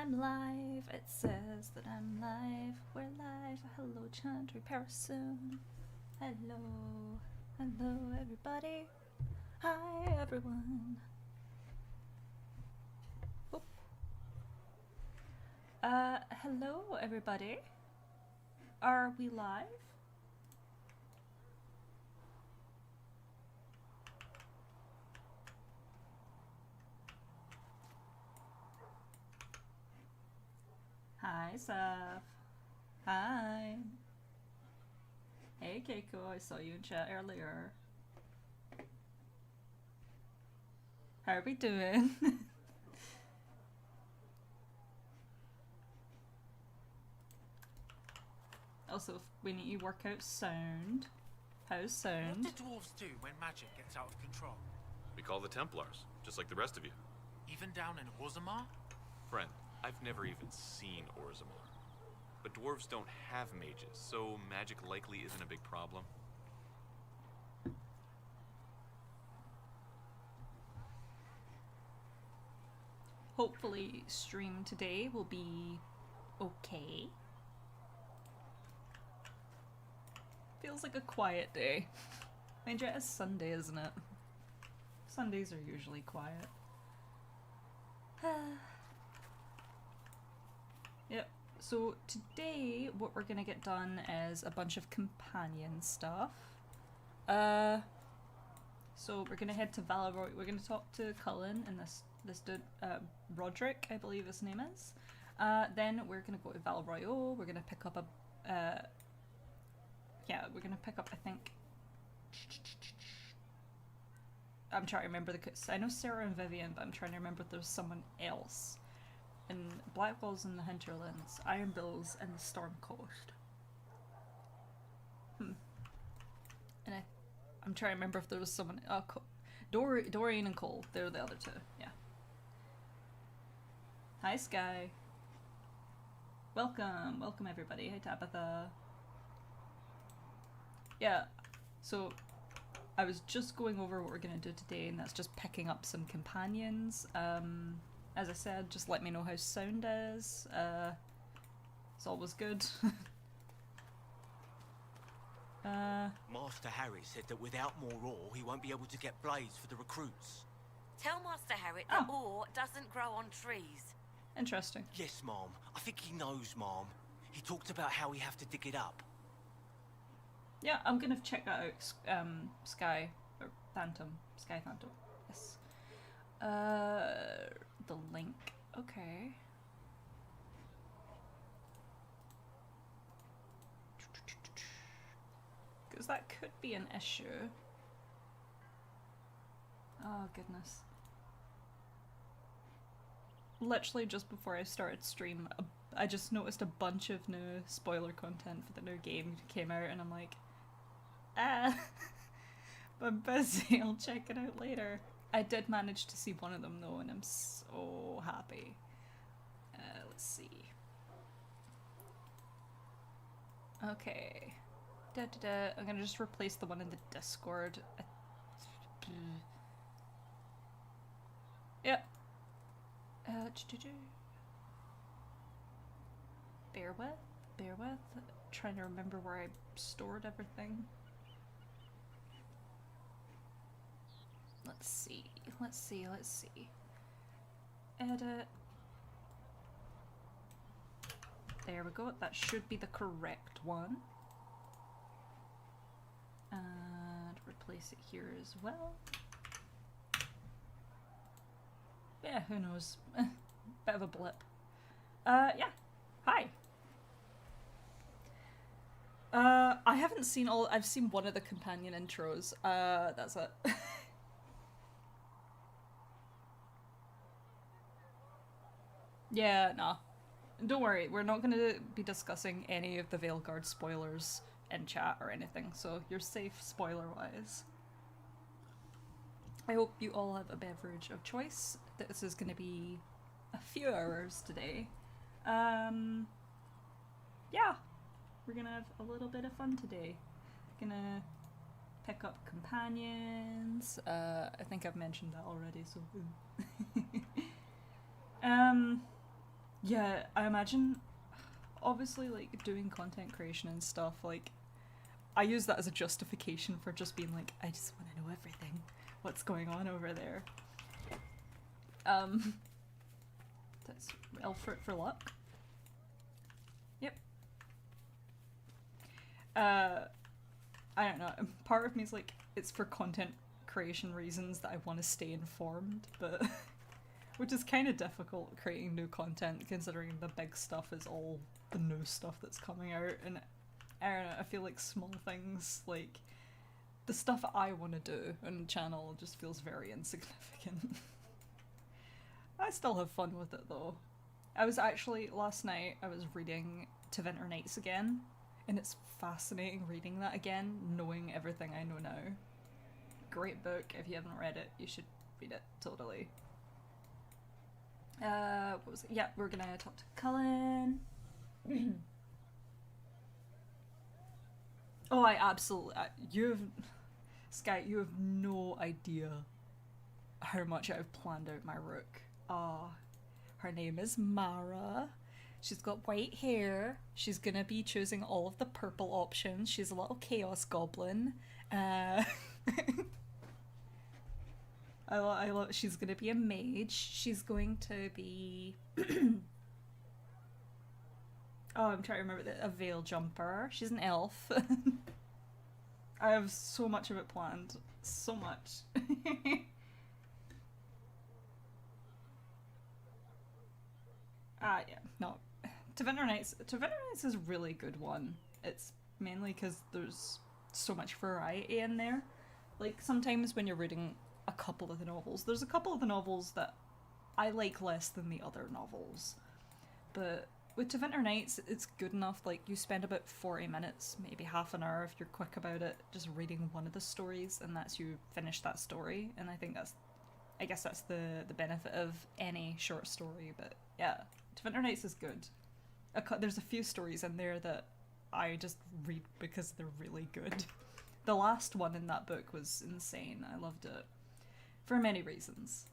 I'm live. It says that I'm live. We're live. Hello, Chantry Person. Hello. Hello, everybody. Hi, everyone. Oh. Hello, everybody. Are we live? Hi, Seth. Hi. Hey, Keiko. I saw you in chat earlier. How are we doing? Also, if we need you work out sound. How's sound? What do dwarves do when magic gets out of control? We call the Templars, just like the rest of you. Even down in Orzammar? Friend, I've never even seen Orzammar. But dwarves don't have mages, so magic likely isn't a big problem. Hopefully, stream today will be okay. Feels like a quiet day. Mind you, it's Sunday, isn't it? Sundays are usually quiet. Yep. So today, what we're gonna get done is a bunch of companion stuff. So we're gonna head to Val Royeaux. We're gonna talk to Cullen and this dude, Roderick, I believe his name is. Then we're gonna go to Val Royeaux. We're gonna pick up a, yeah, we're gonna pick up, I think. I'm trying to remember I know Sera and Vivienne, but I'm trying to remember if there's someone else. And Blackwall's in the Hinterlands, Iron Bills, and the Storm Coast. And I'm trying to remember if there was someone. Dorian and Cole. They're the other two. Yeah. Hi, Sky. Welcome, welcome everybody. Hi, Tabitha. Yeah. So I was just going over what we're gonna do today, and that's just picking up some companions. As I said, just let me know how sound is. It's always good. Master Harry said that without more ore, he won't be able to get blades for the recruits. Tell Master Harry that ore doesn't grow on trees. Interesting. Yes, Mom. I think he knows, Mom. He talked about how we have to dig it up. Yeah, I'm gonna check that out. Sky or Phantom. Sky Phantom. Yes. The link. Okay. Because that could be an issue. Oh, goodness. Literally just before I started stream, I just noticed a bunch of new spoiler content for the new game came out, and I'm like, I'm busy, I'll check it out later. I did manage to see one of them though, and I'm so happy. Let's see. Okay. I'm gonna just replace the one in the Discord. Yep. Bear with. Trying to remember where I stored everything. Let's see. Edit. There we go. That should be the correct one. And replace it here as well. Yeah, who knows? Bit of a blip. Yeah. Hi. I haven't seen all. I've seen one of the companion intros. That's it. Yeah, nah. Don't worry, we're not going to be discussing any of the Veilguard spoilers in chat or anything, so you're safe spoiler-wise. I hope you all have a beverage of choice. This is going to be a few hours today. Yeah, we're going to have a little bit of fun today. Gonna pick up companions. I think I've mentioned that already, so Yeah, I imagine, obviously, like, doing content creation and stuff, like, I use that as a justification for just being like, I just want to know everything. What's going on over there? That's Elfrit for luck. Yep. I don't know. Part of me is like, it's for content creation reasons that I want to stay informed, but which is kind of difficult creating new content considering the big stuff is all the new stuff that's coming out, and I don't know, I feel like small things, like the stuff I want to do on the channel just feels very insignificant. I still have fun with it though. I was actually, last night, I was reading To Winter Nights again, and it's fascinating reading that again, knowing everything I know now. Great book. If you haven't read it, you should read it, totally. What was it? Yeah, we're gonna talk to Cullen. Oh, I absolutely... Sky, you have no idea how much I've planned out my rook. Her name is Mara. She's got white hair. She's gonna be choosing all of the purple options. She's a little chaos goblin. I love. She's gonna be a mage. She's going to be. Oh, I'm trying to remember a veil jumper. She's an elf. I have so much of it planned. So much. Yeah, no. To Winter Nights is a really good one. It's mainly because there's so much variety in there. Like, sometimes when you're reading a couple of the novels, there's a couple of the novels that I like less than the other novels. But with To Winter Nights, it's good enough, like, you spend about 40 minutes, maybe half an hour if you're quick about it, just reading one of the stories, and that's you finish that story, and I think I guess that's the benefit of any short story, but yeah, To Winter Nights is good. There's a few stories in there that I just read because they're really good. The last one in that book was insane. I loved it. For many reasons.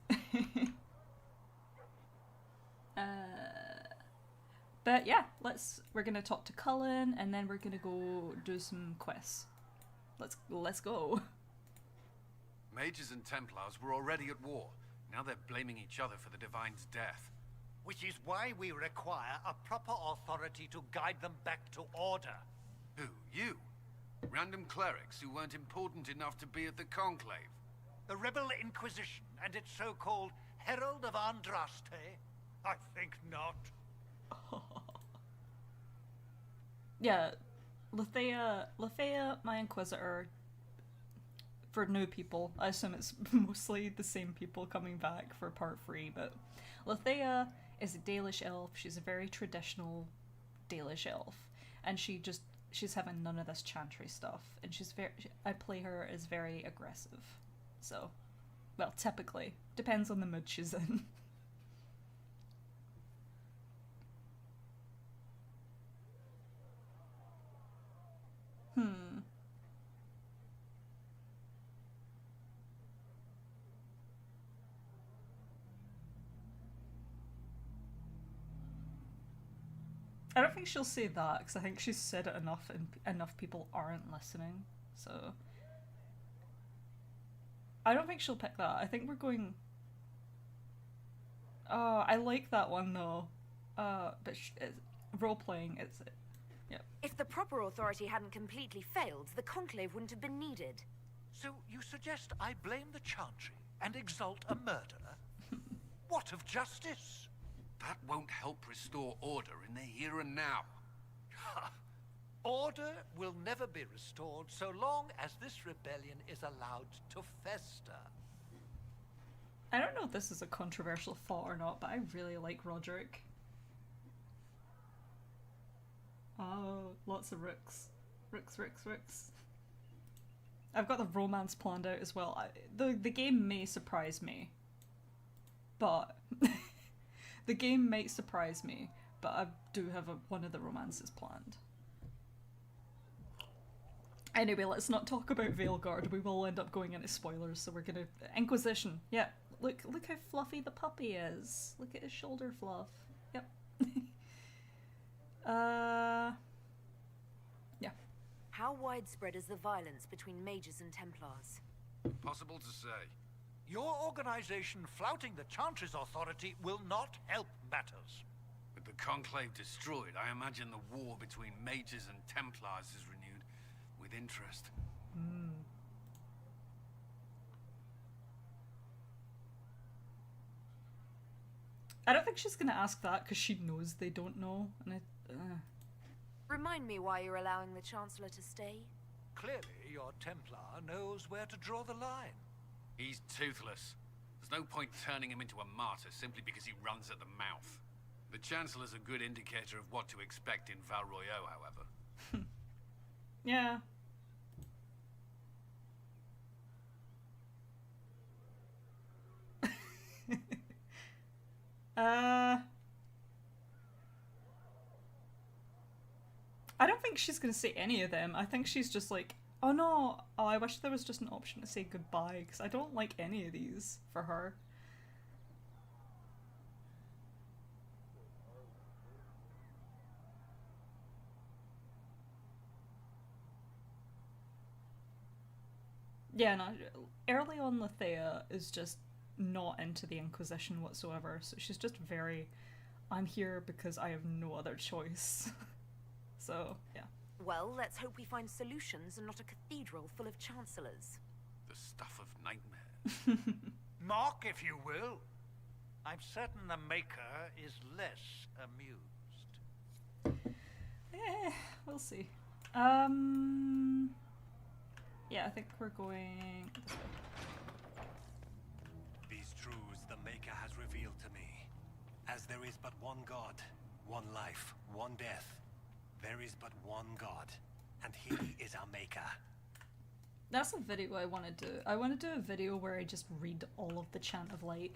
But yeah, we're gonna talk to Cullen, and then we're gonna go do some quests. Let's go. Mages and Templars were already at war. Now they're blaming each other for the Divine's death. Which is why we require a proper authority to guide them back to order. Who? You? Random clerics who weren't important enough to be at the Conclave? The Rebel Inquisition and its so-called Herald of Andraste? I think not. Yeah, Lethea, my Inquisitor, for new people, I assume it's mostly the same people coming back for part 3, but Lethea is a Dalish elf. She's a very traditional Dalish elf, and she's having none of this Chantry stuff, and I play her as very aggressive. So, well, typically. Depends on the mood she's in. I don't think she'll say that, because I think she's said it enough and enough people aren't listening, so... I don't think she'll pick that. I think we're going... Oh, I like that one though. But role-playing, it's... Yeah. If the proper authority hadn't completely failed, the Conclave wouldn't have been needed. So you suggest I blame the Chantry and exalt a murderer? What of justice? That won't help restore order in the here and now. Order will never be restored so long as this rebellion is allowed to fester. I don't know if this is a controversial thought or not, but I really like Roderick. Oh, lots of rooks. Rooks. I've got the romance planned out as well. The game may surprise me, but... The game might surprise me, but I do have one of the romances planned. Anyway, let's not talk about Veilguard. We will end up going into spoilers, so we're gonna... Inquisition, yeah. Look how fluffy the puppy is. Look at his shoulder fluff. Yep. Yeah. How widespread is the violence between mages and Templars? Impossible to say. Your organization flouting the Chantry's authority will not help matters. With the Conclave destroyed, I imagine the war between mages and Templars is renewed with interest. I don't think she's gonna ask that because she knows they don't know, and Remind me why you're allowing the Chancellor to stay? Clearly, your Templar knows where to draw the line. He's toothless. There's no point turning him into a martyr simply because he runs at the mouth. The Chancellor's a good indicator of what to expect in Val Royeaux, however. yeah. I don't think she's gonna say any of them. I think she's just like, oh no, oh, I wish there was just an option to say goodbye, because I don't like any of these for her. Yeah, no, early on Lethea is just not into the Inquisition whatsoever, so she's just very, I'm here because I have no other choice. So, yeah. Well, let's hope we find solutions and not a cathedral full of chancellors. The stuff of nightmares. Mock, if you will. I'm certain the Maker is less amused. We'll see. Yeah, I think we're going this way. These truths the Maker has revealed to me. As there is but one God, one life, one death, there is but one God, and he is our Maker. That's a video I want to do. I want to do a video where I just read all of the Chant of Light.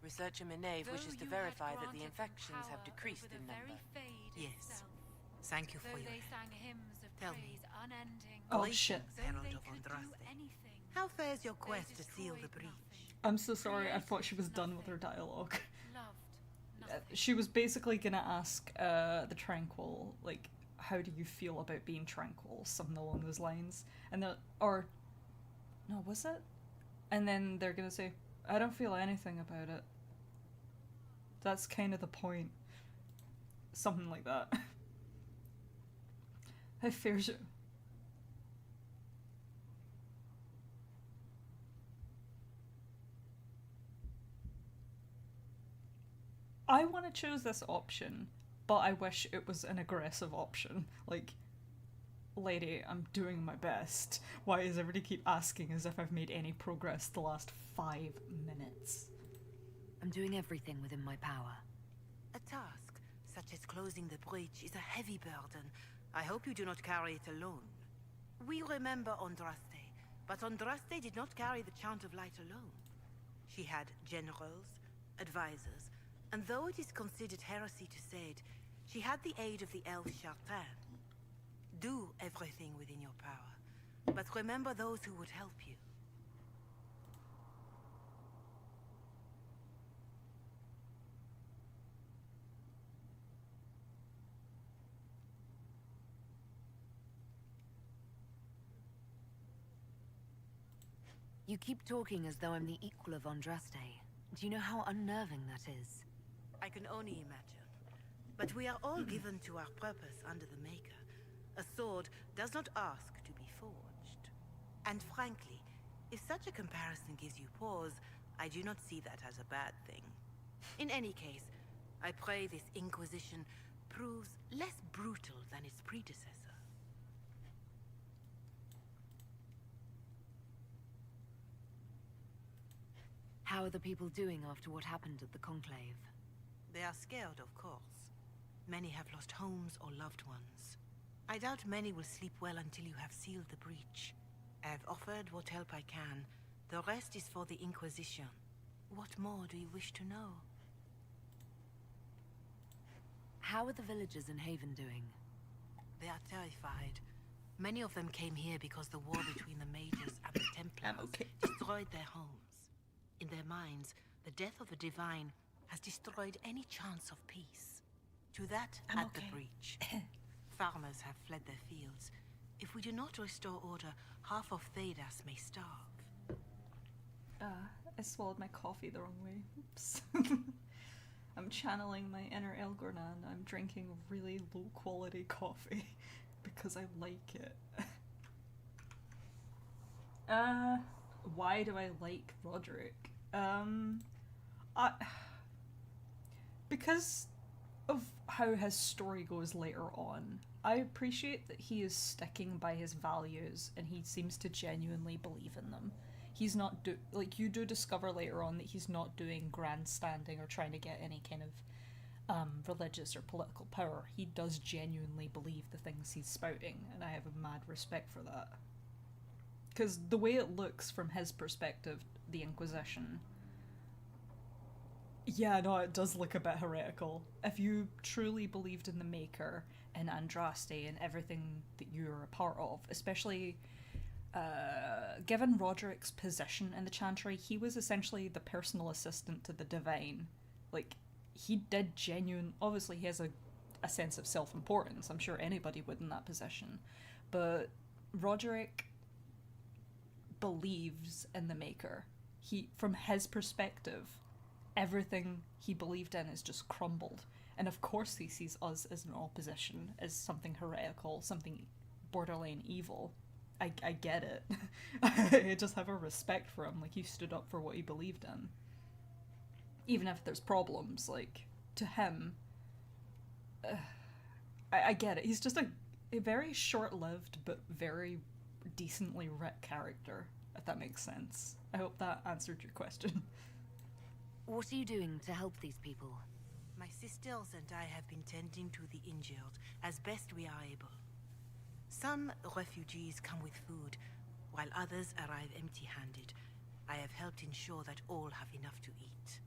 Researcher Minave wishes to verify that the infections have decreased in number. Yes. Thank you for your Tell me. Oh shit. Herald of Andraste. How fares your quest to seal the breach? I'm so sorry, I thought she was done with her dialogue. She was basically gonna ask the Tranquil, like, how do you feel about being tranquil? Something along those lines. And no, was it? And then they're gonna say, I don't feel anything about it. That's kind of the point. Something like that. How fares you? I want to choose this option, but I wish it was an aggressive option. Like, lady, I'm doing my best. Why does everybody keep asking as if I've made any progress the last 5 minutes? I'm doing everything within my power. A task, such as closing the breach, is a heavy burden. I hope you do not carry it alone. We remember Andraste, but Andraste did not carry the Chant of Light alone. She had generals, advisors, and though it is considered heresy to say it, she had the aid of the elf Chantry. Do everything within your power, but remember those who would help you. You keep talking as though I'm the equal of Andraste. Do you know how unnerving that is? I can only imagine. But we are all given to our purpose under the Maker. A sword does not ask to be forged. And frankly, if such a comparison gives you pause, I do not see that as a bad thing. In any case, I pray this Inquisition proves less brutal than its predecessor. How are the people doing after what happened at the Conclave? They are scared, of course. Many have lost homes or loved ones. I doubt many will sleep well until you have sealed the breach. I have offered what help I can. The rest is for the Inquisition. What more do you wish to know? How are the villagers in Haven doing? They are terrified. Many of them came here because the war between the Mages and the Templars destroyed their homes. In their minds, the death of the Divine has destroyed any chance of peace. To that, I'm at okay. the breach. Farmers have fled their fields. If we do not restore order, half of Thedas may starve. I swallowed my coffee the wrong way. Oops. I'm channeling my inner Elgornan. I'm drinking really low quality coffee because I like it. Why do I like Roderick? Because of how his story goes later on. I appreciate that he is sticking by his values and he seems to genuinely believe in them. He's not you do discover later on that he's not doing grandstanding or trying to get any kind of religious or political power. He does genuinely believe the things he's spouting, and I have a mad respect for that. Because the way it looks from his perspective, the Inquisition, yeah, no, it does look a bit heretical. If you truly believed in the Maker and Andraste and everything that you're a part of, especially given Roderick's position in the Chantry, he was essentially the personal assistant to the Divine. Like, he did obviously he has a sense of self-importance. I'm sure anybody would in that position. But Roderick believes in the Maker. From his perspective, everything he believed in is just crumbled. And of course he sees us as an opposition, as something heretical, something borderline evil. I get it. I just have a respect for him. Like, he stood up for what he believed in. Even if there's problems, like, to him, I get it. He's just a very short-lived but very decently writ character, if that makes sense. I hope that answered your question. What are you doing to help these people? My sisters and I have been tending to the injured as best we are able. Some refugees come with food, while others arrive empty-handed. I have helped ensure that all have enough to eat.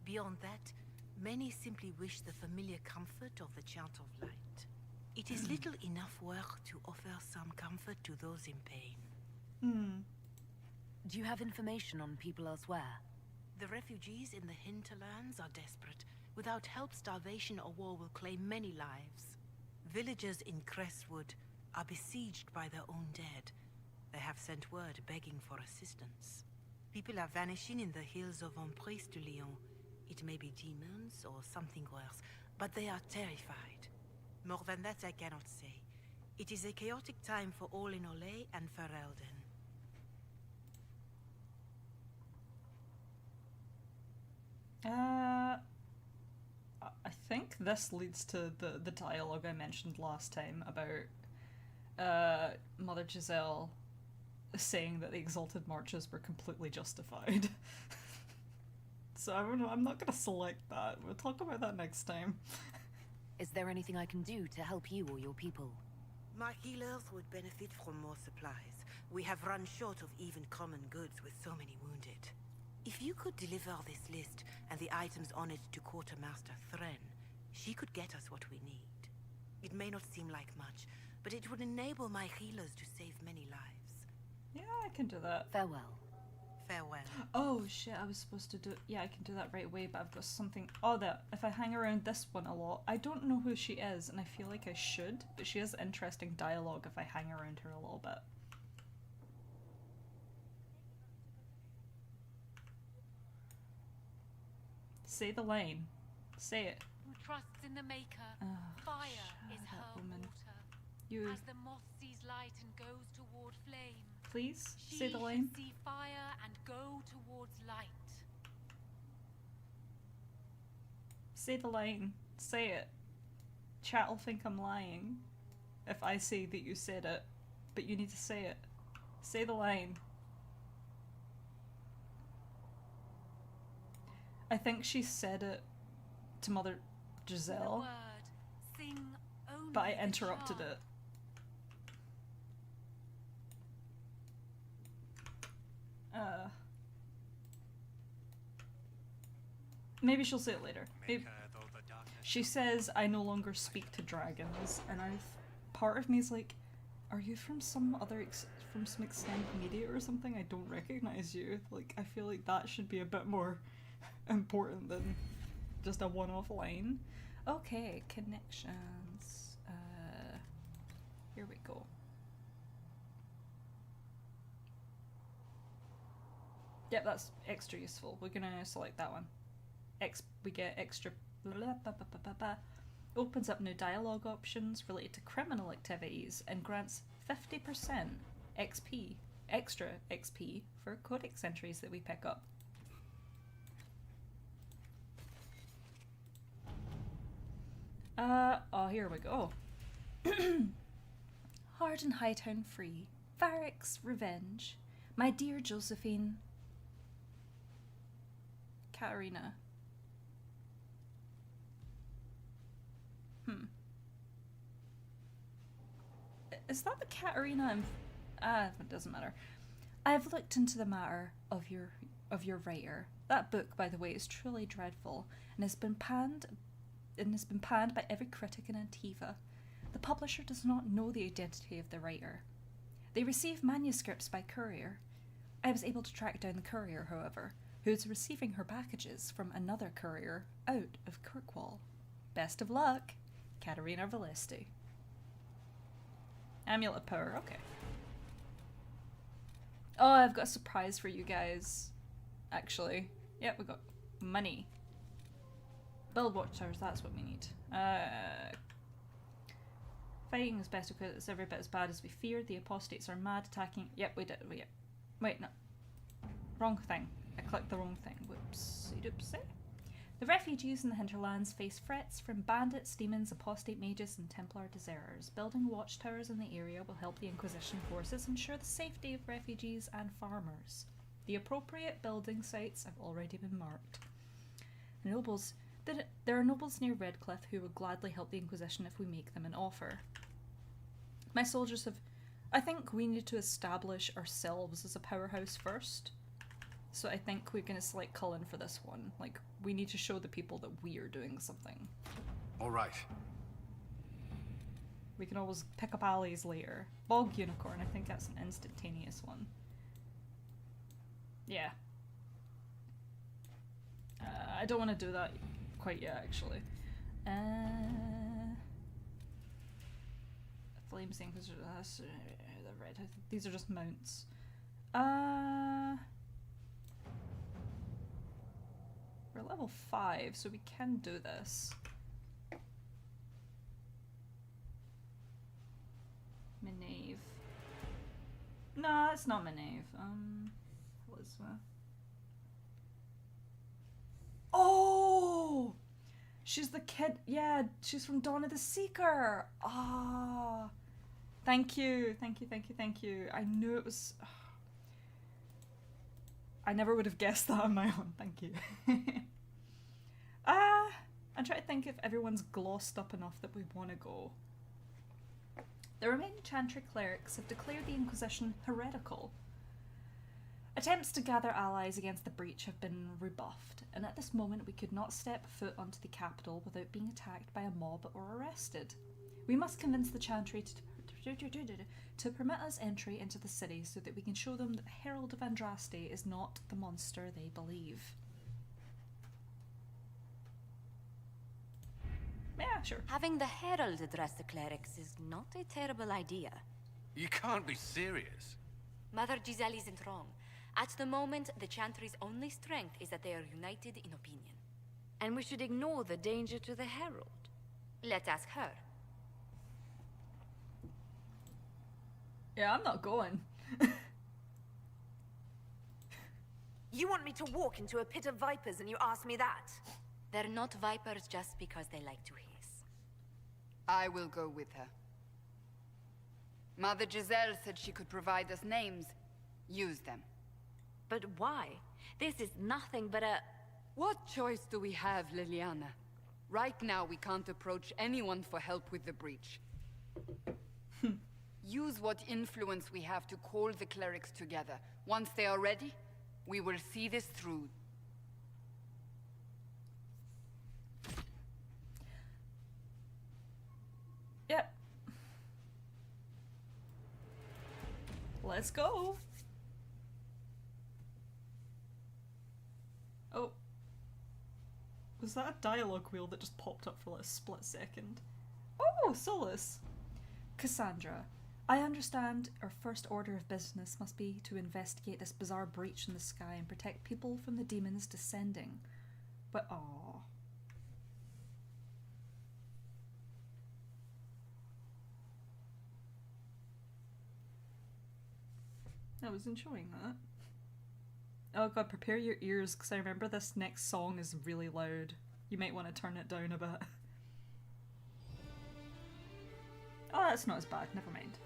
Beyond that, many simply wish the familiar comfort of the Chant of Light. It is little enough work to offer some comfort to those in pain. Do you have information on people elsewhere? The refugees in the hinterlands are desperate. Without help, starvation or war will claim many lives. Villagers in Crestwood are besieged by their own dead. They have sent word begging for assistance. People are vanishing in the hills of Emprise de Lyon. It may be demons or something worse, but they are terrified. More than that I cannot say. It is a chaotic time for all in Olay and Ferelden. I think this leads to the dialogue I mentioned last time about Mother Giselle saying that the Exalted Marches were completely justified. So I'm not going to select that. We'll talk about that next time. Is there anything I can do to help you or your people? My healers would benefit from more supplies. We have run short of even common goods with so many wounded. If you could deliver this list and the items on it to Quartermaster Thren, she could get us what we need. It may not seem like much, but it would enable my healers to save many lives. Yeah, I can do that. Farewell. Farewell. Oh shit, I was supposed to do... Yeah, I can do that right away, but I've got something... Oh, that. If I hang around this one a lot, I don't know who she is, and I feel like I should, but she has interesting dialogue if I hang around her a little bit. Say the line. Say it. Who trusts in the Maker, Oh, fire shut is up, her woman. water. You... As the moth sees light and goes toward flame, Please, she say the line. shall see fire and go towards light. Say the line. Say it. Chat will think I'm lying if I say that you said it, but you need to say it. Say the line. I think she said it to Mother Giselle, Word, sing only but I the interrupted charm. it. Maybe she'll say it later. Maybe. She says, I no longer speak to dragons, and part of me is like, are you from some from some extended media or something? I don't recognize you. Like, I feel like that should be a bit more important than just a one-off line. Okay, connections. Here we go. Yep, that's extra useful. We're gonna select that one. We get extra. Opens up new dialogue options related to criminal activities and grants 50% XP, extra XP for codex entries that we pick up. Oh, here we go. Harden Hightown free. Varric's revenge. My dear Josephine. Katarina. Is that the Katarina? It doesn't matter. I have looked into the matter of your writer. That book, by the way, is truly dreadful and has been panned by every critic in Antiva. The publisher does not know the identity of the writer. They receive manuscripts by courier. I was able to track down the courier, however, who is receiving her packages from another courier out of Kirkwall. Best of luck, Katarina Valesti. Amulet of Power, okay. Oh, I've got a surprise for you guys, actually. Yep, we got money. Build watchtowers, that's what we need. Fighting is best because it's every bit as bad as we feared. The apostates are mad, attacking. Yep, we did. Yep. Wait, no. Wrong thing. I clicked the wrong thing. Whoopsie-doopsie. The refugees in the hinterlands face threats from bandits, demons, apostate mages, and Templar deserters. Building watchtowers in the area will help the Inquisition forces ensure the safety of refugees and farmers. The appropriate building sites have already been marked. There are nobles near Redcliffe who would gladly help the Inquisition if we make them an offer. My soldiers have... I think we need to establish ourselves as a powerhouse first. So I think we're going to select Cullen for this one. Like, we need to show the people that we are doing something. Alright. We can always pick up allies later. Bog Unicorn, I think that's an instantaneous one. Yeah. I don't want to do that quite yet, actually. Flames Inquisitor, that's the red. These are just mounts. We're level 5, so we can do this. Menave. No, it's not Menave. Elizabeth. Oh! She's the kid. Yeah, she's from Dawn of the Seeker. Ah. Thank you. Thank you, thank you, thank you. I knew it was... I never would have guessed that on my own. Thank you. I'm trying to think if everyone's glossed up enough that we want to go. The remaining Chantry clerics have declared the Inquisition heretical. Attempts to gather allies against the breach have been rebuffed, and at this moment we could not step foot onto the capital without being attacked by a mob or arrested. We must convince the Chantry to permit us entry into the city so that we can show them that the Herald of Andraste is not the monster they believe. Yeah, sure. Having the Herald address the clerics is not a terrible idea. You can't be serious. Mother Giselle isn't wrong. At the moment, the Chantry's only strength is that they are united in opinion. And we should ignore the danger to the Herald. Let's ask her. Yeah, I'm not going. You want me to walk into a pit of vipers and you ask me that? They're not vipers just because they like to hiss. I will go with her. Mother Giselle said she could provide us names. Use them. But why? This is nothing but a... What choice do we have, Liliana? Right now we can't approach anyone for help with the breach. Use what influence we have to call the clerics together. Once they are ready, we will see this through. Yep. Let's go. Oh. Was that a dialogue wheel that just popped up for like a split second? Oh, Solus! Cassandra, I understand our first order of business must be to investigate this bizarre breach in the sky and protect people from the demons descending. But aww. I was enjoying that. Oh god, prepare your ears, because I remember this next song is really loud. You might want to turn it down a bit. Oh, that's not as bad, never mind.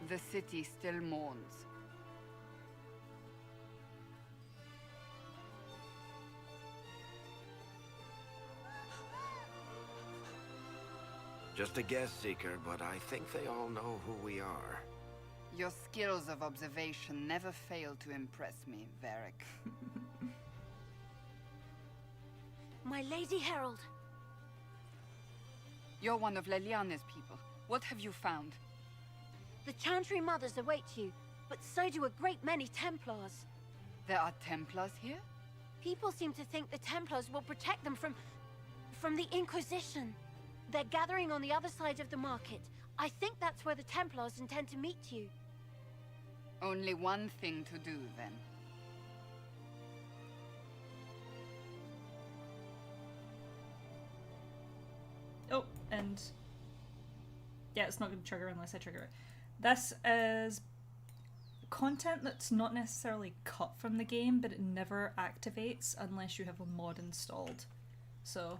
The city still mourns. Just a guess, Seeker, but I think they all know who we are. Your skills of observation never fail to impress me, Varric. My Lady Herald. You're one of Leliana's people. What have you found? The Chantry mothers await you, but so do a great many Templars. There are Templars here? People seem to think the Templars will protect them from the Inquisition. They're gathering on the other side of the market. I think that's where the Templars intend to meet you. Only one thing to do, then. Oh, and... yeah, it's not going to trigger unless I trigger it. This is content that's not necessarily cut from the game, but it never activates unless you have a mod installed. So...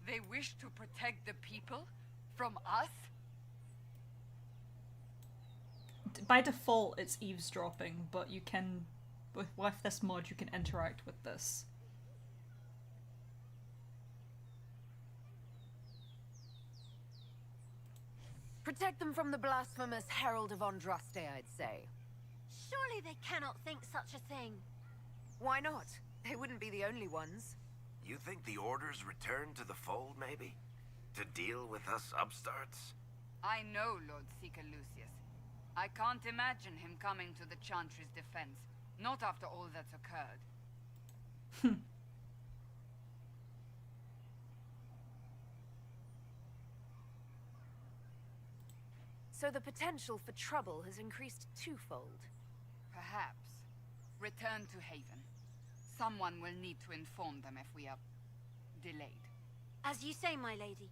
They wish to protect the people? From us? By default, it's eavesdropping, but you can... with this mod, you can interact with this. Protect them from the blasphemous Herald of Andraste, I'd say. Surely they cannot think such a thing. Why not? They wouldn't be the only ones. You think the Order's return to the fold, maybe? To deal with us upstarts? I know Lord Seeker Lucius. I can't imagine him coming to the Chantry's defense. Not after all that's occurred. So the potential for trouble has increased twofold. Perhaps. Return to Haven. Someone will need to inform them if we are delayed. As you say, my lady.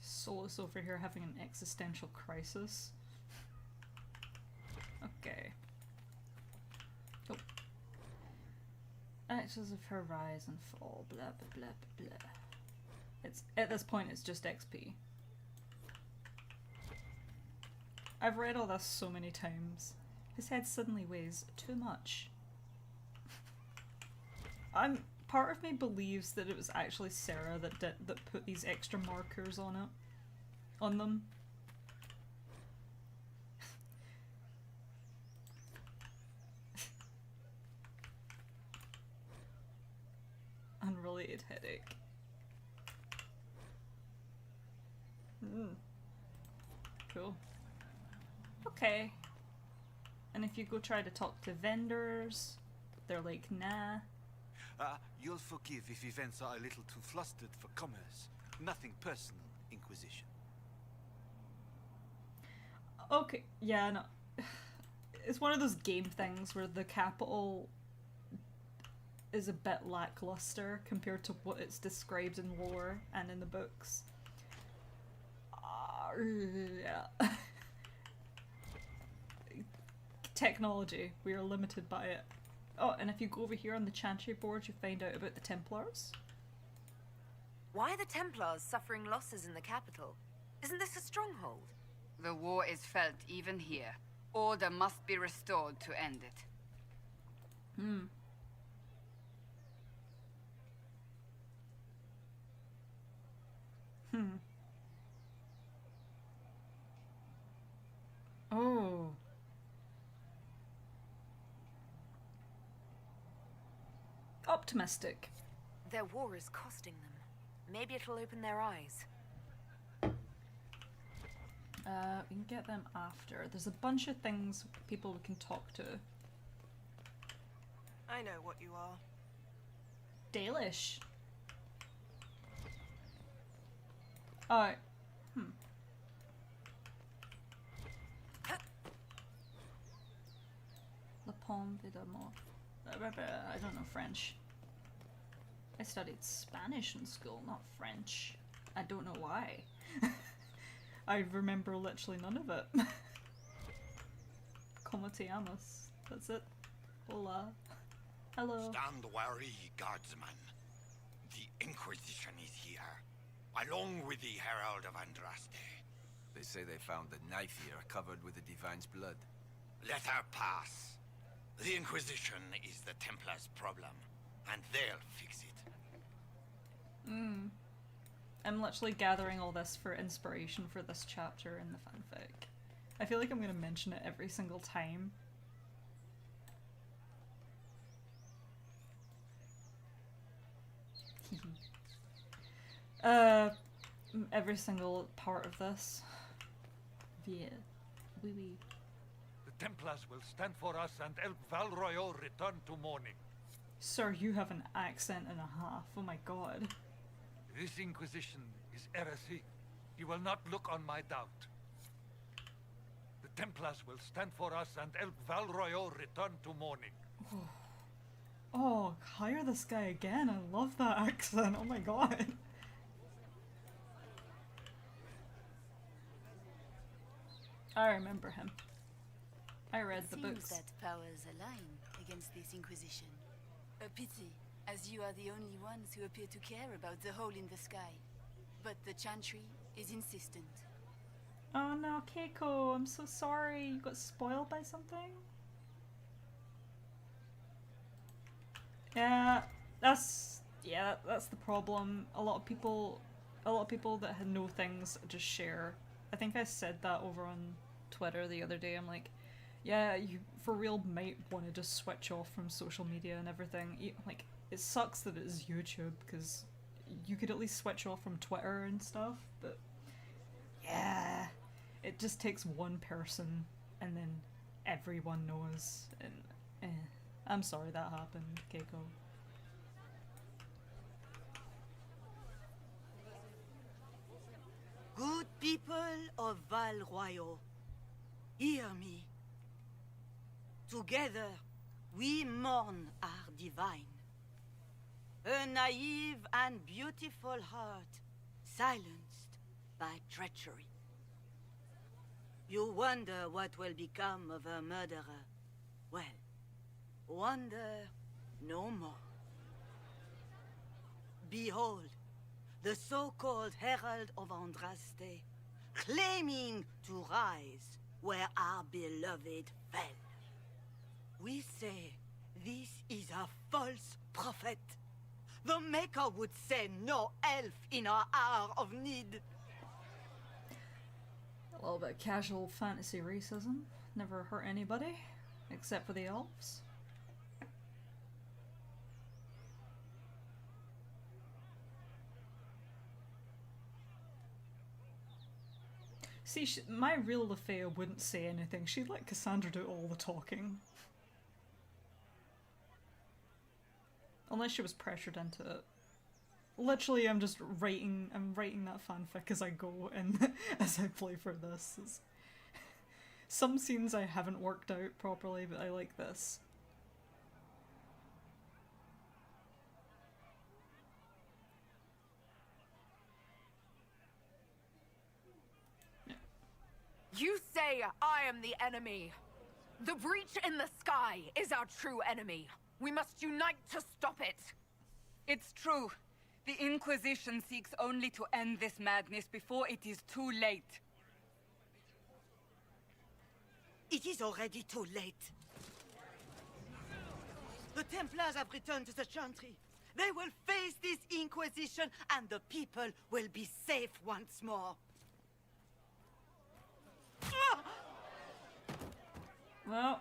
Solus over here having an existential crisis. Okay. Oh. Actions of her rise and fall, blah blah blah blah blah. It's at this point it's just XP. I've read all this so many times. His head suddenly weighs too much. Part of me believes that it was actually Sera that put these extra markers on it, on them. Unrelated headache. Cool. Okay. And if you go try to talk to vendors, they're like, nah. You'll forgive if events are a little too flustered for commerce. Nothing personal, Inquisition. Okay, yeah, no. It's one of those game things where the capital is a bit lackluster compared to what it's described in lore and in the books. Yeah. Technology, we are limited by it. Oh, and if you go over here on the Chantry board, you find out about the Templars. Why are the Templars suffering losses in the capital? Isn't this a stronghold? The war is felt even here. Order must be restored to end it. Oh. Optimistic. Their war is costing them. Maybe it'll open their eyes. We can get them after. There's a bunch of things, people we can talk to. I know what you are. Dalish. Alright. La Pomme de l'amour. I don't know French. I studied Spanish in school, not French. I don't know why. I remember literally none of it. Como te llamas? That's it. Hola. Hello. Stand wary, guardsman. The Inquisition is here, along with the Herald of Andraste. They say they found the knife here covered with the Divine's blood. Let her pass. The Inquisition is the Templars' problem, and they'll fix it. I'm literally gathering all this for inspiration for this chapter in the fanfic. I feel like I'm gonna mention it every single time. Every single part of this. Yeah. Oui, oui. The Templars will stand for us and help Val Royeaux return to mourning. Sir, you have an accent and a half. Oh my god. This Inquisition is heresy. You will not look on my doubt. The Templars will stand for us and help Val Royeaux return to mourning. Oh, hire this guy again. I love that accent. Oh my god. I remember him. I read the books. Seems that powers align against this Inquisition. A pity, as you are the only ones who appear to care about the hole in the sky. But the Chantry is insistent. Oh no, Keiko, I'm so sorry. You got spoiled by something? Yeah, that's the problem. A lot of people that know things just share. I think I said that over on Twitter the other day. I'm like, yeah, you for real might want to just switch off from social media and everything. Like, it sucks that it is YouTube, because you could at least switch off from Twitter and stuff, but yeah, it just takes one person and then everyone knows, and I'm sorry that happened, Keiko. Good people of Val Royeaux, hear me. Together, we mourn our divine. A naive and beautiful heart, silenced by treachery. You wonder what will become of a murderer. Well, wonder no more. Behold, the so-called Herald of Andraste, claiming to rise where our beloved fell. We say this is a false prophet. The Maker would send no elf in our hour of need. A little bit of casual fantasy racism. Never hurt anybody, except for the elves. See, my real Lefea wouldn't say anything. She'd let Cassandra do all the talking. Unless she was pressured into it. Literally, I'm writing that fanfic as I go and as I play for this. Some scenes I haven't worked out properly, but I like this. You say I am the enemy. The breach in the sky is our true enemy. We must unite to stop it. It's true. The Inquisition seeks only to end this madness before it is too late. It is already too late. The Templars have returned to the Chantry. They will face this Inquisition, and the people will be safe once more. Well...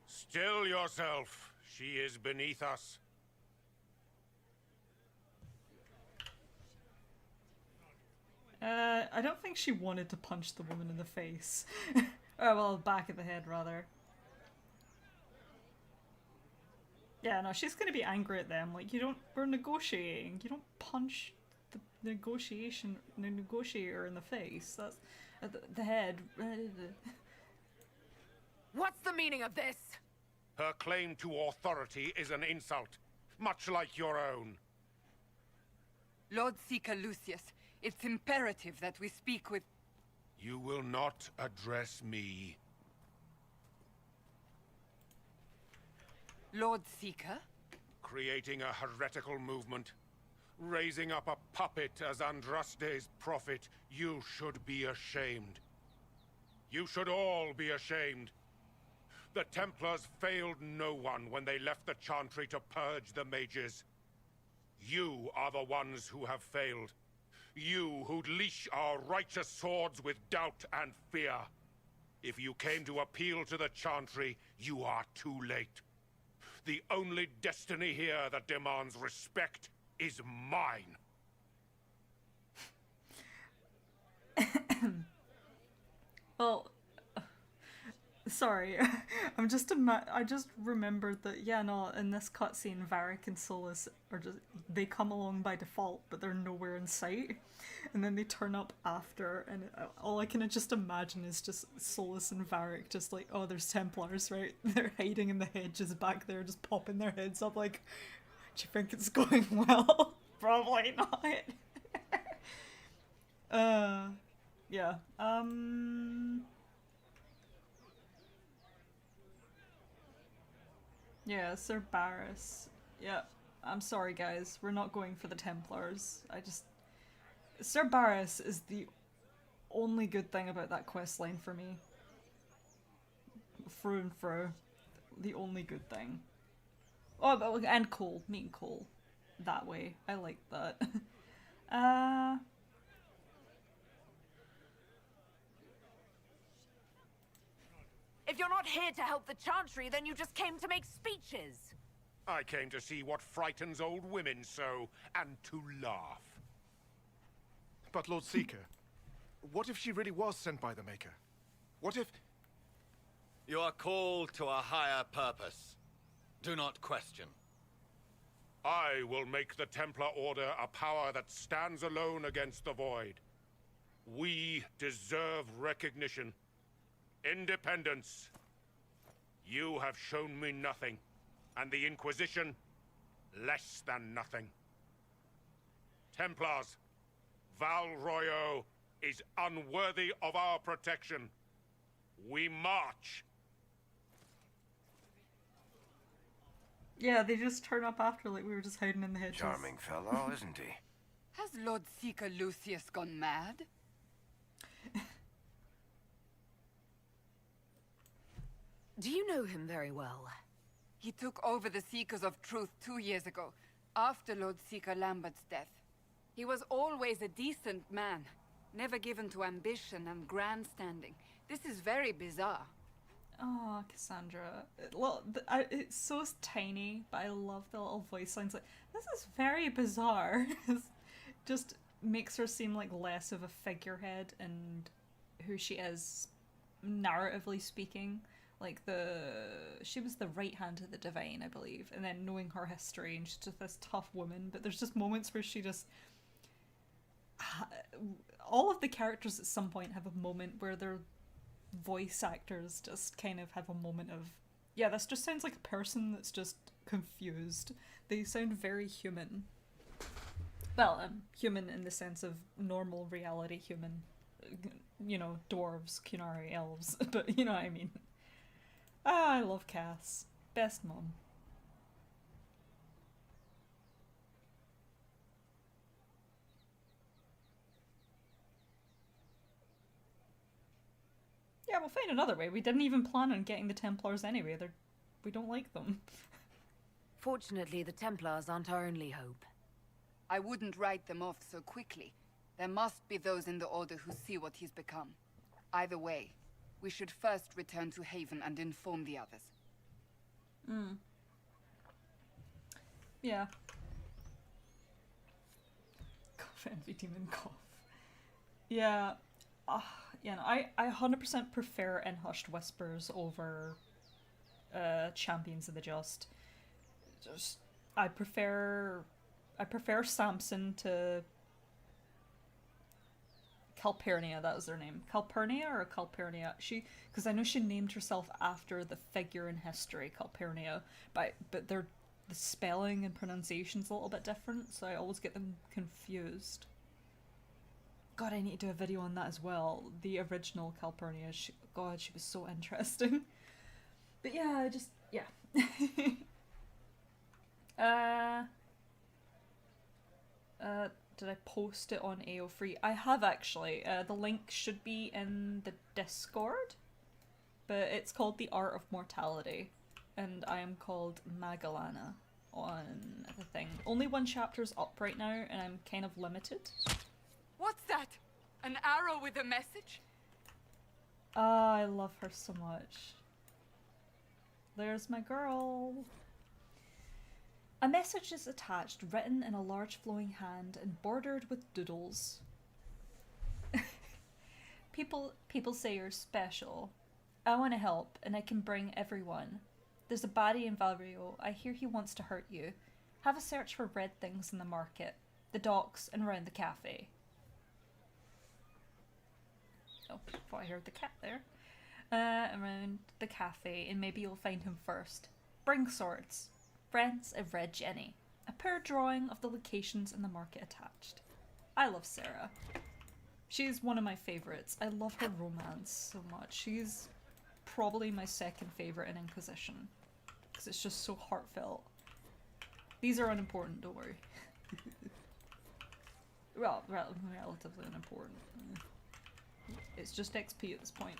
Still yourself. She is beneath us. I don't think she wanted to punch the woman in the face. Or, well, back of the head, rather. Yeah, no, she's gonna be angry at them. Like, we're negotiating. You don't punch the negotiator in the face. That's the head. What's the meaning of this? Her claim to authority is an insult, much like your own. Lord Seeker Lucius, it's imperative that we speak with... You will not address me. Lord Seeker? Creating a heretical movement. Raising up a puppet as Andraste's prophet. You should be ashamed. You should all be ashamed. The Templars failed no one when they left the Chantry to purge the mages. You are the ones who have failed. You who'd leash our righteous swords with doubt and fear. If you came to appeal to the Chantry, you are too late. The only destiny here that demands respect is mine. Well, sorry, I just remembered that, yeah, no, in this cutscene, Varric and Solus are they come along by default, but they're nowhere in sight, and then they turn up after, and all I can just imagine is just Solus and Varric just like, oh, there's Templars, right? They're hiding in the hedges back there, just popping their heads up like, do you think it's going well? Probably not. Yeah, yeah, Sir Barris. Yeah, I'm sorry guys, we're not going for the Templars. Sir Barris is the only good thing about that quest line for me. Through and through. The only good thing. Oh, but, and Cole. Meeting Cole. That way. I like that. If you're not here to help the Chantry, then you just came to make speeches. I came to see what frightens old women so, and to laugh. But Lord Seeker, what if she really was sent by the Maker? What if... You are called to a higher purpose. Do not question. I will make the Templar Order a power that stands alone against the Void. We deserve recognition. Independence. You have shown me nothing, and the Inquisition, less than nothing. Templars, Val Royeaux is unworthy of our protection. We march. Yeah, they just turn up after like we were just hiding in the hedges. Charming fellow, isn't he? Has Lord Seeker Lucius gone mad? Do you know him very well? He took over the Seekers of Truth 2 years ago, after Lord Seeker Lambert's death. He was always a decent man, never given to ambition and grandstanding. This is very bizarre. Oh, Cassandra. Well, it's so tiny, but I love the little voice lines. Like, this is very bizarre. It just makes her seem like less of a figurehead and who she is, narratively speaking. Like, she was the right hand of the Divine, I believe, and then knowing her history, and she's just this tough woman, but there's just moments where she just... all of the characters at some point have a moment where their voice actors just kind of have a moment of, yeah, this just sounds like a person that's just confused. They sound very human. Well, human in the sense of normal reality human. You know, dwarves, Kunari, elves, but you know what I mean. Ah, I love Cass. Best mom. Yeah, we'll find another way. We didn't even plan on getting the Templars anyway. We don't like them. Fortunately, the Templars aren't our only hope. I wouldn't write them off so quickly. There must be those in the Order who see what he's become. Either way, we should first return to Haven and inform the others. Yeah. Cough, envy demon, cough. Yeah. You know, I 100% prefer In Hushed Whispers over Champions of the Just. I prefer Samson to Calpurnia, that was her name. Calpurnia or Calpurnia? Because I know she named herself after the figure in history, Calpurnia, but the spelling and pronunciation's a little bit different, so I always get them confused. God, I need to do a video on that as well. The original Calpurnia, God, she was so interesting. But yeah, did I post it on AO3? I have actually. The link should be in the Discord, but it's called The Art of Mortality, and I am called Magellana on the thing. Only one chapter's up right now, and I'm kind of limited. What's that? An arrow with a message? Ah, I love her so much. There's my girl. A message is attached, written in a large flowing hand and bordered with doodles. People say you're special. I want to help, and I can bring everyone. There's a baddie in Val Royeaux. I hear he wants to hurt you. Have a search for red things in the market, the docks, and around the cafe. Oh, thought I heard the cat there. Around the cafe, and maybe you'll find him first. Bring swords. Friends of Red Jenny. A poor drawing of the locations in the market attached. I love Sera. She's one of my favourites. I love her romance so much. She's probably my second favourite in Inquisition. Because it's just so heartfelt. These are unimportant, don't worry. Well, relatively unimportant. It's just XP at this point.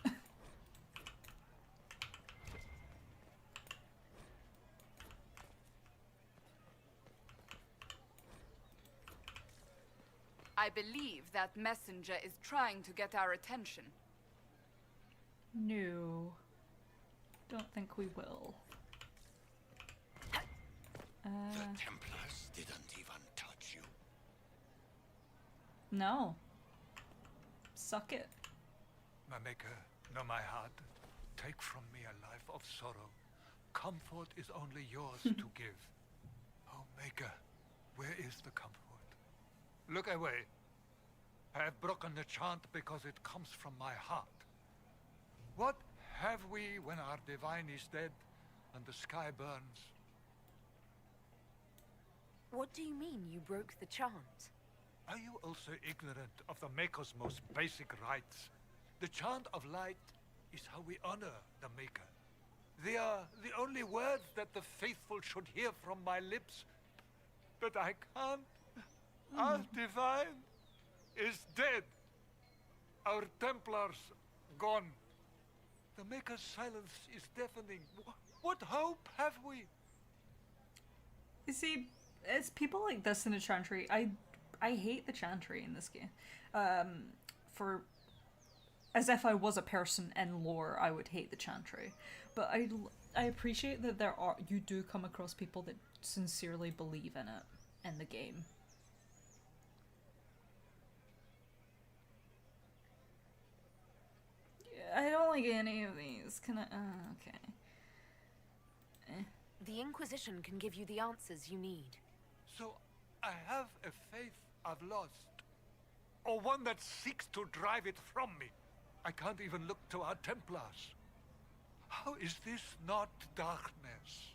I believe that messenger is trying to get our attention. No. Don't think we will. The Templars didn't even touch you. No. Suck it. My maker, know my heart. Take from me a life of sorrow. Comfort is only yours to give. Oh, maker, where is the comfort? Look away. I have broken the chant because it comes from my heart. What have we when our divine is dead and the sky burns? What do you mean you broke the chant? Are you also ignorant of the Maker's most basic rites? The chant of light is how we honor the Maker. They are the only words that the faithful should hear from my lips. But I can't. Our divine is dead. Our Templars gone. The Maker's silence is deafening. What hope have we? You see, it's people like this in a Chantry. I hate the Chantry in this game. For as if I was a person in lore, I would hate the Chantry. But I appreciate that you do come across people that sincerely believe in it in the game. I don't like any of these. Can I? Okay. The Inquisition can give you the answers you need. So, I have a faith I've lost. Or one that seeks to drive it from me. I can't even look to our Templars. How is this not darkness?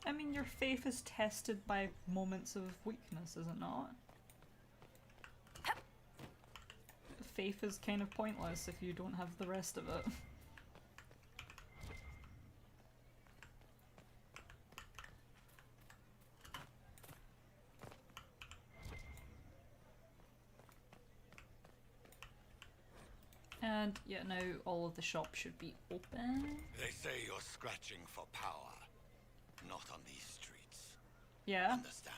I mean, your faith is tested by moments of weakness, is it not? Faith is kind of pointless if you don't have the rest of it. And yeah, now all of the shops should be open. They say you're scratching for power, not on these streets. Yeah. Understand?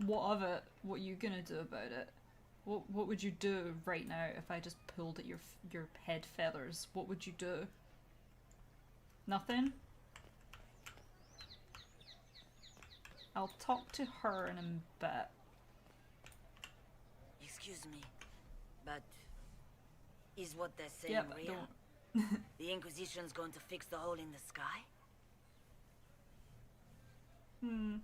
What of it? What are you gonna do about it? What would you do right now if I just pulled at your head feathers? What would you do? Nothing? I'll talk to her in a bit. Excuse me. But is what they're saying Yeah, but real? don't. The Inquisition's going to fix the hole in the sky? Hmm.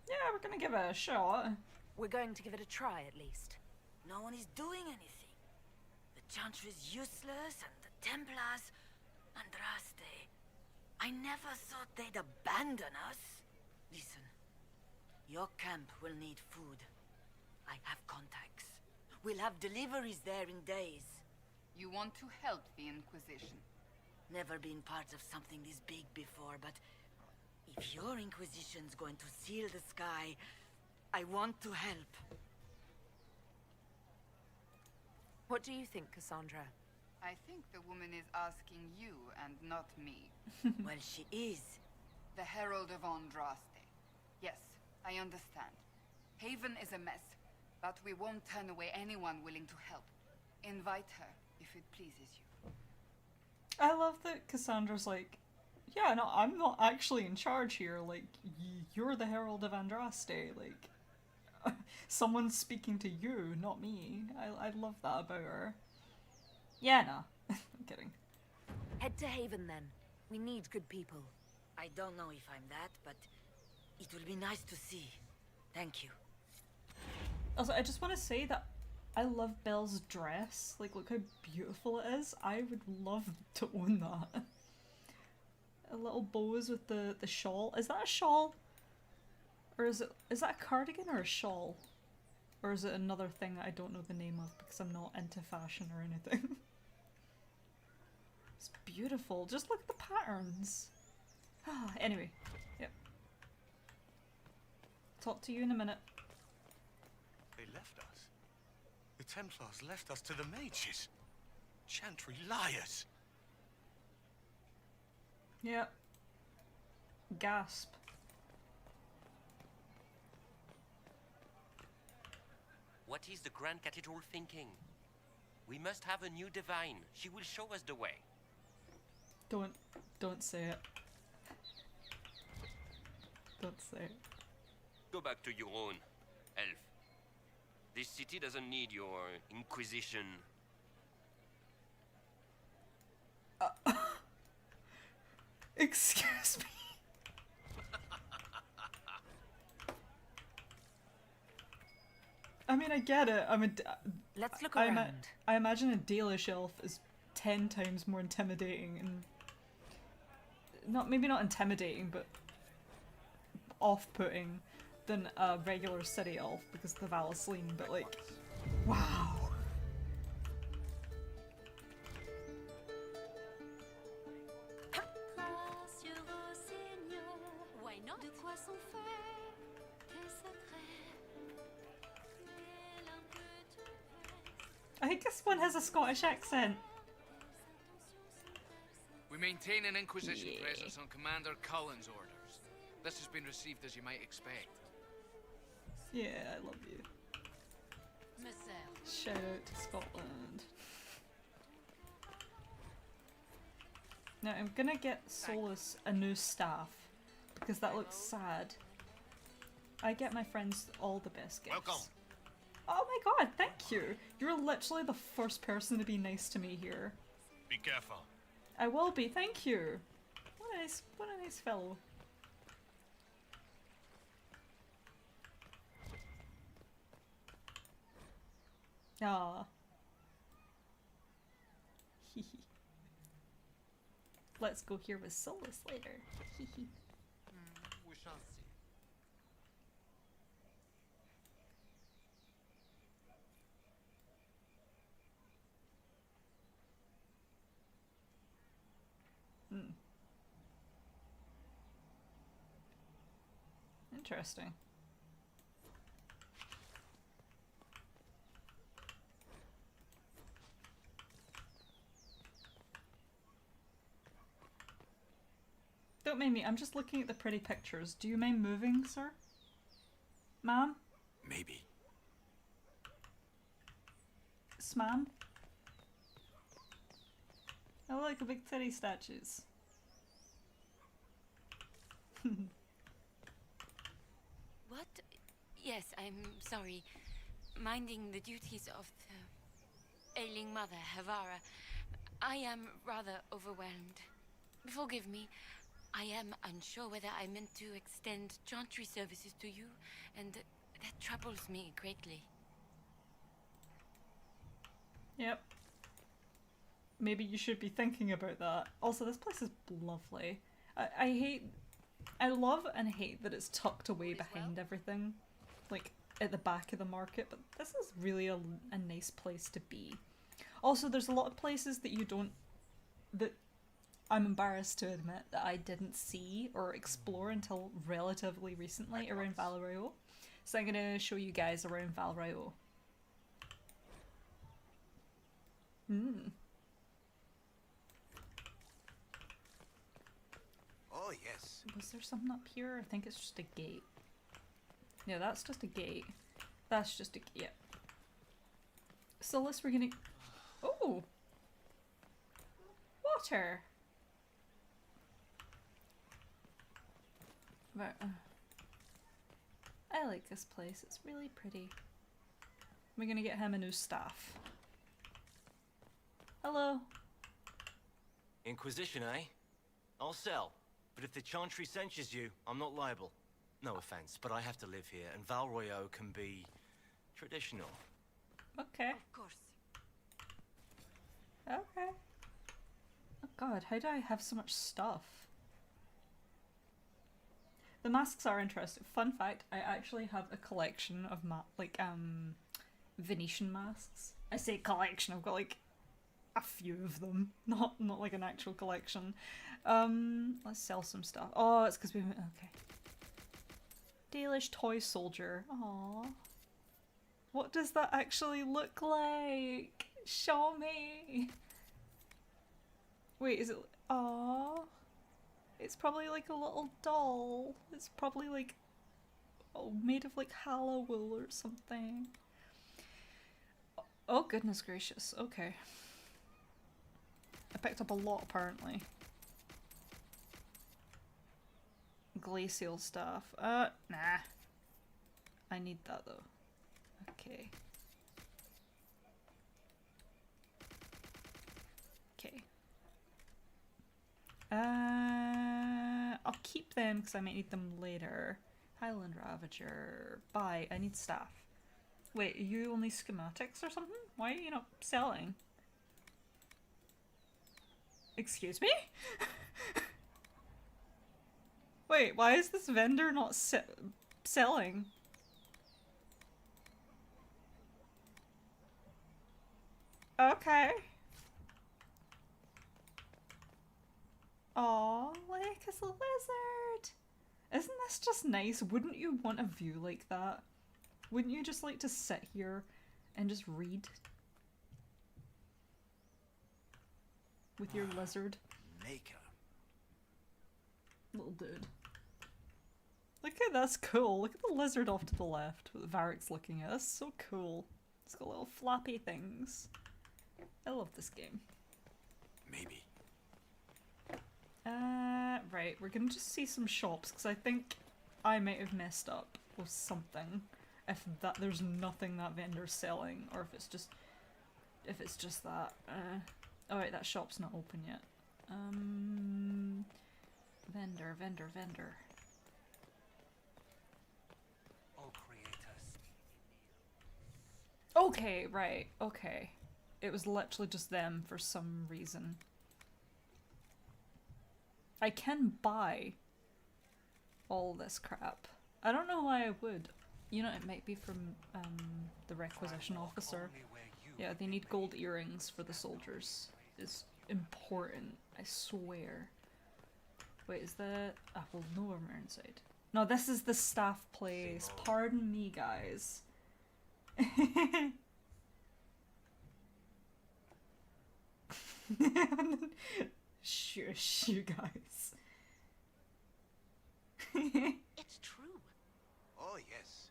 Yeah, we're gonna give it a shot. We're going to give it a try, at least. No one is doing anything. The Chantry's useless, and the Templars... Andraste. I never thought they'd abandon us. Listen. Your camp will need food. I have contacts. We'll have deliveries there in days. You want to help the Inquisition? Never been part of something this big before, but... if your Inquisition's going to seal the sky, I want to help. What do you think, Cassandra? I think the woman is asking you and not me. Well, she is. The Herald of Andraste. Yes, I understand. Haven is a mess, but we won't turn away anyone willing to help. Invite her, if it pleases you. I love that Cassandra's like, yeah, no, I'm not actually in charge here. Like, you're the Herald of Andraste. Like, someone's speaking to you, not me. I love that about her. Yeah, no. I'm kidding. Head to Haven, then. We need good people. I don't know if I'm that, but it will be nice to see. Thank you. Also, I just want to say that I love Belle's dress. Like, look how beautiful it is. I would love to own that. A little bows with the shawl. Is that a shawl? Or is that a cardigan or a shawl? Or is it another thing that I don't know the name of because I'm not into fashion or anything? It's beautiful. Just look at the patterns. Anyway, yep. Talk to you in a minute. They left us. The Templars left us to the mages. Chantry liars. Yep. Gasp. What is the Grand Cathedral thinking? We must have a new divine. She will show us the way. Don't say it. Don't say it. Go back to your own, elf. This city doesn't need your inquisition. Excuse me. I mean, I get it. Let's look around. I imagine a Dalish elf is 10 times more intimidating and maybe not intimidating, but off-putting than a regular city elf because of the Valasleen. But like, wow. Why not? I think this one has a Scottish accent. We maintain an Inquisition presence on Commander Cullen's orders. This has been received as you might expect. Yeah, I love you. Shout out to Scotland. Now I'm gonna get Solus a new staff because that looks sad. I get my friends all the best gifts. Welcome. Oh my god, thank you! You're literally the first person to be nice to me here. Be careful. I will be, thank you! What a nice fellow. Ah. Let's go here with Solus later. We shall see. Interesting. Don't mind me, I'm just looking at the pretty pictures. Do you mind moving, sir? Ma'am? Maybe. S'ma'am? I like the big titty statues. Yes, I'm sorry. Minding the duties of the ailing mother, Havara, I am rather overwhelmed. Forgive me. I am unsure whether I meant to extend Chantry services to you, and that troubles me greatly. Yep. Maybe you should be thinking about that. Also, this place is lovely. I love and hate that it's tucked away behind everything. Like, at the back of the market, but this is really a nice place to be. Also, there's a lot of places that you don't... that I'm embarrassed to admit that I didn't see or explore until relatively recently around Val Royeaux. So I'm gonna show you guys around Val Royeaux. Oh, yes. Was there something up here? I think it's just a gate. Yeah, that's just a gate. That's just a... yeah. So unless we're gonna... oh! Water! But, I like this place. It's really pretty. We're gonna get him a new staff. Hello. Inquisition, eh? I'll sell. But if the Chantry censures you, I'm not liable. No offense, but I have to live here, and Val Royeaux can be traditional. Okay. Of course. Okay. Oh god, how do I have so much stuff? The masks are interesting. Fun fact, I actually have a collection of Venetian masks. I say collection, I've got like a few of them. Not like an actual collection. Let's sell some stuff. Oh, it's because we... okay. Dalish toy soldier. Aww. What does that actually look like? Show me! Wait, is it... aww. It's probably like a little doll. It's probably like... oh, made of like hollow wool or something. Oh goodness gracious, okay. I picked up a lot apparently. Glacial staff. Nah. I need that though. Okay. Okay. I'll keep them because I might need them later. Highland Ravager. Buy. I need staff. Wait, are you only schematics or something? Why are you not selling? Excuse me? Wait, why is this vendor not selling? Okay. Aw, look, it's a lizard! Isn't this just nice? Wouldn't you want a view like that? Wouldn't you just like to sit here and just read? With your lizard. Maker. Little dude. Look at that's cool. Look at the lizard off to the left with Varric's looking at. That's so cool. It's got little flappy things. I love this game. Maybe. Right, we're gonna just see some shops because I think I might have messed up with something. If that there's nothing that vendor's selling, or if it's just that. Oh wait, that shop's not open yet. Vendor. All creators. Okay, right, okay. It was literally just them for some reason. I can buy all this crap. I don't know why I would. You know, it might be from the requisition officer. Yeah, they need gold earrings for the soldiers. It's important, I swear. Wait, is that... ah, well, no, we're inside. No, this is the staff place. Pardon me, guys. Shush, you guys. It's true. Oh, yes.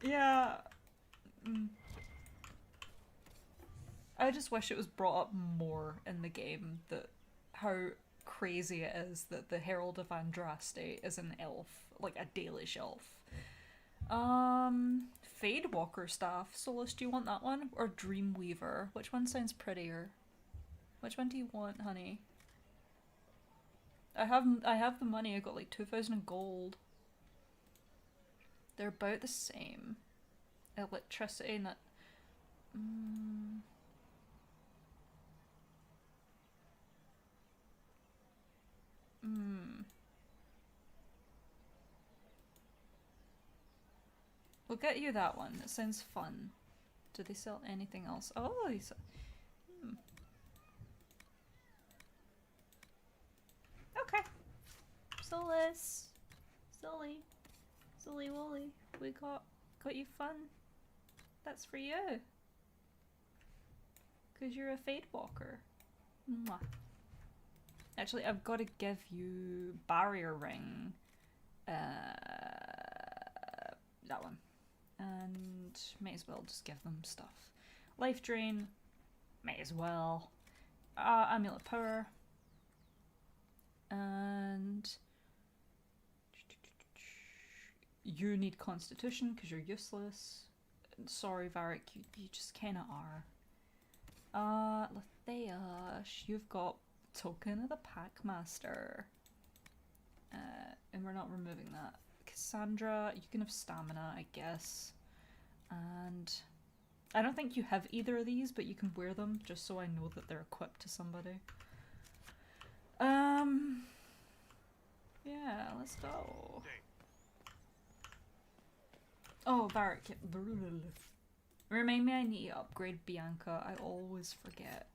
Yeah. I just wish it was brought up more in the game that how crazy it is that the Herald of Andraste is an elf, like a Dalish elf. Fade Walker staff. Solus, do you want that one or Dreamweaver? Which one sounds prettier? Which one do you want, honey? I have the money. I got like 2,000 gold. They're about the same. Electricity and that. We'll get you that one. It sounds fun. Do they sell anything else? Oh, they sell. Okay. Solus. Silly Wooly. We got you fun. That's for you. Cause you're a Fade Walker. Mwah. Actually, I've got to give you Barrier Ring. That one. And may as well just give them stuff. Life Drain. May as well. Amulet Power. And you need Constitution because you're useless. Sorry, Varric, you just kinda are. Latheash, you've got Token of the Packmaster. And we're not removing that. Cassandra, you can have Stamina, I guess. And I don't think you have either of these, but you can wear them just so I know that they're equipped to somebody. Yeah, let's go. Oh, Varric. Remind me I need to upgrade Bianca. I always forget.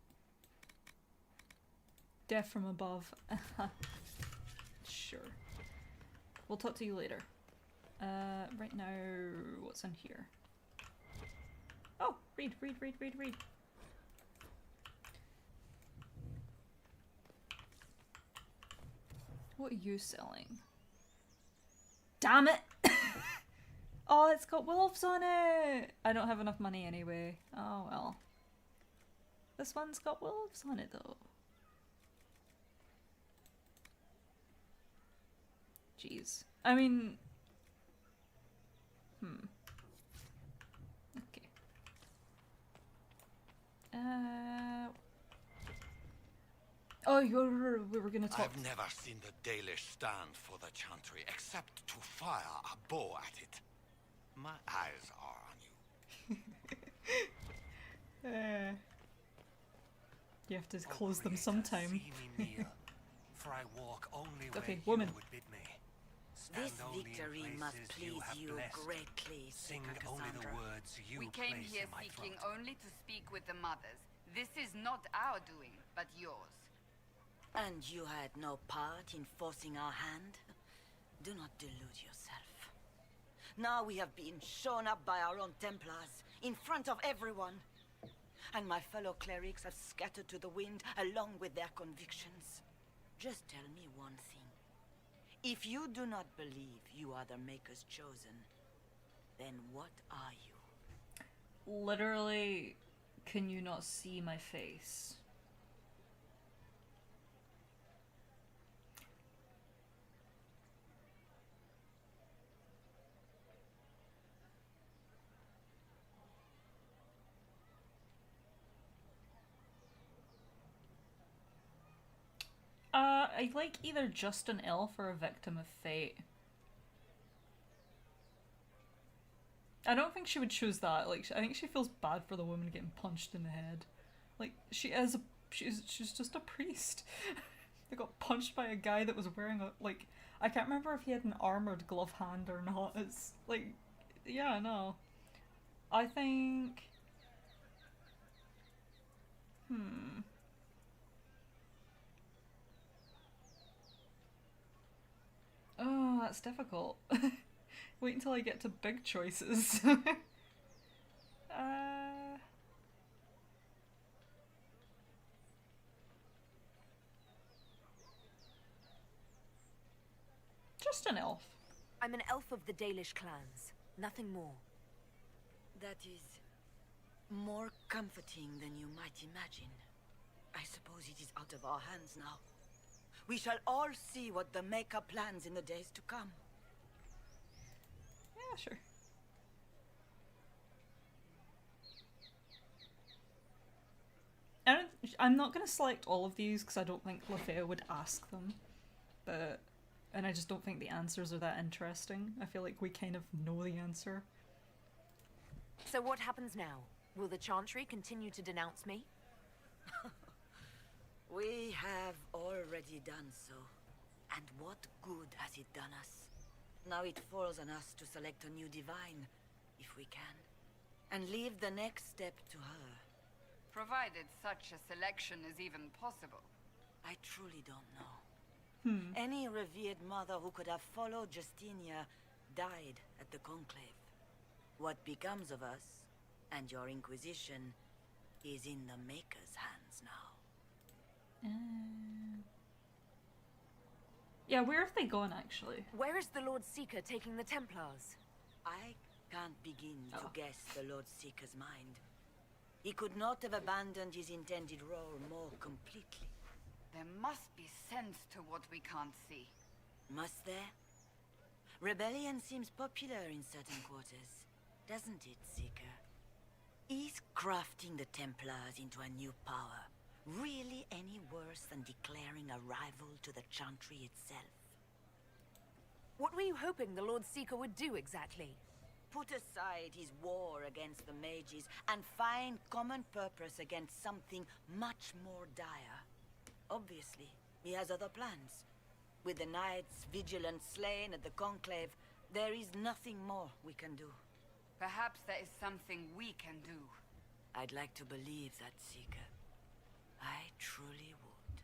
Death from above. Sure. We'll talk to you later. Right now, what's in here? Oh, read. What are you selling? Damn it! Oh, it's got wolves on it! I don't have enough money anyway. Oh well. This one's got wolves on it though. Jeez. I mean... Okay. Oh, we were gonna talk. I've never seen the Dalish stand for the Chantry except to fire a bow at it. My eyes are on you. You have to close them sometime. For I walk only okay, where woman. You would bid me. This victory must please you greatly, Sing Cassandra. only the words you We came place here in my seeking throat. only to speak with the mothers. This is not our doing, but yours. And you had no part in forcing our hand? Do not delude yourself. Now we have been shown up by our own Templars, in front of everyone. And my fellow clerics have scattered to the wind along with their convictions. Just tell me one thing. If you do not believe you are the Maker's chosen, then what are you? Literally, can you not see my face? I like either just an elf or a victim of fate. I don't think she would choose that. Like, I think she feels bad for the woman getting punched in the head. Like, she's just a priest. They got punched by a guy that was wearing a, like, I can't remember if he had an armored glove hand or not. It's like, yeah, no. I think... Oh, that's difficult. Wait until I get to big choices. Just an elf. I'm an elf of the Dalish clans. Nothing more. That is more comforting than you might imagine. I suppose it is out of our hands now. We shall all see what the Maker plans in the days to come. Yeah, sure. I'm not going to select all of these because I don't think Lavellan would ask them. And I just don't think the answers are that interesting. I feel like we kind of know the answer. So what happens now? Will the Chantry continue to denounce me? We have already done so. And what good has it done us? Now it falls on us to select a new divine, if we can. And leave the next step to her. Provided such a selection is even possible. I truly don't know. Any revered mother who could have followed Justinia died at the Conclave. What becomes of us, and your Inquisition, is in the Maker's hands now. Yeah, where have they gone, actually? Where is the Lord Seeker taking the Templars? I can't begin to guess the Lord Seeker's mind. He could not have abandoned his intended role more completely. There must be sense to what we can't see. Must there? Rebellion seems popular in certain quarters, doesn't it, Seeker? Is crafting the Templars into a new power really any worse than declaring a rival to the Chantry itself? What were you hoping the Lord Seeker would do exactly? Put aside his war against the mages and find common purpose against something much more dire. Obviously, he has other plans. With the knights vigilant slain at the Conclave, there is nothing more we can do. Perhaps there is something we can do. I'd like to believe that, Seeker. I truly would.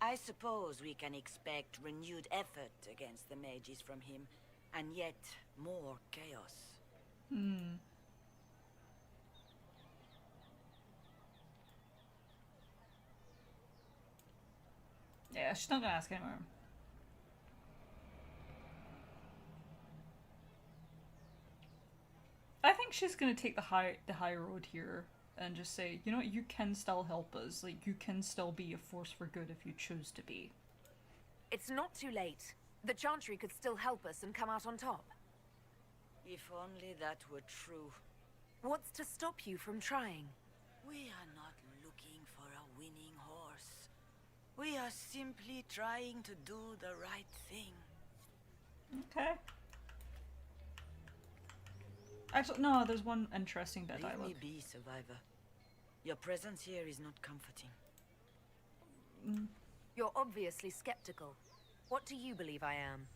I suppose we can expect renewed effort against the mages from him, and yet more chaos. Yeah, she's not gonna ask anymore. I think she's gonna take the high road here and just say, you know what, you can still help us. Like, you can still be a force for good if you choose to be. It's not too late. The Chantry could still help us and come out on top. If only that were true. What's to stop you from trying? We are not looking for a winning horse. We are simply trying to do the right thing. Okay. Actually, no, there's one interesting bit I Leave love. me be, Survivor. Your presence here is not comforting. You're obviously skeptical. What do you believe I am?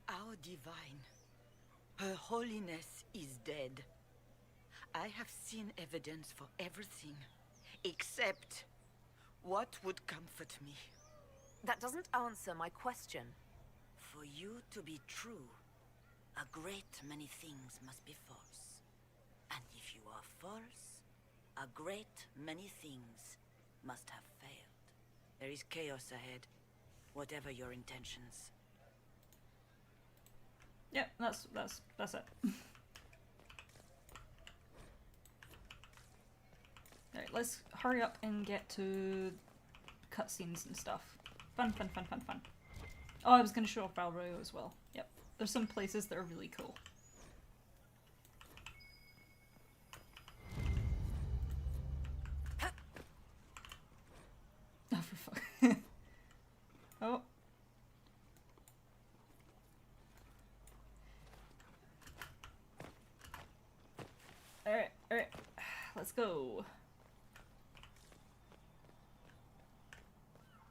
Our divine. Her holiness is dead. I have seen evidence for everything, except what would comfort me. That doesn't answer my question. For you to be true, a great many things must be false. And if you are false, a great many things must have failed. There is chaos ahead, whatever your intentions. Yep, that's it. Alright, let's hurry up and get to cutscenes and stuff. Fun. Oh, I was gonna show off Val Royeaux as well. Yep. There's some places that are really cool. Oh, for fuck. Oh. Alright. Let's go.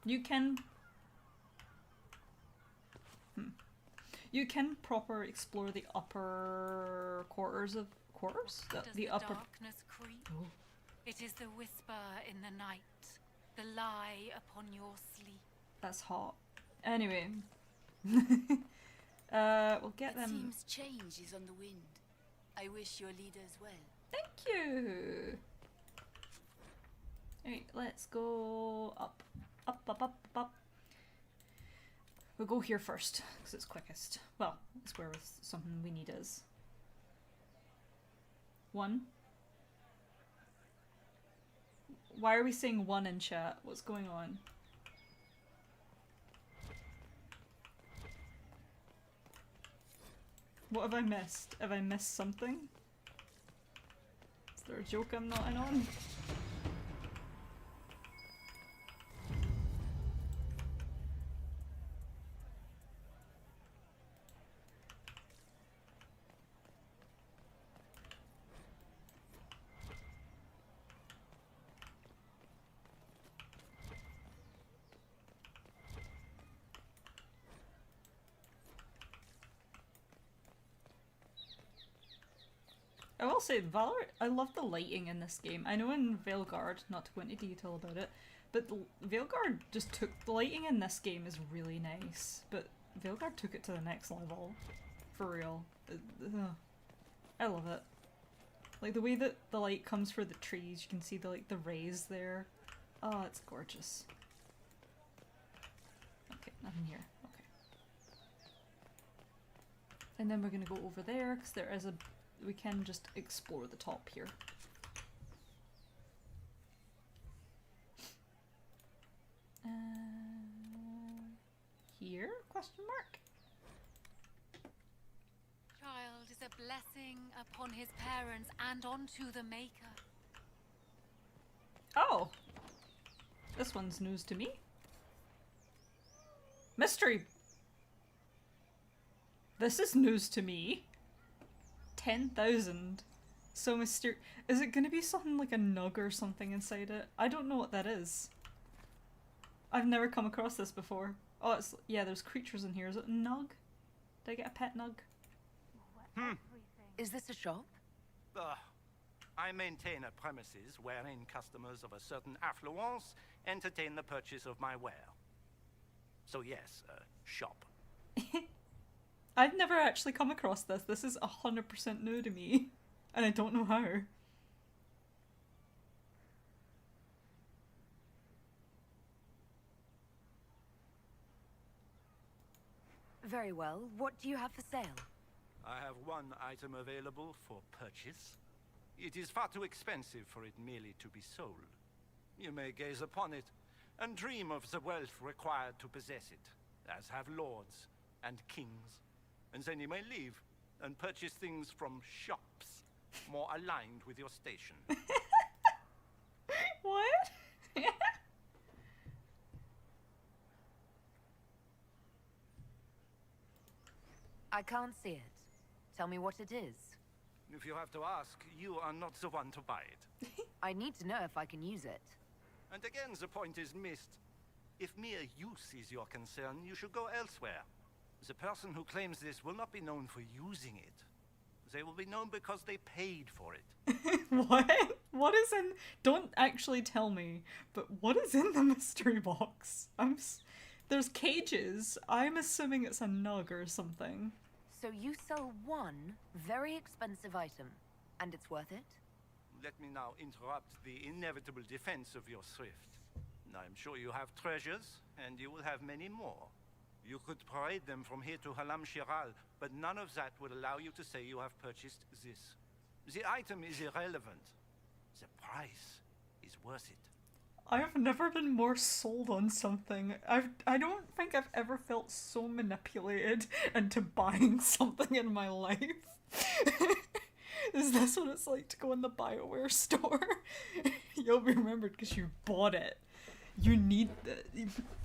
You can proper explore the upper quarters of the upper darkness creep? It is the whisper in the night, the lie upon your sleep. That's hot. Anyway. We'll get them. It seems change is on the wind. I wish your leaders well. Thank you. Alright, let's go up. Up. We'll go here first, because it's quickest. Well, it's where something we need is. 1. Why are we saying 1 in chat? What's going on? What have I missed? Have I missed something? Is there a joke I'm not in on? I will say, I love the lighting in this game. I know in Veilguard, not to go into detail about it, but Veilguard just took, the lighting in this game is really nice, but Veilguard took it to the next level. For real. I love it. Like the way that the light comes for the trees, you can see the the rays there. Oh, it's gorgeous. Okay, nothing here. Okay. And then we're gonna go over there, because there is we can just explore the top here. Here? Question mark? Child is a blessing upon his parents and onto the Maker. Oh! This one's news to me. Mystery! This is news to me. 10,000. So mysterious. Is it gonna be something like a nug or something inside it? I don't know what that is. I've never come across this before. Oh, it's, yeah, there's creatures in here. Is it a nug? Did I get a pet nug? Is this a shop? I maintain a premises wherein customers of a certain affluence entertain the purchase of my ware. So yes, a shop. I've never actually come across this. This is 100% new to me. And I don't know how. Very well. What do you have for sale? I have one item available for purchase. It is far too expensive for it merely to be sold. You may gaze upon it and dream of the wealth required to possess it, as have lords and kings. And then you may leave and purchase things from shops more aligned with your station. What? I can't see it. Tell me what it is. If you have to ask, you are not the one to buy it. I need to know if I can use it. And again, the point is missed. If mere use is your concern, you should go elsewhere. The person who claims this will not be known for using it. They will be known because they paid for it. What? What is in... Don't actually tell me, but what is in the mystery box? There's cages. I'm assuming it's a nug or something. So you sell one very expensive item, and it's worth it? Let me now interrupt the inevitable defense of your thrift. I'm sure you have treasures, and you will have many more. You could parade them from here to Halam Shiral, but none of that would allow you to say you have purchased this. The item is irrelevant. The price is worth it. I've never been more sold on something. I don't think I've ever felt so manipulated into buying something in my life. Is this what it's like to go in the BioWare store? You'll be remembered because you bought it. You need it.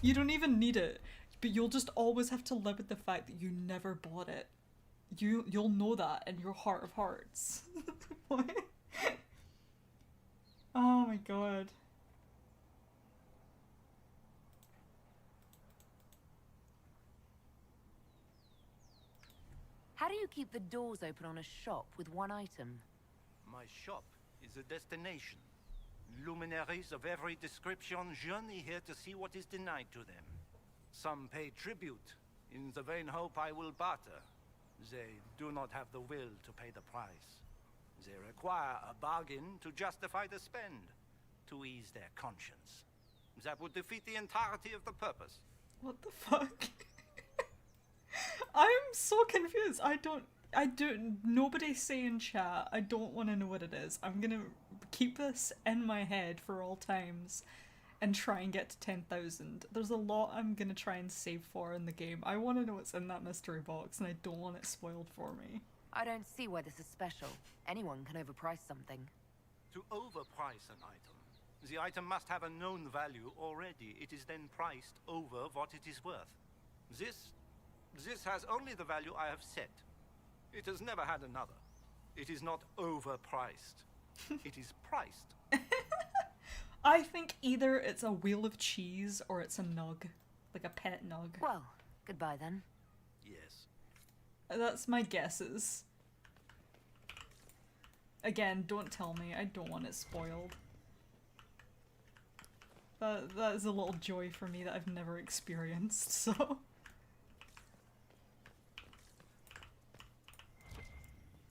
You don't even need it, but you'll just always have to live with the fact that you never bought it. You'll know that in your heart of hearts. What? Oh my god. How do you keep the doors open on a shop with one item? My shop is a destination. Luminaries of every description journey here to see what is denied to them. Some pay tribute, in the vain hope I will barter. They do not have the will to pay the price. They require a bargain to justify the spend, to ease their conscience. That would defeat the entirety of the purpose. What the fuck? I'm so confused. Nobody say in chat. I don't want to know what it is. I'm gonna keep this in my head for all times and try and get to 10,000. There's a lot I'm gonna try and save for in the game. I want to know what's in that mystery box and I don't want it spoiled for me. I don't see why this is special. Anyone can overprice something. To overprice an item, the item must have a known value already. It is then priced over what it is worth. This has only the value I have set. It has never had another. It is not overpriced. It is priced. I think either it's a wheel of cheese or it's a nug. Like a pet nug. Well, goodbye then. Yes. That's my guesses. Again, don't tell me. I don't want it spoiled. That is a little joy for me that I've never experienced, so...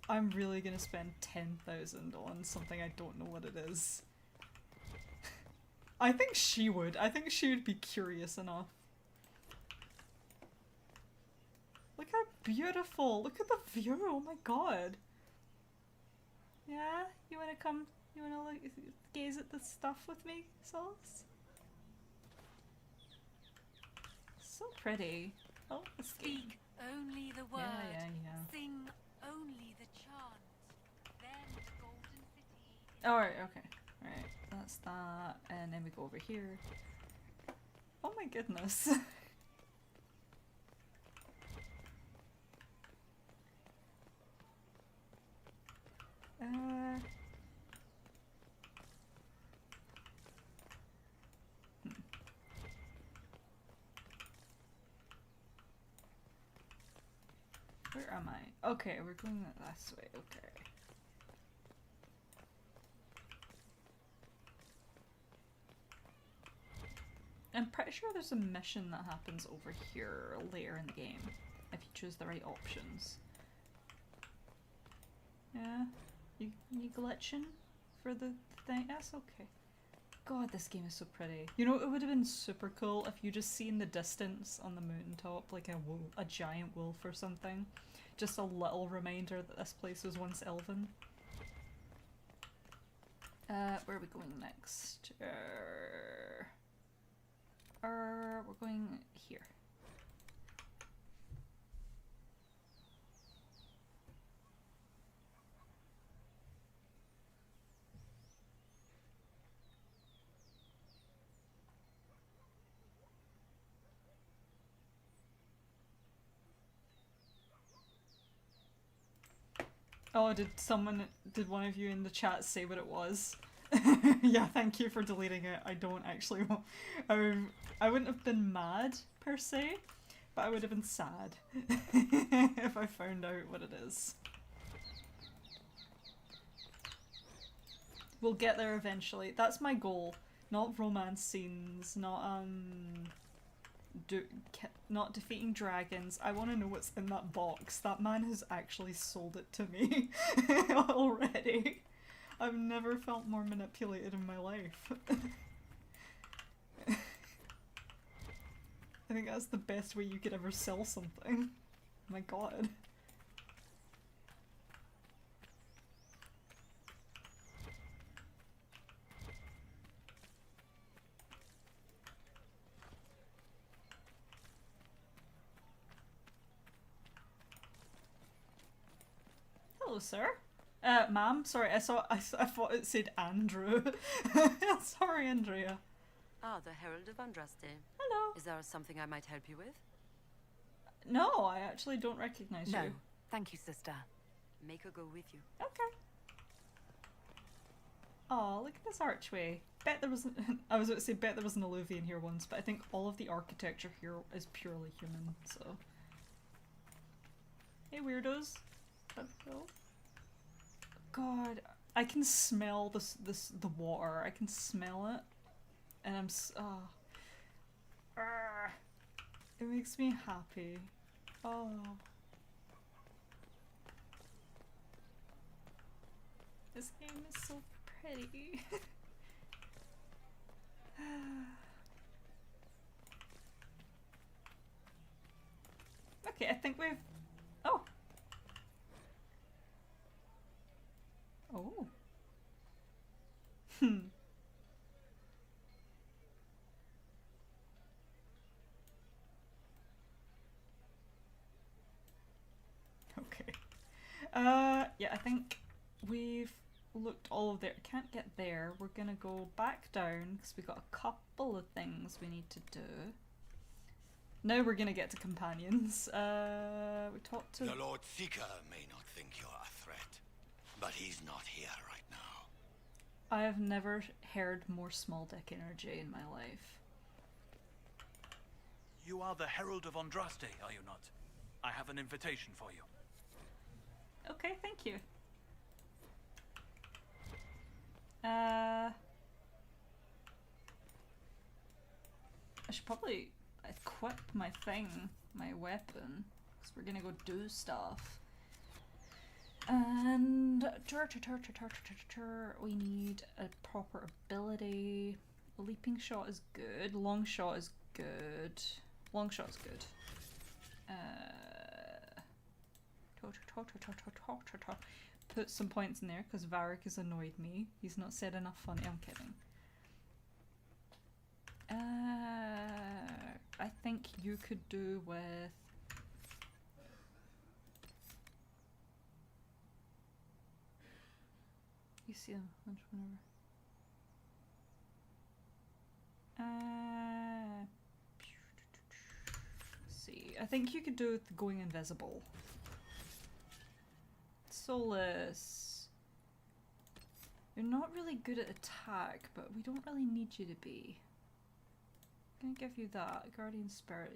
I'm really gonna spend 10,000 on something I don't know what it is. I think she would. I think she would be curious enough. Look how beautiful! Look at the view! Oh my god! Yeah? You wanna come? You wanna look, gaze at the stuff with me, Sauce? So pretty. Oh, Speak only the word. Yeah. Sing only the chant. Then the golden city. Alright, okay. Alright, that's that. And then we go over here. Oh my goodness. Where am I? Okay, we're going this way, okay. I'm pretty sure there's a mission that happens over here later in the game, if you choose the right options. Yeah? You glitching for the thing? That's okay. God, this game is so pretty. You know, it would have been super cool if you just seen the distance on the mountaintop, like a giant wolf or something. Just a little reminder that this place was once elven. Where are we going next? We're going here. Oh, did one of you in the chat say what it was? Yeah, thank you for deleting it. I don't actually want... I wouldn't have been mad, per se, but I would have been sad if I found out what it is. We'll get there eventually. That's my goal. Not romance scenes, not defeating dragons. I want to know what's in that box. That man has actually sold it to me already. I've never felt more manipulated in my life. I think that's the best way you could ever sell something. My god. Hello, sir. Ma'am, sorry, I thought it said Andrew. Sorry, Andrea. Ah, the Herald of Andraste. Hello. Is there something I might help you with? No, I actually don't recognize No, you. thank you, sister. Make her go with you. Okay. Oh, look at this archway. Bet there was I was about to say bet there was an Alluvian here once, but I think all of the architecture here is purely human, so. Hey weirdos. God, I can smell the water. I can smell it, and I'm it makes me happy. Oh, this game is so pretty. Okay, I think we've. Oh. Oh. Okay. Yeah, I think we've looked all of there. Can't get there. We're gonna go back down because we got a couple of things we need to do. Now we're gonna get to companions. We talked to... The Lord Seeker may not think you're a threat, but he's not here right now. I have never heard more small dick energy in my life. You are the Herald of Andraste, are you not? I have an invitation for you. Okay, thank you. should probably equip my thing, my weapon, because we're gonna go do stuff. And we need a proper ability. Leaping shot is good. Long shot is good. Long shot is good. Put some points in there because Varric has annoyed me. He's not said enough funny. I'm kidding. I think you could do with. You see him, whenever. See, I think you could do with going invisible. Solus. You're not really good at attack, but we don't really need you to be. I'm gonna give you that. Guardian Spirit.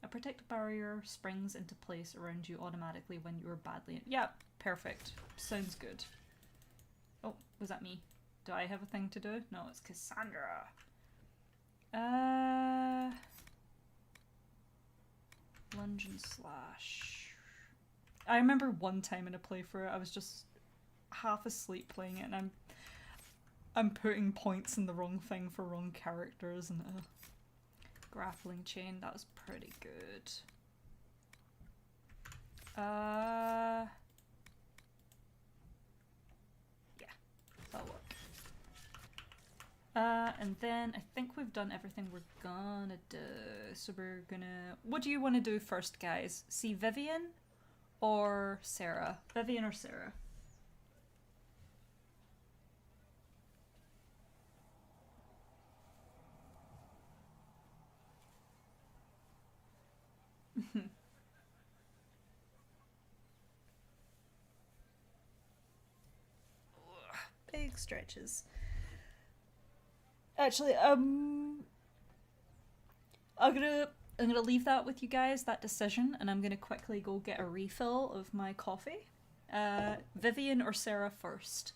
A protect barrier springs into place around you automatically when you are badly. Yeah, perfect. Sounds good. Oh, was that me? Do I have a thing to do? No, it's Cassandra. Lunge and slash. I remember one time in a playthrough, I was just half asleep playing it, and I'm putting points in the wrong thing for wrong characters, and grappling chain, that was pretty good. Yeah, that'll work. And then I think we've done everything we're gonna do. So we're gonna... What do you want to do first, guys? See Vivienne or Sera? Vivienne or Sera? Big stretches. Actually, I'm gonna leave that with you guys, that decision, and I'm gonna quickly go get a refill of my coffee. Vivienne or Sera first.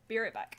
Be right back.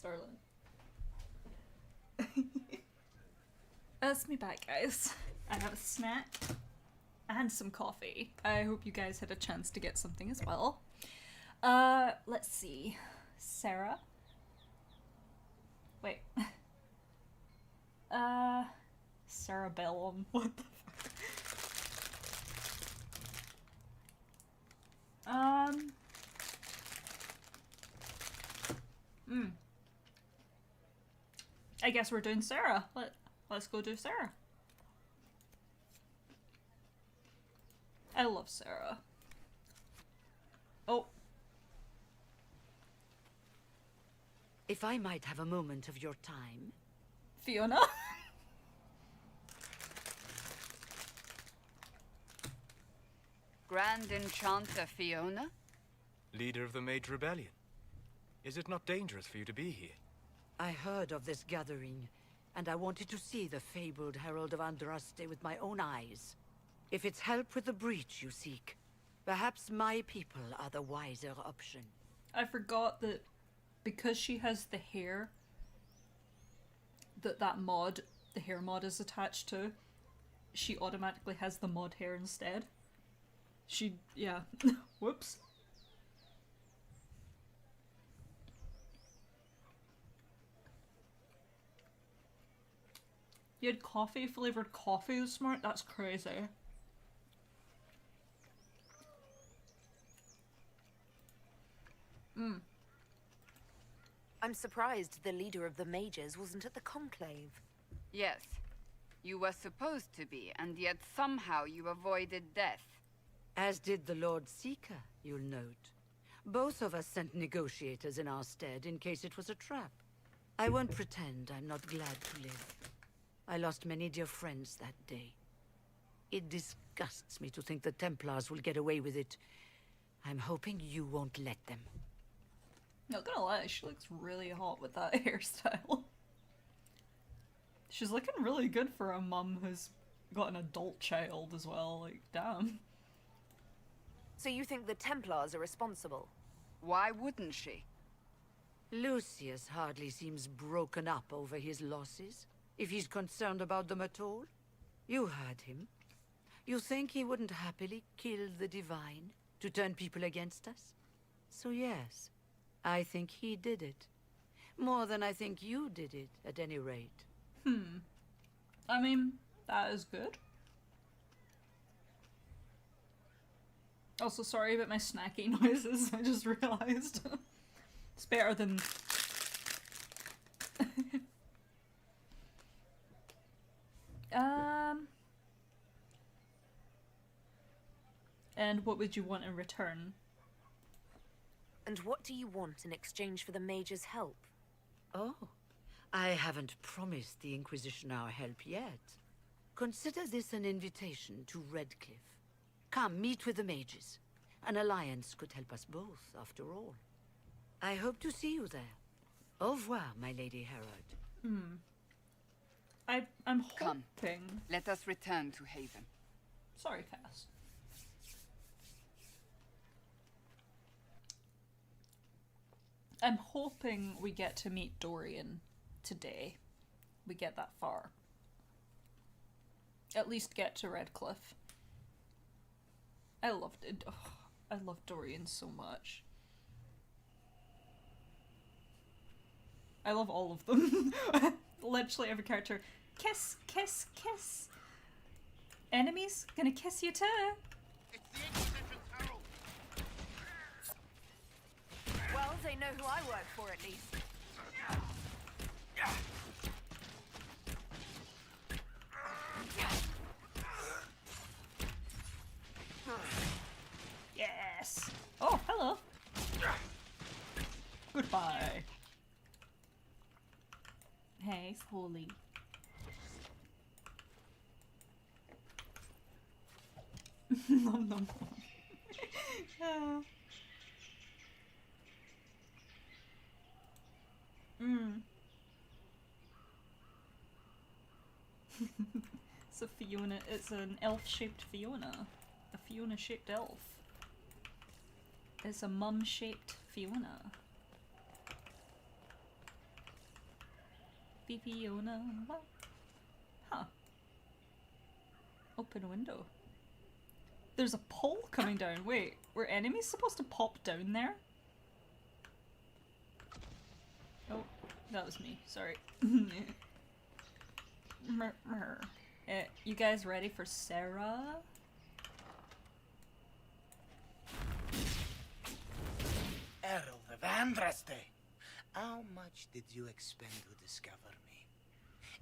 darling. That's me back, guys. I have a snack and some coffee. I hope you guys had a chance to get something as well. Let's see. Sera? Wait. Cerebellum. What the fuck? I guess we're doing Sera. Let's go do Sera. I love Sera. Oh. If I might have a moment of your time. Fiona? Grand Enchanter Fiona? Leader of the Mage Rebellion. Is it not dangerous for you to be here? I heard of this gathering, and I wanted to see the fabled Herald of Andraste with my own eyes. If it's help with the breach you seek, perhaps my people are the wiser option. I forgot that because she has the hair that mod, the hair mod is attached to, she automatically has the mod hair instead. Yeah. Whoops. You had coffee-flavored coffee this morning? That's crazy. I'm surprised the leader of the mages wasn't at the conclave. Yes. You were supposed to be, and yet somehow you avoided death. As did the Lord Seeker, you'll note. Both of us sent negotiators in our stead in case it was a trap. I won't pretend I'm not glad to live. I lost many dear friends that day. It disgusts me to think the Templars will get away with it. I'm hoping you won't let them. Not gonna lie, she looks really hot with that hairstyle. She's looking really good for a mum who's got an adult child as well, like, damn. So you think the Templars are responsible? Why wouldn't she? Lucius hardly seems broken up over his losses, if he's concerned about them at all. You heard him. You think he wouldn't happily kill the Divine to turn people against us? So yes, I think he did it. More than I think you did it, at any rate. I mean, that is good. Also, sorry about my snacky noises, I just realised. It's better than... And what would you want in return? And what do you want in exchange for the mage's help? Oh, I haven't promised the Inquisition our help yet. Consider this an invitation to Redcliffe. Come, meet with the mages. An alliance could help us both, after all. I hope to see you there. Au revoir, my Lady Herald. I'm Come, hoping... let us return to Haven. Sorry, Cass. I'm hoping we get to meet Dorian today. We get that far. At least get to Redcliffe. I loved it. Oh, I love Dorian so much. I love all of them. Literally every character. Kiss, kiss, kiss. Enemies? Gonna kiss you too. It's the Inquisition's herald. Well, they know who I work for at least. Yes. Oh, hello. Goodbye. Hey, it's Holy. Nom nom nom. It's a Fiona, it's an elf-shaped Fiona. A Fiona-shaped elf. It's a mum-shaped Fiona. Vivienne. Huh. Open window. There's a pole coming down. Wait, were enemies supposed to pop down there? Oh, that was me. Sorry. You guys ready for Sera? Herald of Andraste, how much did you expend to discover me?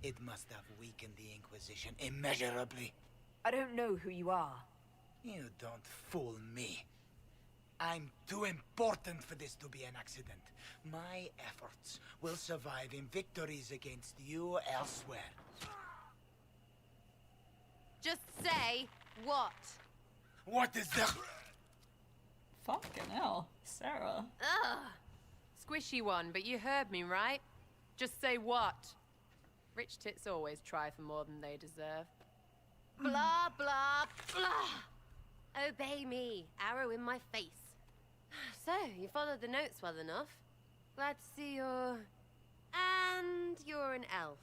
It must have weakened the Inquisition immeasurably. I don't know who you are. You don't fool me. I'm too important for this to be an accident. My efforts will survive in victories against you elsewhere. Just say what? What is the... Fucking hell, Sera. Ugh. Squishy one, but you heard me, right? Just say what? Rich tits always try for more than they deserve. Blah, blah, blah. Obey me. Arrow in my face. So, you followed the notes well enough. Glad to see you're... And you're an elf.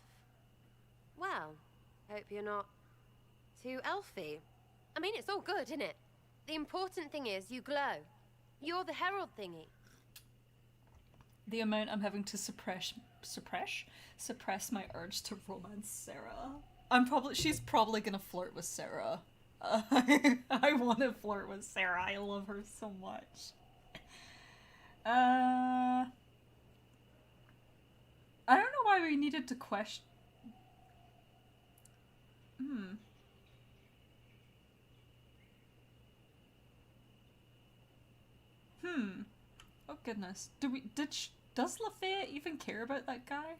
Well, hope you're not too elfy. I mean, it's all good, isn't it? The important thing is you glow. You're the herald thingy. The amount I'm having to suppress my urge to romance Sera. She's probably gonna flirt with Sera. I want to flirt with Sera. I love her so much. I don't know why we needed to question. Oh goodness. Does Lafayette even care about that guy?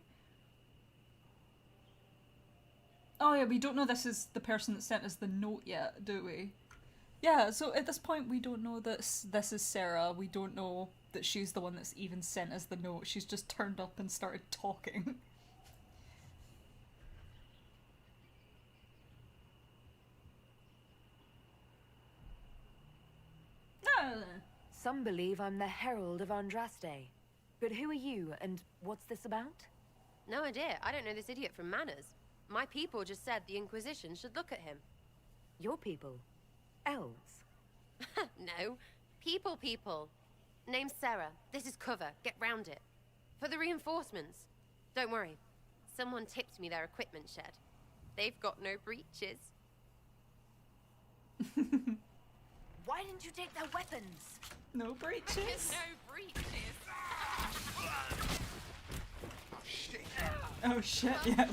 Oh yeah, we don't know this is the person that sent us the note yet, do we? Yeah, so at this point we don't know that this is Sera. We don't know that she's the one that's even sent us the note. She's just turned up and started talking. Some believe I'm the Herald of Andraste. But who are you, and what's this about? No idea. I don't know this idiot from Manners. My people just said the Inquisition should look at him. Your people? Elves? No. People. Name's Sera. This is cover. Get round it. For the reinforcements. Don't worry. Someone tipped me their equipment shed. They've got no breaches. Why didn't you take their weapons? No breaches? No breaches. Oh shit, yeah.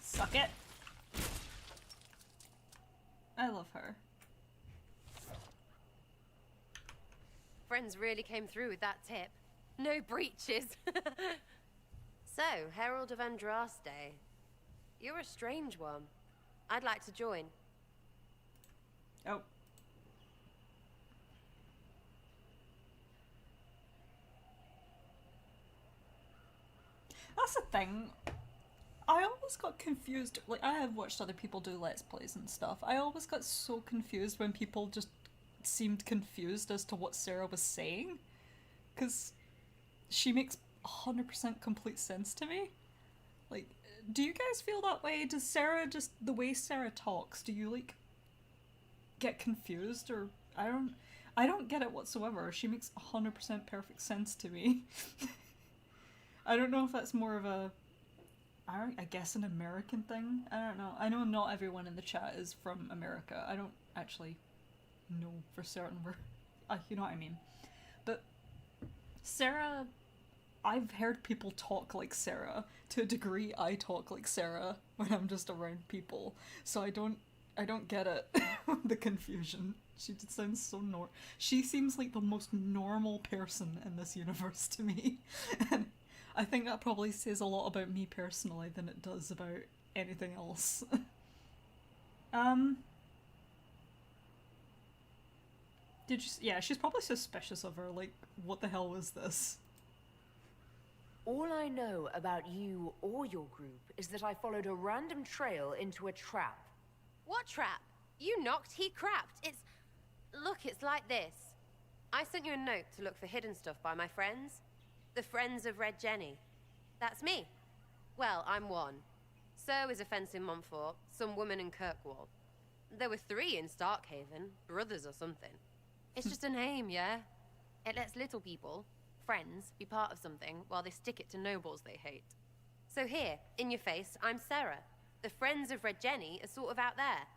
Suck it. I love her. Friends really came through with that tip. No breaches. So, Herald of Andraste. You're a strange one. I'd like to join. Oh. That's the thing. I always got confused. Like, I have watched other people do Let's Plays and stuff. I always got so confused when people just seemed confused as to what Sera was saying. Because she makes 100% complete sense to me. Like, do you guys feel that way? Does Sera just, the way Sera talks, do you, like, get confused? Or, I don't get it whatsoever. She makes 100% perfect sense to me. I don't know if that's more of a, I guess an American thing? I don't know. I know not everyone in the chat is from America. I don't actually know for certain where, you know what I mean. But Sera, I've heard people talk like Sera. To a degree, I talk like Sera when I'm just around people. So I don't get it, the confusion. She just sounds so she seems like the most normal person in this universe to me. And I think that probably says a lot about me personally than it does about anything else. Yeah, she's probably suspicious of her, like, what the hell was this? All I know about you or your group is that I followed a random trail into a trap. What trap? You knocked, he crapped. Look, it's like this. I sent you a note to look for hidden stuff by my friends. The Friends of Red Jenny. That's me. Well, I'm one. So is a fence in Montfort, some woman in Kirkwall. There were 3 in Starkhaven, brothers or something. It's just a name, yeah? It lets little people, friends, be part of something while they stick it to nobles they hate. So here, in your face, I'm Sera. The Friends of Red Jenny are sort of out there.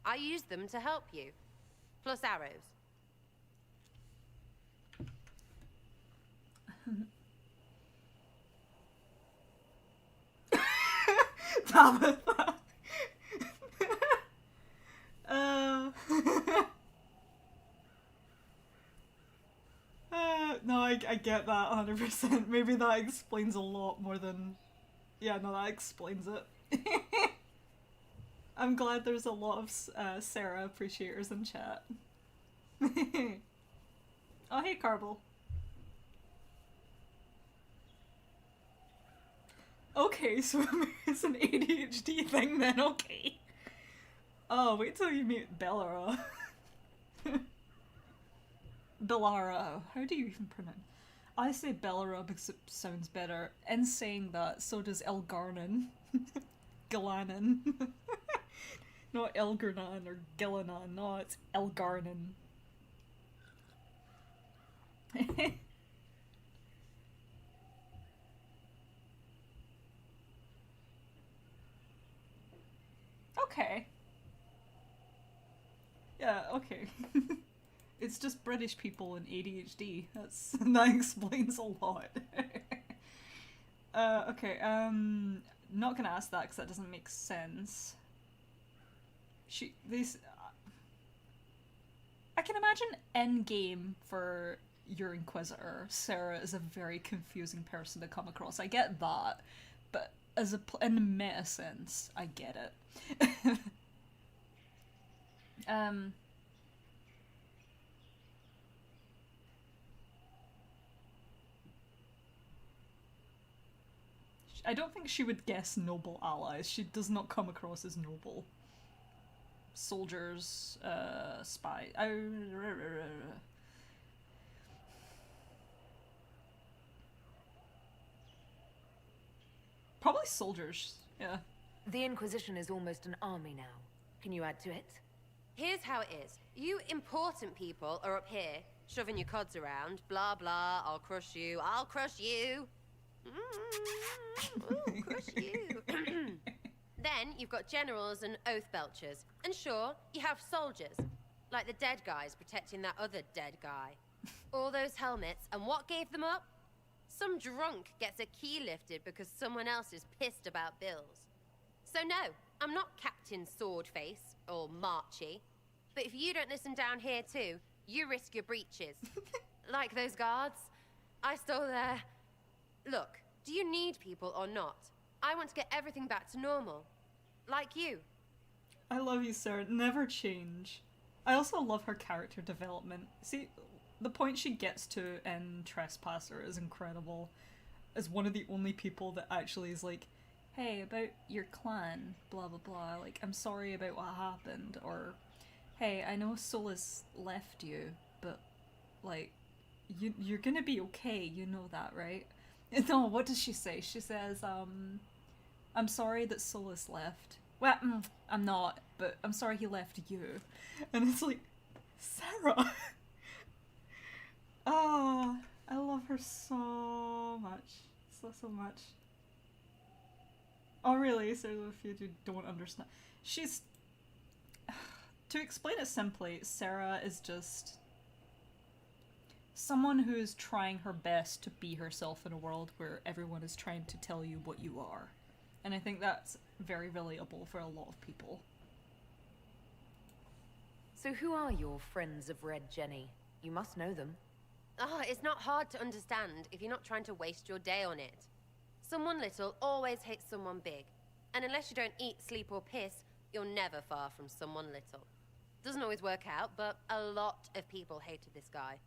I used them to help you. Plus arrows. No, I get that 100%. Maybe that explains a lot more than... Yeah, no, that explains it. I'm glad there's a lot of Sera appreciators in chat. Oh, hey, Carble. Okay, so it's an ADHD thing then, okay. Oh, wait till you meet Bellara. Bellara, how do you even pronounce? I say Bellara because it sounds better. In saying that, so does Elgarnan. Galanan. Not Elgarnan or Gillanan, no, it's Elgarnan. Okay. Yeah, okay. It's just British people and ADHD. That explains a lot. Okay, not gonna ask that because that doesn't make sense. I can imagine endgame for your Inquisitor, Sera is a very confusing person to come across. I get that, but in the meta sense, I get it. I don't think she would guess noble allies. She does not come across as noble. Soldiers, spy. Probably soldiers, yeah. The Inquisition is almost an army now. Can you add to it? Here's how it is. You important people are up here, shoving your cods around. Blah, blah, I'll crush you, I'll crush you. Ooh, crush you. Then you've got generals and oath belchers. And sure, you have soldiers. Like the dead guys protecting that other dead guy. All those helmets, and what gave them up? Some drunk gets a key lifted because someone else is pissed about bills. So no, I'm not Captain Swordface, or Marchy. But if you don't listen down here too, you risk your breeches. Like those guards. I stole their... Look, do you need people or not? I want to get everything back to normal. Like you. I love you, Sera. Never change. I also love her character development. See, the point she gets to in Trespasser is incredible. As one of the only people that actually is like, hey, about your clan, blah blah blah, like, I'm sorry about what happened, or, hey, I know Solus left you, but, like, you're gonna be okay, you know that, right? No, what does she say? She says, I'm sorry that Solus left. Well, I'm not, but I'm sorry he left you. And it's like, Sera! Oh, I love her so much. So much. Oh really, so if you don't understand. She's... To explain it simply, Sera is just... someone who is trying her best to be herself in a world where everyone is trying to tell you what you are. And I think that's very relatable for a lot of people. So who are your Friends of Red Jenny? You must know them. Oh, it's not hard to understand if you're not trying to waste your day on it. Someone little always hates someone big. And unless you don't eat, sleep or piss, you're never far from someone little. Doesn't always work out, but a lot of people hated this guy.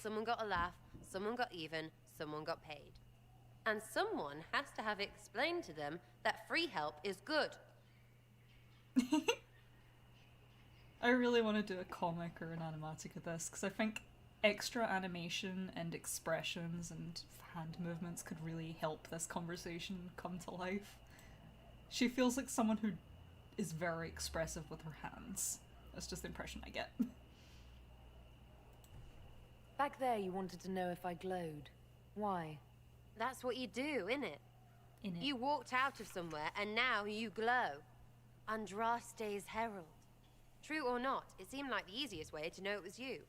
Someone got a laugh, someone got even, someone got paid. And someone has to have explained to them that free help is good. I really want to do a comic or an animatic of this, because I think extra animation and expressions and hand movements could really help this conversation come to life. She feels like someone who is very expressive with her hands. That's just the impression I get. Back there you wanted to know if I glowed. Why? That's what you do, innit? You walked out of somewhere and now you glow. Andraste's herald. True or not, it seemed like the easiest way to know it was you.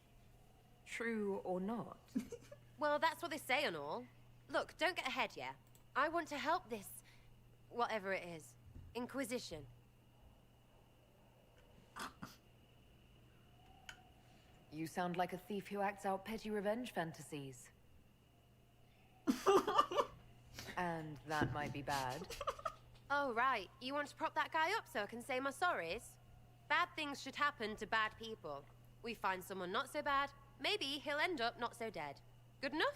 True or not? Well, that's what they say and all. Look, don't get ahead, yeah? I want to help this... whatever it is. Inquisition. You sound like a thief who acts out petty revenge fantasies. And that might be bad. Oh, right. You want to prop that guy up so I can say my sorries? Bad things should happen to bad people. We find someone not so bad, maybe he'll end up not so dead. Good enough?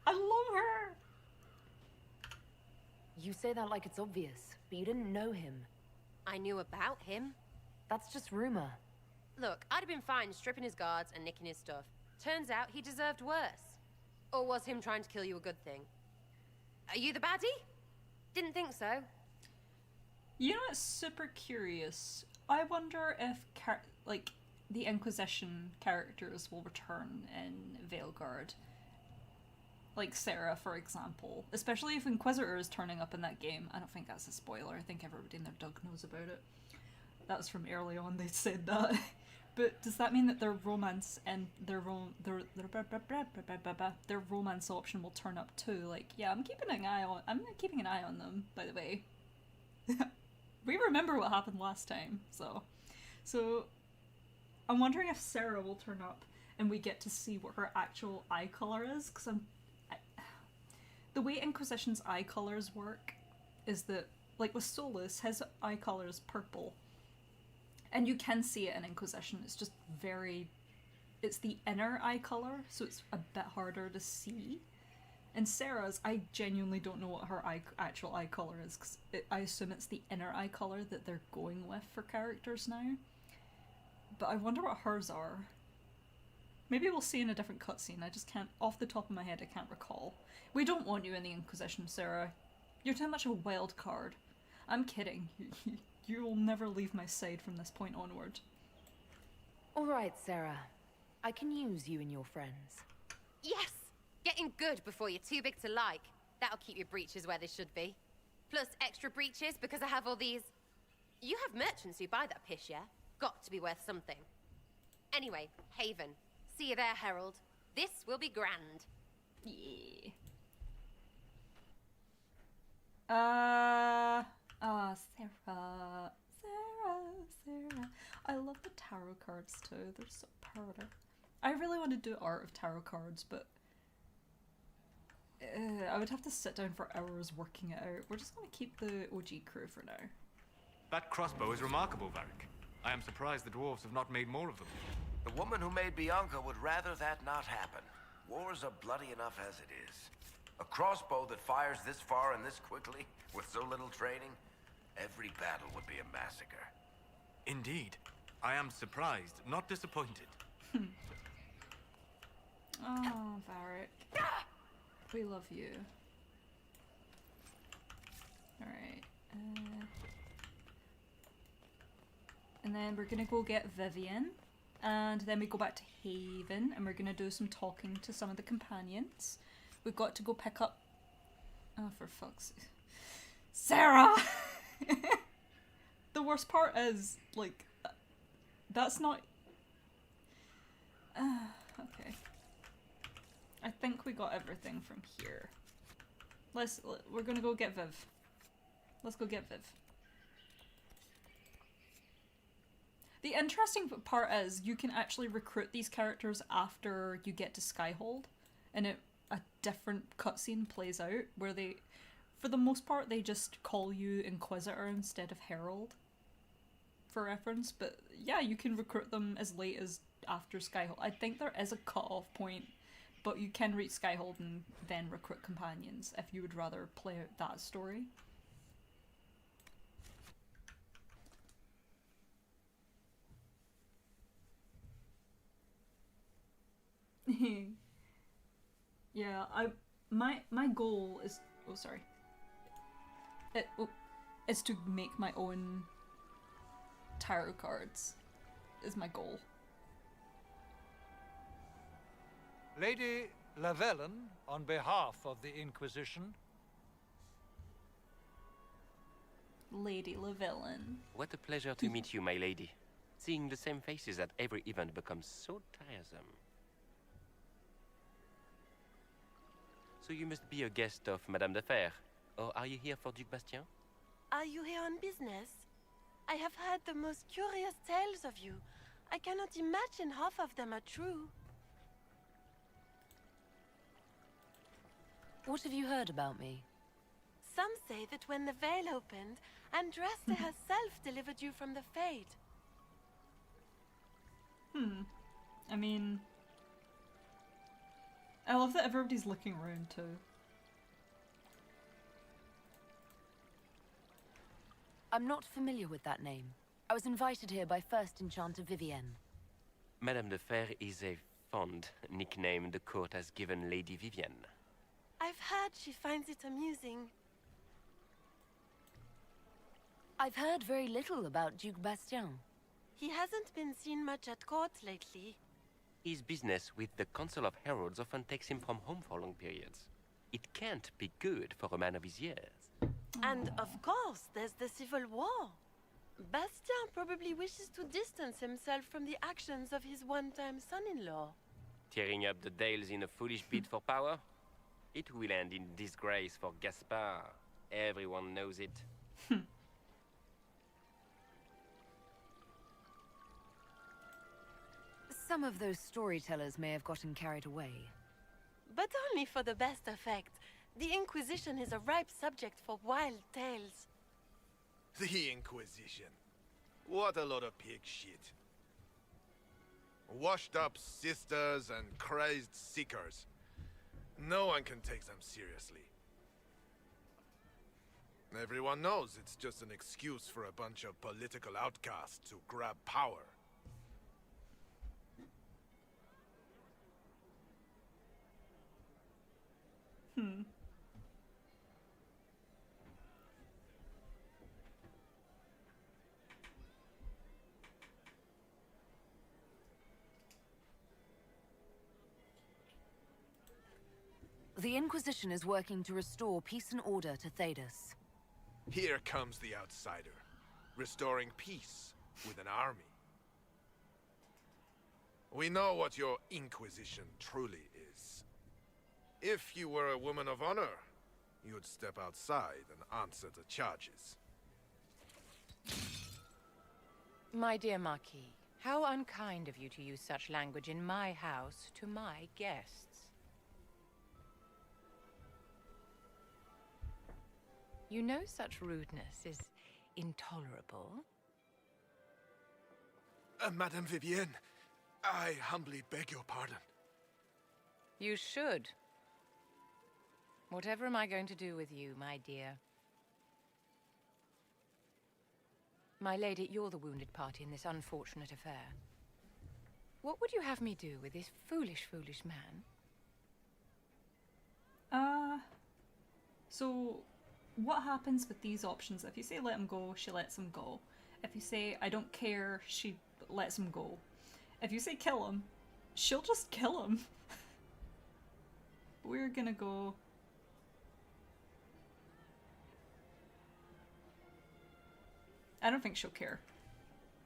I love her! You say that like it's obvious, but you didn't know him. I knew about him. That's just rumor. Look, I'd have been fine stripping his guards and nicking his stuff. Turns out he deserved worse. Or was him trying to kill you a good thing? Are you the baddie? Didn't think so. You know what's super curious? I wonder if, like, the Inquisition characters will return in Veilguard. Like Sera, for example. Especially if Inquisitor is turning up in that game. I don't think that's a spoiler. I think everybody and their dog knows about it. That was from early on, they said that. But does that mean that their romance and their romance option will turn up too? Like, yeah, I'm keeping an eye on them, by the way. We remember what happened last time, so I'm wondering if Sera will turn up and we get to see what her actual eye color is, because the way Inquisition's eye colors work is that, like with Solus, his eye color is purple. And you can see it in Inquisition, it's just it's the inner eye color, so it's a bit harder to see. And Sera's, I genuinely don't know what her actual eye color is, because I assume it's the inner eye color that they're going with for characters now. But I wonder what hers are. Maybe we'll see in a different cutscene, I just can't, off the top of my head, I can't recall. We don't want you in the Inquisition, Sera. You're too much of a wild card. I'm kidding. You will never leave my side from this point onward. Alright, Sera. I can use you and your friends. Yes! Getting good before you're too big to like. That'll keep your breeches where they should be. Plus extra breeches because I have all these... You have merchants who buy that piss, yeah? Got to be worth something. Anyway, Haven. See you there, Herald. This will be grand. Yeah. Sera. I love the tarot cards too, they're so pretty. I really want to do art of tarot cards, but I would have to sit down for hours working it out. We're just going to keep the OG crew for now. That crossbow is remarkable, Varric. I am surprised the dwarves have not made more of them. The woman who made Bianca would rather that not happen. Wars are bloody enough as it is. A crossbow that fires this far and this quickly, with so little training, every battle would be a massacre. Indeed. I am surprised, not disappointed. Oh, Varric. We love you. Alright. And then we're gonna go get Vivienne. And then we go back to Haven and we're gonna do some talking to some of the companions. We've got to go pick up... Oh, for fuck's sake. Sera! The worst part is, like, that's not... okay. I think we got everything from here. We're gonna go get Viv. Let's go get Viv. The interesting part is you can actually recruit these characters after you get to Skyhold, and a different cutscene plays out where they, for the most part, they just call you Inquisitor instead of Herald, for reference. But yeah, you can recruit them as late as after Skyhold. I think there is a cut-off point, but you can reach Skyhold and then recruit companions if you would rather play out that story. Yeah, my goal is is to make my own tarot cards. Is my goal. Lady Lavellan, on behalf of the Inquisition. Lady Lavellan. What a pleasure to meet you, my lady. Seeing the same faces at every event becomes so tiresome. So you must be a guest of Madame de Fer, or are you here for Duc Bastien? Are you here on business? I have heard the most curious tales of you. I cannot imagine half of them are true. What have you heard about me? Some say that when the veil opened, Andraste herself delivered you from the Fade. I mean, I love that everybody's looking around too. I'm not familiar with that name. I was invited here by First Enchanter Vivienne. Madame de Fer is a fond nickname the court has given Lady Vivienne. I've heard she finds it amusing. I've heard very little about Duc Bastien. He hasn't been seen much at court lately. His business with the Council of Heralds often takes him from home for long periods. It can't be good for a man of his years. And of course, there's the Civil War. Bastien probably wishes to distance himself from the actions of his one-time son-in-law. Tearing up the Dales in a foolish bid for power? It will end in disgrace for Gaspard. Everyone knows it. Some of those storytellers may have gotten carried away. But only for the best effect. The Inquisition is a ripe subject for wild tales. The Inquisition. What a lot of pig shit. Washed up sisters and crazed seekers. No one can take them seriously. Everyone knows it's just an excuse for a bunch of political outcasts to grab power. The Inquisition is working to restore peace and order to Thedas. Here comes the outsider, restoring peace with an army. We know what your Inquisition truly is. If you were a woman of honor, you'd step outside and answer the charges. My dear Marquis, how unkind of you to use such language in my house to my guests. You know such rudeness is intolerable. Madame Vivienne, I humbly beg your pardon. You should. Whatever am I going to do with you, my dear? My lady, you're the wounded party in this unfortunate affair. What would you have me do with this foolish, foolish man? So what happens with these options? If you say let him go, she lets him go. If you say I don't care, she lets him go. If you say kill him, she'll just kill him. We're gonna go... I don't think she'll care.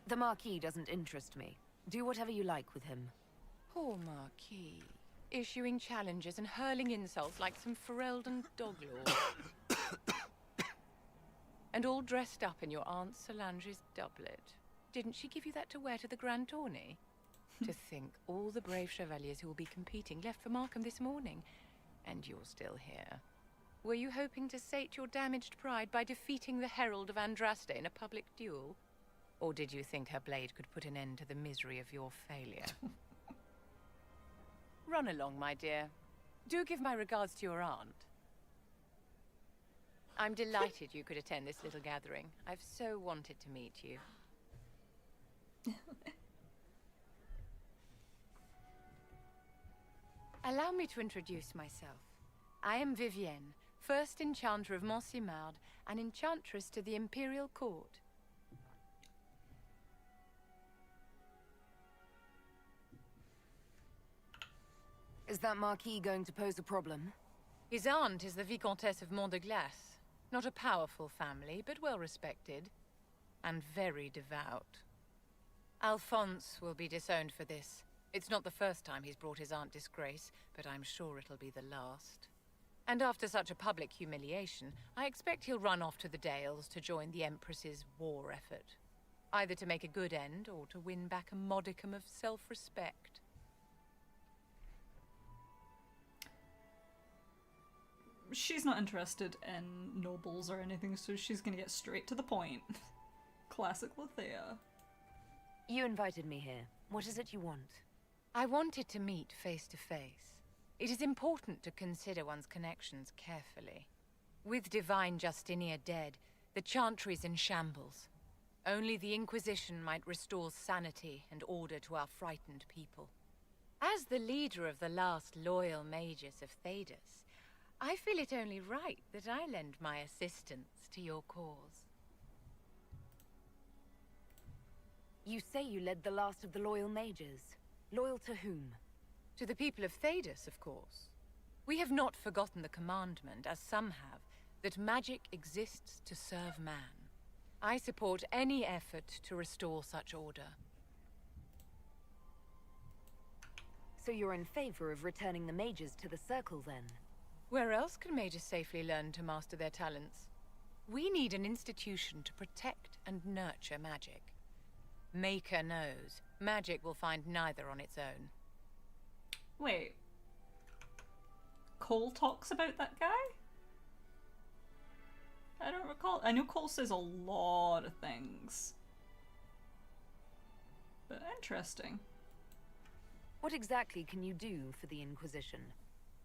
The Marquis doesn't interest me. Do whatever you like with him. Poor Marquis. Issuing challenges and hurling insults like some Ferelden doglord. And all dressed up in your Aunt Solange's doublet. Didn't she give you that to wear to the Grand Tourney? To think all the brave chevaliers who will be competing left for Markham this morning, and you're still here. Were you hoping to sate your damaged pride by defeating the Herald of Andraste in a public duel? Or did you think her blade could put an end to the misery of your failure? Run along, my dear. Do give my regards to your aunt. I'm delighted you could attend this little gathering. I've so wanted to meet you. Allow me to introduce myself. I am Vivienne, first enchanter of Montsimard and enchantress to the Imperial Court. Is that Marquis going to pose a problem? His aunt is the Vicomtesse of Mont de Glace. Not a powerful family, but well respected. And very devout. Alphonse will be disowned for this. It's not the first time he's brought his aunt disgrace, but I'm sure it'll be the last. And after such a public humiliation, I expect he'll run off to the Dales to join the Empress's war effort. Either to make a good end, or to win back a modicum of self-respect. She's not interested in nobles or anything, so she's gonna get straight to the point. Classic Lethea. You invited me here. What is it you want? I wanted to meet face to face. It is important to consider one's connections carefully. With Divine Justinia dead, the Chantry's in shambles. Only the Inquisition might restore sanity and order to our frightened people. As the leader of the last loyal mages of Thedas, I feel it only right that I lend my assistance to your cause. You say you led the last of the loyal mages. Loyal to whom? To the people of Thedas, of course. We have not forgotten the commandment, as some have, that magic exists to serve man. I support any effort to restore such order. So you're in favor of returning the mages to the Circle, then? Where else can mages safely learn to master their talents? We need an institution to protect and nurture magic. Maker knows, magic will find neither on its own. Wait. Cole talks about that guy? I don't recall. I know Cole says a lot of things. But interesting. What exactly can you do for the Inquisition?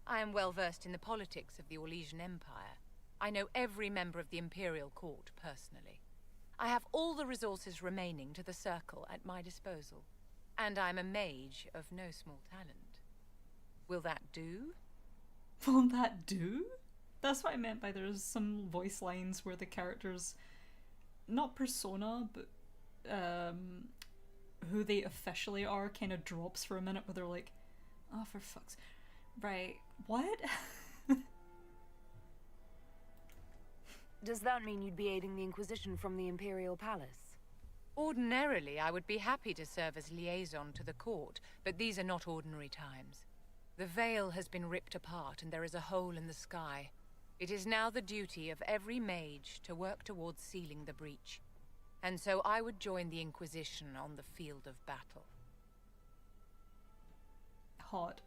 I am well versed in the politics of the Orlesian Empire. I know every member of the Imperial Court personally. I have all the resources remaining to the Circle at my disposal. And I'm a mage of no small talent. Will that do? Will that do? That's what I meant by there's some voice lines where the characters, not persona, but who they officially are kind of drops for a minute where they're like, oh, for fuck's... Right, what? Does that mean you'd be aiding the Inquisition from the Imperial Palace? Ordinarily, I would be happy to serve as liaison to the court, but these are not ordinary times. The veil has been ripped apart and there is a hole in the sky. It is now the duty of every mage to work towards sealing the breach. And so I would join the Inquisition on the field of battle. Hot.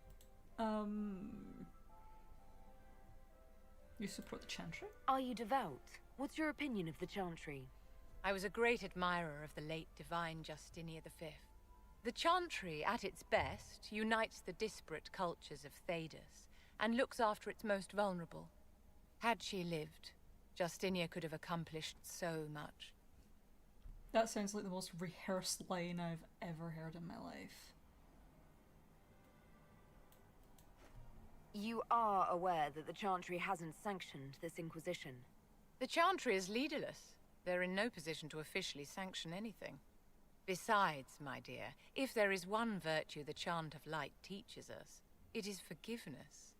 You support the Chantry? Are you devout? What's your opinion of the Chantry? I was a great admirer of the late Divine Justinia V. The Chantry, at its best, unites the disparate cultures of Thedas and looks after its most vulnerable. Had she lived, Justinia could have accomplished so much. That sounds like the most rehearsed line I've ever heard in my life. You are aware that the Chantry hasn't sanctioned this Inquisition? The Chantry is leaderless. They're in no position to officially sanction anything. Besides, my dear, if there is one virtue the Chant of Light teaches us, it is forgiveness.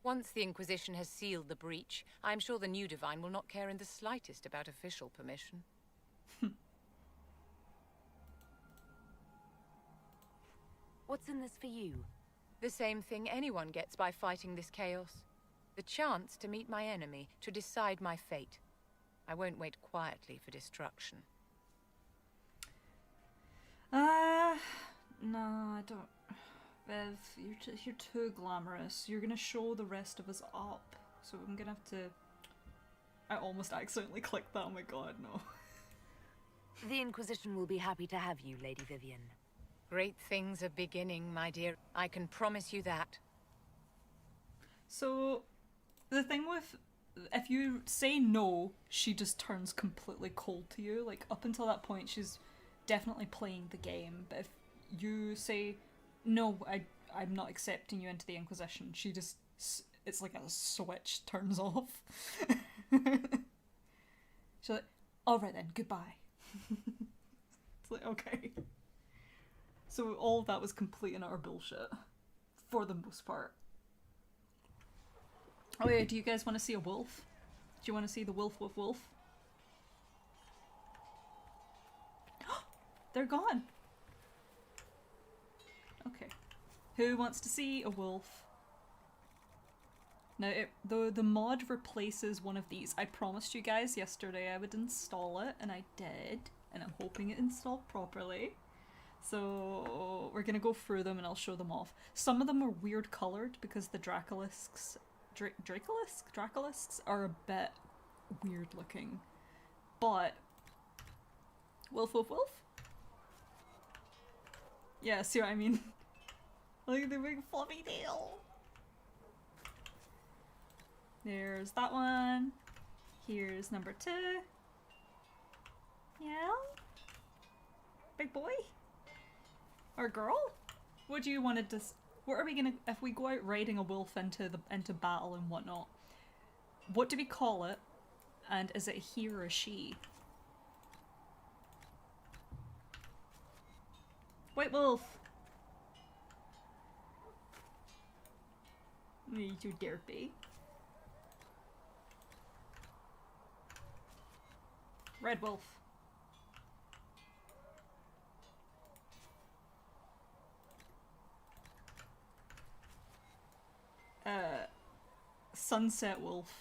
Once the Inquisition has sealed the breach, I'm sure the new Divine will not care in the slightest about official permission. What's in this for you? The same thing anyone gets by fighting this chaos. The chance to meet my enemy, to decide my fate. I won't wait quietly for destruction. No, I don't. Bev, you're too glamorous. You're gonna show the rest of us up. So I'm gonna have to... I almost accidentally clicked that, oh my god, no. The Inquisition will be happy to have you, Lady Vivienne. Great things are beginning, my dear. I can promise you that. So, the thing with... If you say no, she just turns completely cold to you. Like, up until that point, she's definitely playing the game. But if you say, no, I'm not accepting you into the Inquisition. She just, it's like a switch turns off. She's like, alright then, goodbye. It's like, okay. So all of that was complete and utter bullshit. For the most part. Oh yeah, do you guys want to see a wolf? Do you want to see the wolf? They're gone! Okay. Who wants to see a wolf? Now, the mod replaces one of these. I promised you guys yesterday I would install it, and I did. And I'm hoping it installed properly. So we're gonna go through them and I'll show them off. Some of them are weird coloured because the Dracolisks are a bit weird looking. But wolf. Yeah, see what I mean? Look at the big fluffy tail. There's that one. Here's number 2. Yeah? Big boy? Or girl? What do you want to what are we gonna, if we go out riding a wolf into battle and whatnot, what do we call it? And is it he or a she? White wolf! You too derpy. Red wolf. Sunset wolf.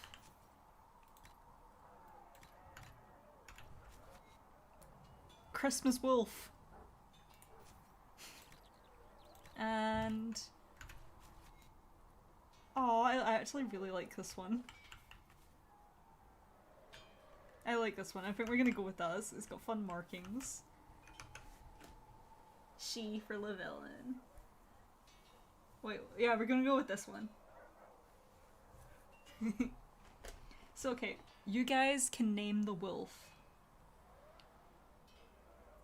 Christmas wolf. And oh, I actually really like this one. I like this one. I think we're gonna go with that. It's got fun markings. She for Lavellan. Wait, yeah, we're gonna go with this one. So, okay, you guys can name the wolf.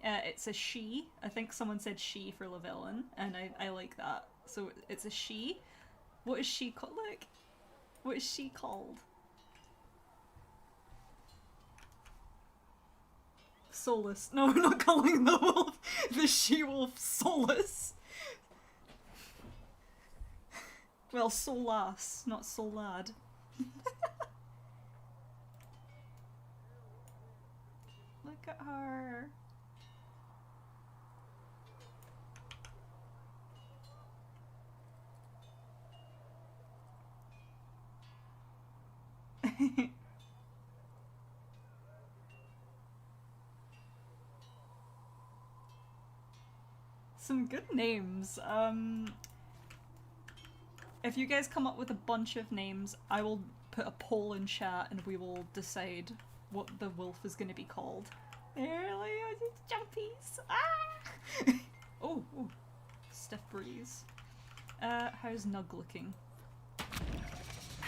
It's a she. I think someone said she for Lavellan, and I like that. So, it's a she. What is she called? Like, what is she called? Solus. No, we're not calling the wolf the she-wolf Solus. Well, Solas, not Solad. Look at her. Some good names. If you guys come up with a bunch of names, I will put a poll in chat and we will decide what the wolf is going to be called. There, jumpies! Ah! Oh, stiff breeze. How's Nug looking?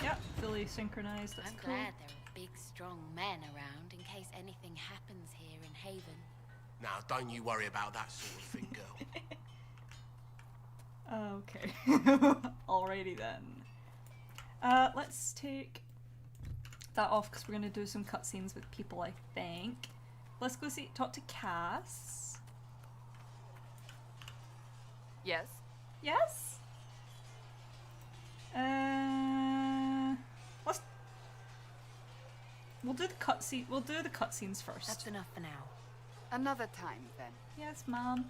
Yep, fully synchronized. That's cool. I'm glad there are big, strong men around in case anything happens here in Haven. Now, don't you worry about that sort of thing, girl. Okay. Alrighty then. Let's take that off because we're going to do some cutscenes with people, I think. Let's go talk to Cass. Yes? Yes? We'll do the cutscenes first. That's enough for now. Another time, then. Yes, Mom.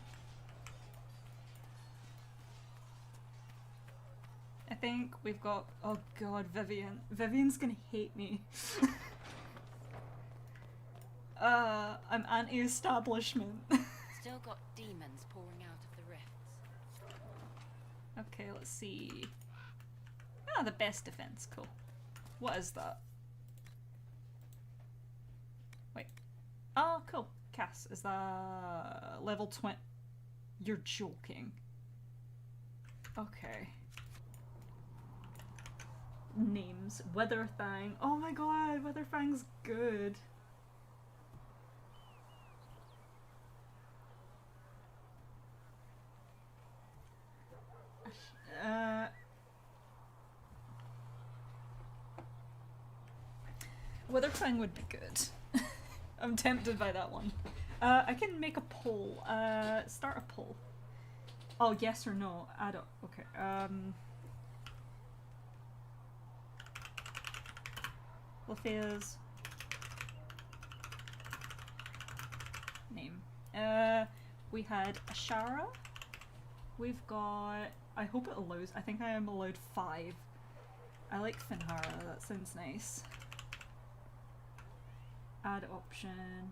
I think we've got... Oh god, Vivienne. Vivienne's gonna hate me. I'm anti-establishment. Still got demons pouring out of the rifts. Okay, let's see. Ah, the best defense. Cool. What is that? Wait. Oh, cool. Cass, is that level 20? You're joking. Okay. Names. Weatherfang. Oh my god, Weatherfang's good. Witherfang would be good. I'm tempted by that one. I can make a poll. Start a poll. Oh, yes or no? I don't. Okay. Lethea's name. We had Ashara. We've got. I hope it allows. I think I am allowed 5. I like Finhara. That sounds nice. Add option.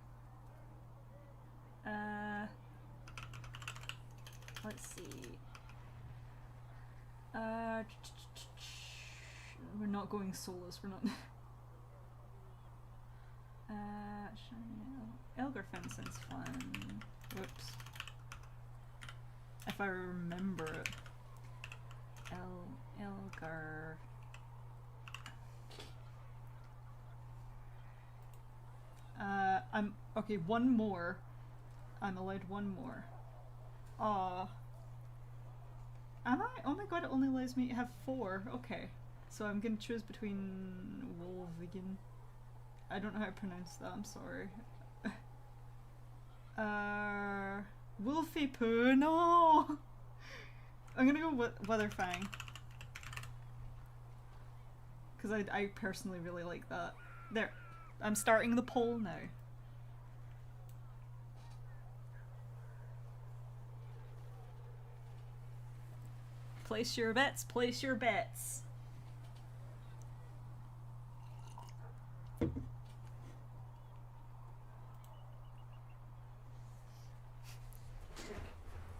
Let's see. We're not going solos. We're not. Elgarfen sounds fun. Whoops. If I remember it. Elgar. I'm okay. One more. I'm allowed one more. Aw. Am I? Oh my god! It only allows me to have 4. Okay, so I'm gonna choose between Wolvigan. I don't know how to pronounce that. I'm sorry. Wolfie Poo. No. I'm gonna go with Witherfang because I personally really like that. There. I'm starting the poll now. Place your bets, place your bets.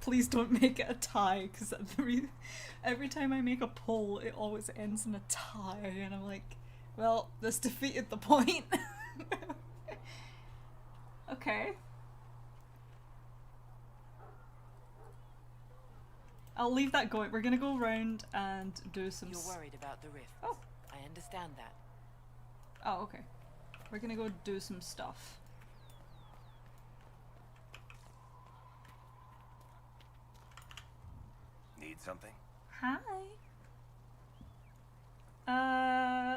Please don't make it a tie, because every time I make a poll, it always ends in a tie, and I'm like, well, this defeated the point. Okay. I'll leave that going. We're gonna go around and do some. You're worried about the rift. Oh. I understand that. Oh, okay. We're gonna go do some stuff. Need something? Hi.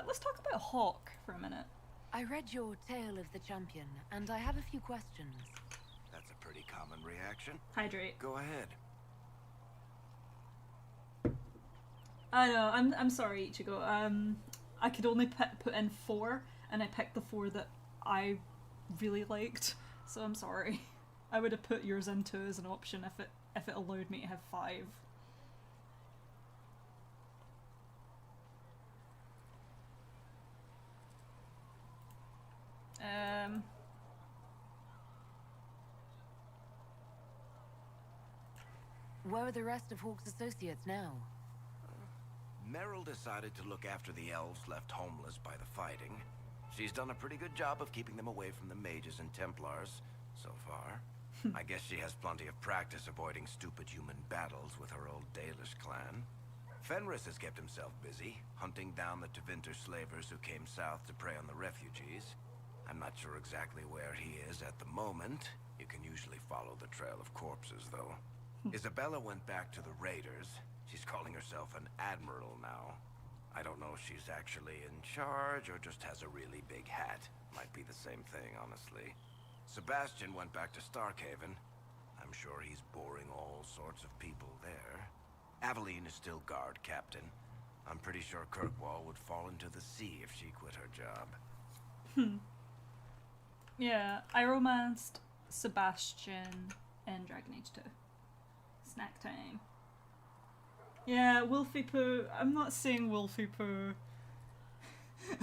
Let's talk about Hawk for a minute. I read your Tale of the Champion, and I have a few questions. That's a pretty common reaction. Hydrate. Go ahead. I know. I'm sorry, Ichigo. I could only put in 4, and I picked the 4 that I really liked. So I'm sorry. I would have put yours in 2 as an option if it allowed me to have 5. Where are the rest of Hawk's associates now? Meryl decided to look after the elves left homeless by the fighting. She's done a pretty good job of keeping them away from the mages and Templars, so far. I guess she has plenty of practice avoiding stupid human battles with her old Dalish clan. Fenris has kept himself busy, hunting down the Tevinter slavers who came south to prey on the refugees. I'm not sure exactly where he is at the moment. You can usually follow the trail of corpses, though. Isabella went back to the raiders. She's calling herself an admiral now. I don't know if she's actually in charge or just has a really big hat. Might be the same thing, honestly. Sebastian went back to Starkhaven. I'm sure he's boring all sorts of people there. Aveline is still guard captain. I'm pretty sure Kirkwall would fall into the sea if she quit her job. Yeah, I romanced Sebastian in Dragon Age 2. Snack time. Yeah, Wolfie Poo. I'm not saying Wolfie Poo.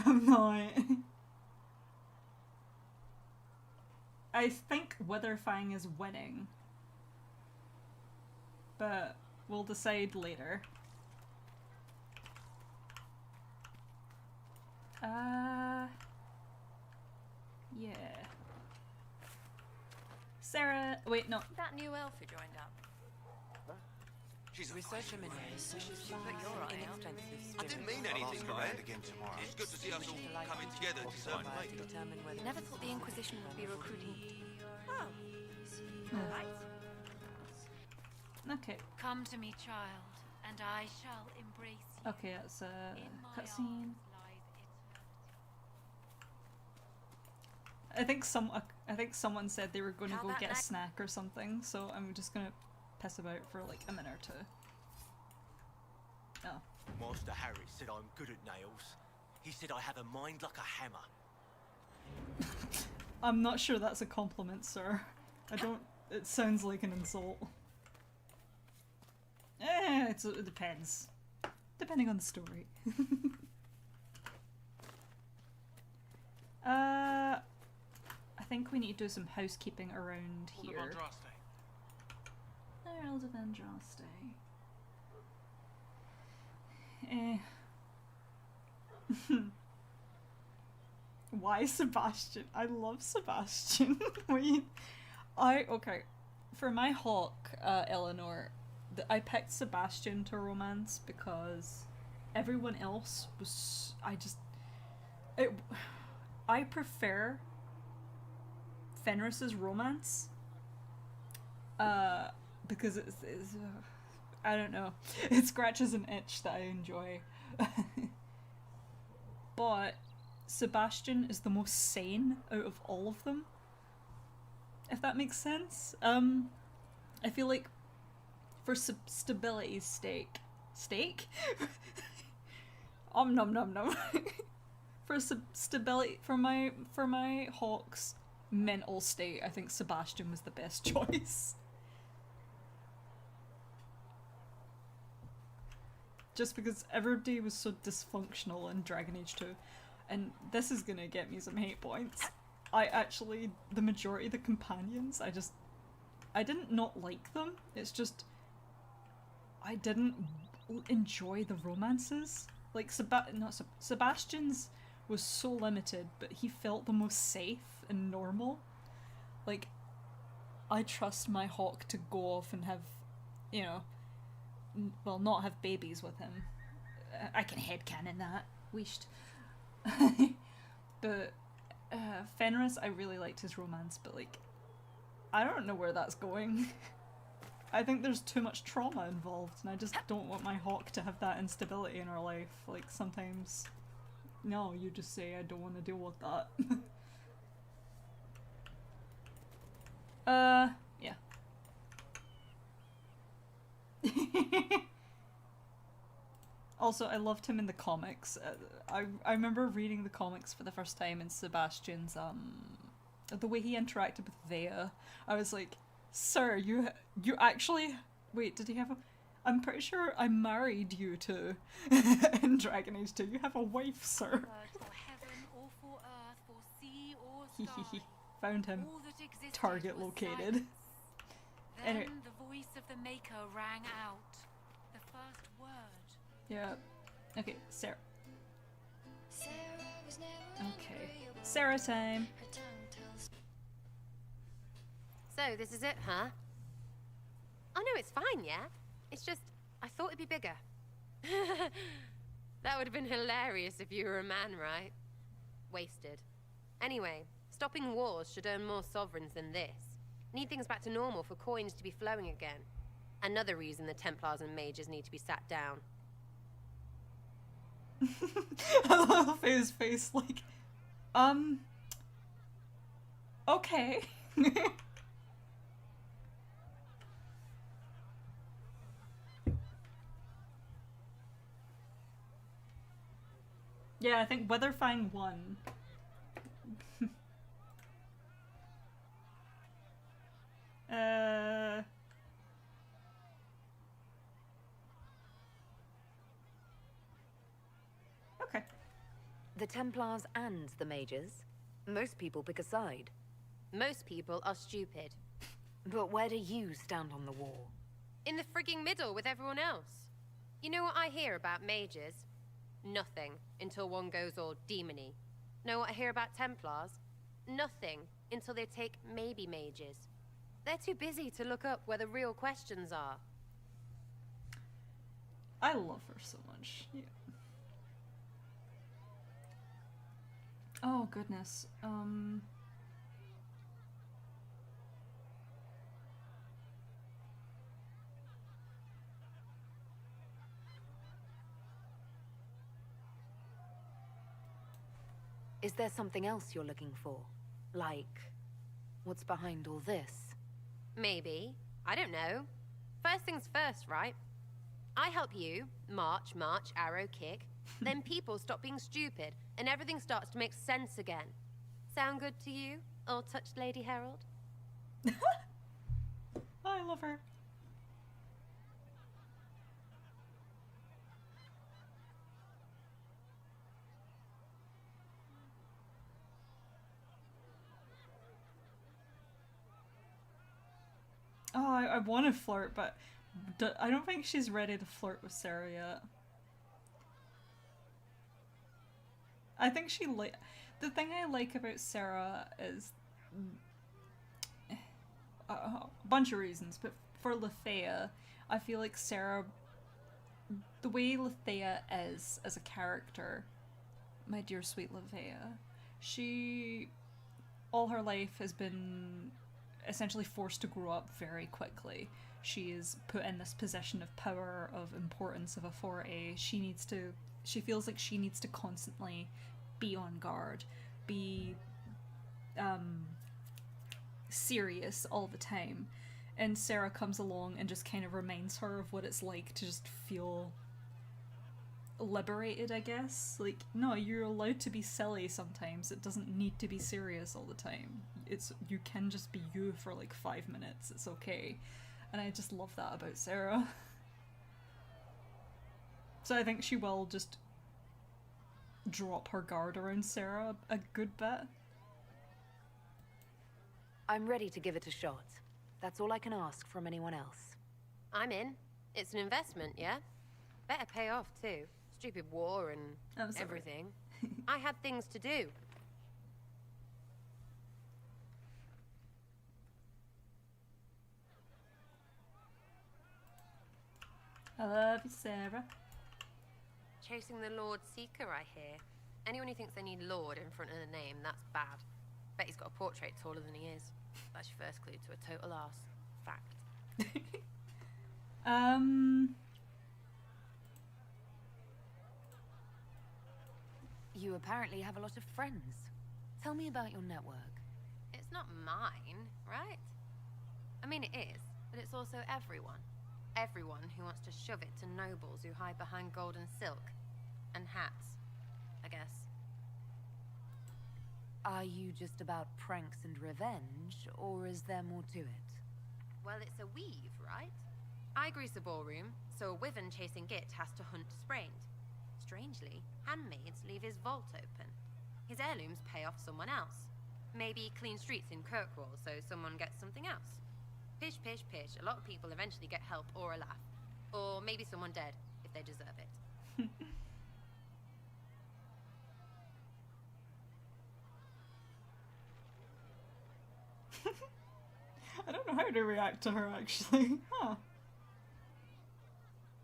I'm not. I think Witherfang is winning. But we'll decide later. Yeah. Sera. Wait, no. That new elf who joined up. She's researcher Minerals. I didn't mean anything by it. It's good to see us all coming together to serve the faith. Never thought the Inquisition would be recruiting. Okay. Come to me, child, and I shall embrace you. Okay, that's a cutscene. I think someone said they were going to go get a snack or something, so I'm just gonna piss about for like a minute or two. Oh. Master Harry said I'm good at nails. He said I have a mind like a hammer. I'm not sure that's a compliment, sir. It sounds like an insult. It depends. Depending on the story. I think we need to do some housekeeping around here. Herald of Andraste. Why Sebastian? I love Sebastian. Okay. For my hawk, Eleanor, I picked Sebastian to romance because everyone else was... I prefer Fenris's romance. Because it's I don't know. It scratches an itch that I enjoy. But Sebastian is the most sane out of all of them. If that makes sense. I feel like for stability's sake, nom nom nom. For stability, for my hawk's mental state, I think Sebastian was the best choice. Just because everybody was so dysfunctional in Dragon Age 2. And this is gonna get me some hate points. The majority of the companions, I didn't not like them. It's just, I didn't enjoy the romances. Like, Sebastian's was so limited, but he felt the most safe and normal. Like, I trust my hawk to go off and have, you know, well, not have babies with him. I can headcanon that. Wished. But Fenris, I really liked his romance, but like, I don't know where that's going. I think there's too much trauma involved, and I just don't want my hawk to have that instability in her life. Like, sometimes, no, you just say, I don't want to deal with that. Yeah. Also, I loved him in the comics. I remember reading the comics for the first time, and Sebastian's, the way he interacted with Vea, I was like, sir, you actually, wait, did he have a, I'm pretty sure I married you to in Dragon Age 2. You have a wife, sir. Found him. Target located. Then Anyway. the voice of the Maker rang out. The first word. Yeah. Okay, Sera. Okay. Sera time. So, this is it, huh? Oh no, it's fine, yeah? It's just, I thought it'd be bigger. That would have been hilarious if you were a man, right? Wasted. Anyway, stopping wars should earn more sovereigns than this. Need things back to normal for coins to be flowing again. Another reason the Templars and Mages need to be sat down. I love his face, like, okay. Yeah, I think Weatherfang won. Okay. The Templars and the Mages. Most people pick a side. Most people are stupid. But where do you stand on the war? In the frigging middle with everyone else. You know what I hear about mages? Nothing, until one goes all demony. Know what I hear about Templars? Nothing, until they take maybe mages. They're too busy to look up where the real questions are. I love her so much. Yeah. Oh, goodness. Is there something else you're looking for? Like, what's behind all this? Maybe. I don't know. First things first, right? I help you, march, arrow, kick. Then people stop being stupid, and everything starts to make sense again. Sound good to you, old-touched Lady Herald? I love her. Oh, I want to flirt, but I don't think she's ready to flirt with Sera yet. I think she the thing I like about Sera is a bunch of reasons, but for Lethea, I feel like Sera, the way Lethea is as a character, my dear sweet Lethea, she all her life has been essentially forced to grow up very quickly. She is put in this position of power, of importance, of authority. She feels like she needs to constantly be on guard, be serious all the time. And Sera comes along and just kind of reminds her of what it's like to just feel liberated, I guess. Like, no, you're allowed to be silly sometimes. It doesn't need to be serious all the time. You can just be you for like 5 minutes. It's okay. And I just love that about Sera. So I think she will just drop her guard around Sera a good bit. I'm ready to give it a shot. That's all I can ask from anyone else. I'm in. It's an investment, yeah? Better pay off too. Stupid war and everything. I had things to do. I love you, Sera. Chasing the Lord Seeker, I hear. Anyone who thinks they need Lord in front of the name, that's bad. Bet he's got a portrait taller than he is. That's your first clue to a total arse. Fact. You apparently have a lot of friends. Tell me about your network. It's not mine, right? I mean, it is, but it's also everyone. Everyone who wants to shove it to nobles who hide behind gold and silk. And hats, I guess. Are you just about pranks and revenge, or is there more to it? Well, it's a weave, right? I grease a ballroom, so a wyvern chasing Git has to hunt sprained. Strangely, handmaids leave his vault open. His heirlooms pay off someone else. Maybe clean streets in Kirkwall so someone gets something else. Pish, pish, pish. A lot of people eventually get help or a laugh. Or maybe someone dead, if they deserve it. I don't know how to react to her, actually. Huh.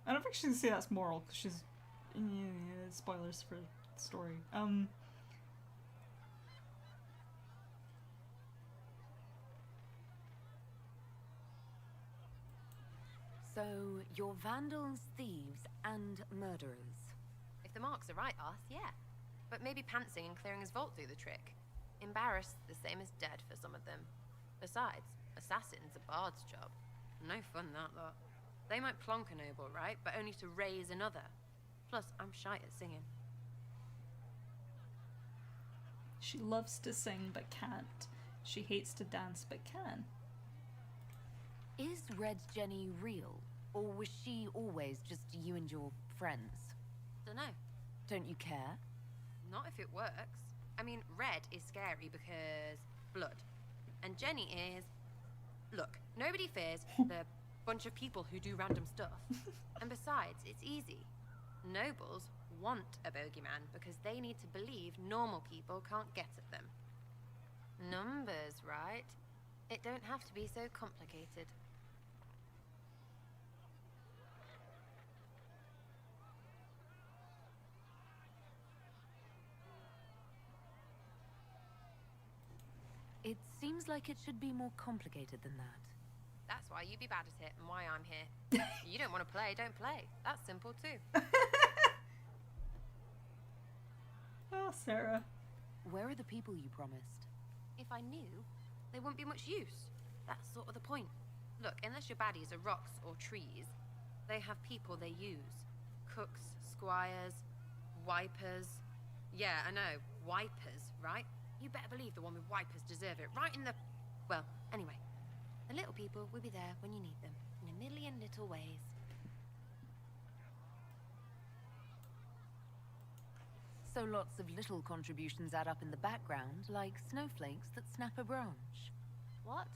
I don't think she can say that's moral, because she's... Yeah, spoilers for the story. So, you're vandals, thieves, and murderers. If the marks are right, Arth, yeah. But maybe pantsing and clearing his vault do the trick. Embarrassed, the same as dead for some of them. Besides, assassin's a bard's job. No fun, that lot. They might plonk a noble, right? But only to raise another. Plus, I'm shy at singing. She loves to sing but can't. She hates to dance but can. Is Red Jenny real? Or was she always just you and your friends? Dunno. Don't you care? Not if it works. I mean, Red is scary because blood. And Jenny is... Look, nobody fears the bunch of people who do random stuff. And besides, it's easy. Nobles want a bogeyman because they need to believe normal people can't get at them. Numbers, right? It don't have to be so complicated. It seems like it should be more complicated than that. That's why you be bad at it and why I'm here. You don't want to play, don't play. That's simple too. Oh, Sera. Where are the people you promised? If I knew, they wouldn't be much use. That's sort of the point. Look, unless your baddies are rocks or trees, they have people they use. Cooks, squires, wipers. Yeah, I know, wipers, right? You better believe the one with wipers deserve it, right in the... Well, anyway. The little people will be there when you need them, in a million little ways. So lots of little contributions add up in the background, like snowflakes that snap a branch. What?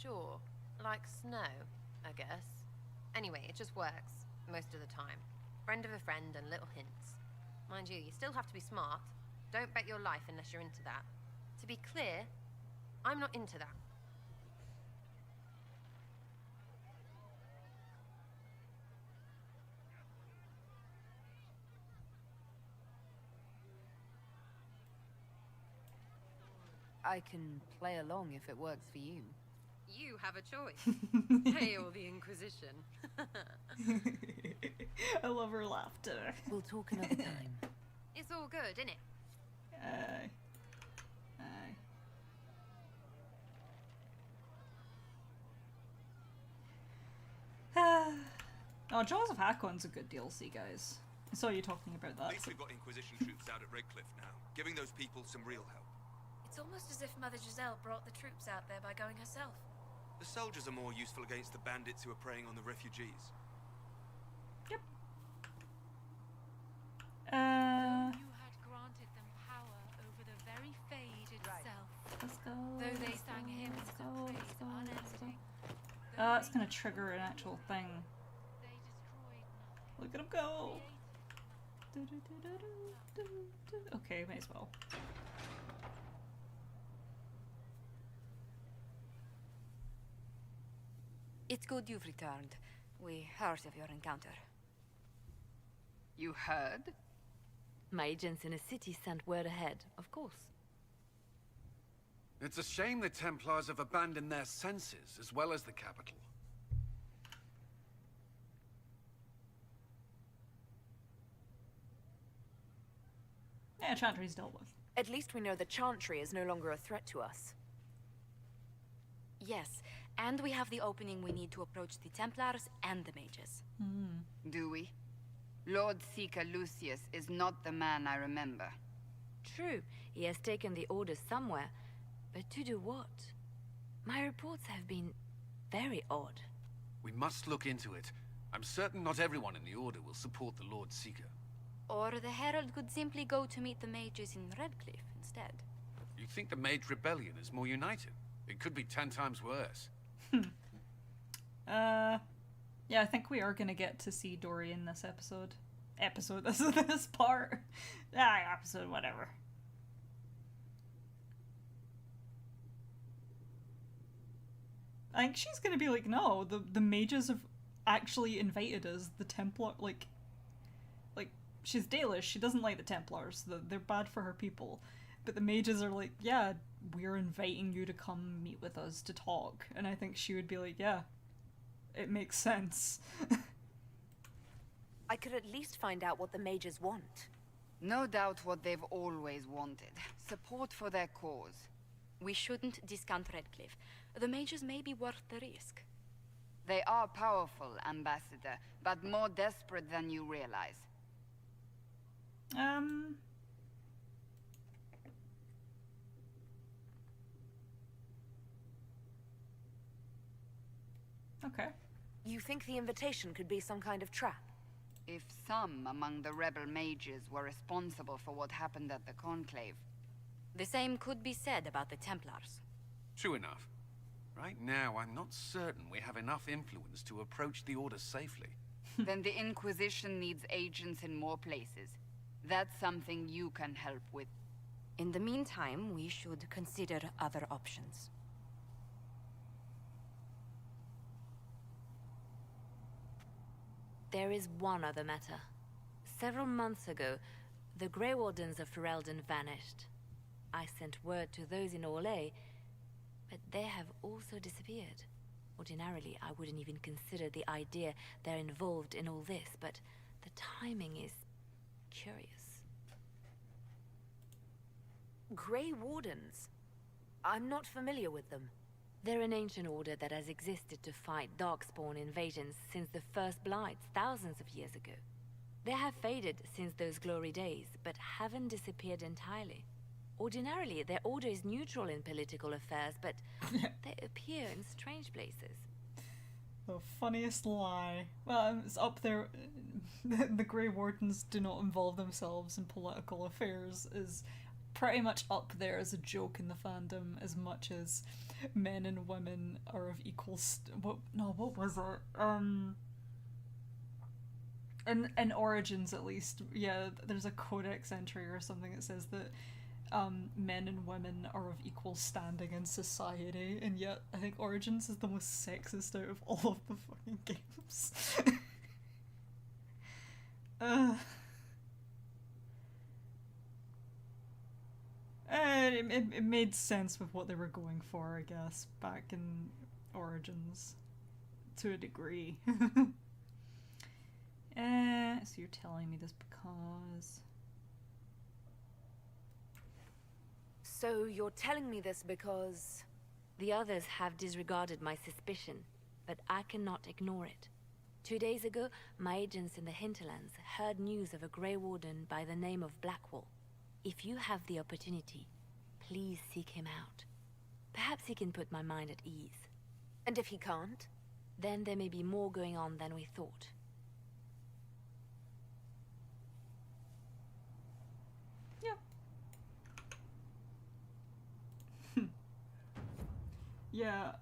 Sure. Like snow, I guess. Anyway, it just works, most of the time. Friend of a friend and little hints. Mind you still have to be smart. Don't bet your life unless you're into that. To be clear, I'm not into that. I can play along if it works for you. You have a choice. Hail the Inquisition. I love her laughter. We'll talk another time. It's all good, innit? Aye. Oh, Jaws of Hakon's a good DLC, guys. I saw you talking about that. At least we've got Inquisition troops out at Redcliffe now, giving those people some real help. It's almost as if Mother Giselle brought the troops out there by going herself. The soldiers are more useful against the bandits who are preying on the refugees. Yep. You had granted them power over the very Fade itself. Let's go. Though they sang hymns of praise unending. It's gonna trigger an actual thing. Look at him go! Okay, may as well. It's good you've returned. We heard of your encounter. You heard? My agents in a city sent word ahead, of course. It's a shame the Templars have abandoned their senses, as well as the capital. Yeah, Chantry's dealt with. At least we know that Chantry is no longer a threat to us. Yes, and we have the opening we need to approach the Templars and the Mages. Do we? Lord Seeker Lucius is not the man I remember. True, he has taken the orders somewhere, but to do what? My reports have been very odd. We must look into it. I'm certain not everyone in the Order will support the Lord Seeker. Or the Herald could simply go to meet the Mages in Redcliffe instead. You think the Mage Rebellion is more united? It could be 10 times worse. Yeah, I think we are gonna get to see Dorian this episode. This part. Episode, whatever. I think she's gonna be like, no, the mages have actually invited us, the Templar, like, she's Dalish, she doesn't like the Templars, they're bad for her people. But the mages are like, yeah, we're inviting you to come meet with us to talk. And I think she would be like, yeah, it makes sense. I could at least find out what the mages want. No doubt what they've always wanted. Support for their cause. We shouldn't discount Redcliffe. The Mages may be worth the risk. They are powerful, Ambassador, but more desperate than you realize. Okay. You think the invitation could be some kind of trap? If some among the rebel mages were responsible for what happened at the Conclave. The same could be said about the Templars. True enough. Right now, I'm not certain we have enough influence to approach the Order safely. Then the Inquisition needs agents in more places. That's something you can help with. In the meantime, we should consider other options. There is one other matter. Several months ago, the Grey Wardens of Ferelden vanished. I sent word to those in Orlais, but they have also disappeared. Ordinarily, I wouldn't even consider the idea they're involved in all this, but the timing is curious. Grey Wardens? I'm not familiar with them. They're an ancient order that has existed to fight Darkspawn invasions since the first Blights thousands of years ago. They have faded since those glory days, but haven't disappeared entirely. Ordinarily, their order is neutral in political affairs, but they appear in strange places. The funniest lie. Well, it's up there. The Grey Wardens do not involve themselves in political affairs is pretty much up there as a joke in the fandom, as much as men and women are of equal what was it? In Origins, at least, yeah, there's a codex entry or something that says that men and women are of equal standing in society, and yet I think Origins is the most sexist out of all of the fucking games. It made sense with what they were going for, I guess, back in Origins, to a degree. So you're telling me this because... So you're telling me this because... The others have disregarded my suspicion, but I cannot ignore it. 2 days ago, my agents in the hinterlands heard news of a Grey Warden by the name of Blackwall. If you have the opportunity, please seek him out. Perhaps he can put my mind at ease. And if he can't? Then there may be more going on than we thought. Yeah.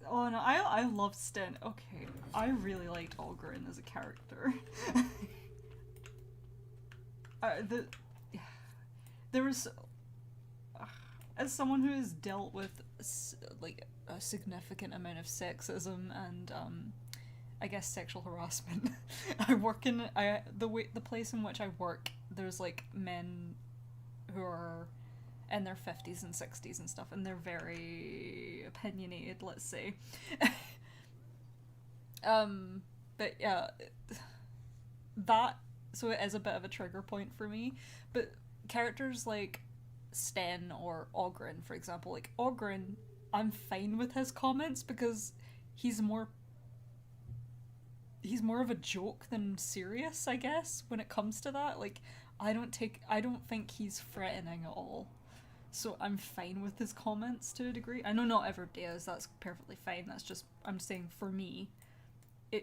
Oh no, I loved Sten. Okay, I really liked Olgrin as a character. There was, as someone who has dealt with like a significant amount of sexism and I guess sexual harassment. I work in the place in which I work. There's like men who are in their 50s and 60s and stuff, and they're very opinionated, let's say. But yeah, so it is a bit of a trigger point for me. But characters like Sten or Oghren, for example, like Oghren, I'm fine with his comments because he's more of a joke than serious, I guess, when it comes to that. Like, I don't think he's threatening at all. So I'm fine with his comments to a degree. I know not everybody is, that's perfectly fine. That's just, I'm saying for me,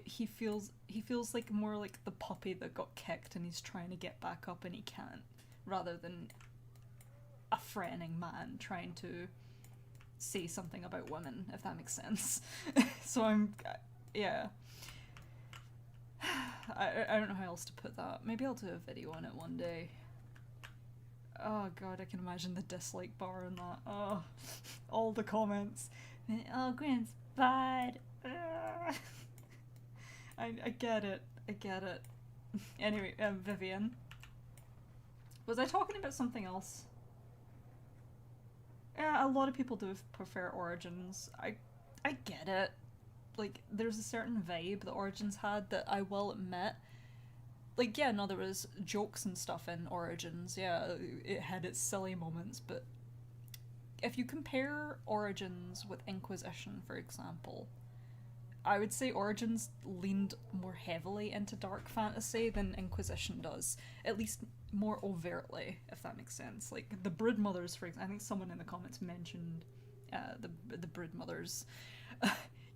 he feels like more like the puppy that got kicked and he's trying to get back up and he can't, rather than a threatening man trying to say something about women, if that makes sense. So yeah. I don't know how else to put that. Maybe I'll do a video on it one day. Oh god, I can imagine the dislike bar in that. Oh, all the comments. Oh, Gwen's bad. I get it. Anyway, Vivienne. Was I talking about something else? Yeah, a lot of people do prefer Origins. I get it. Like, there's a certain vibe that Origins had that I will admit. Like, yeah, no, there was jokes and stuff in Origins, yeah, it had its silly moments, but if you compare Origins with Inquisition, for example, I would say Origins leaned more heavily into dark fantasy than Inquisition does, at least more overtly, if that makes sense. Like, the Broodmothers, for example, I think someone in the comments mentioned the Broodmothers.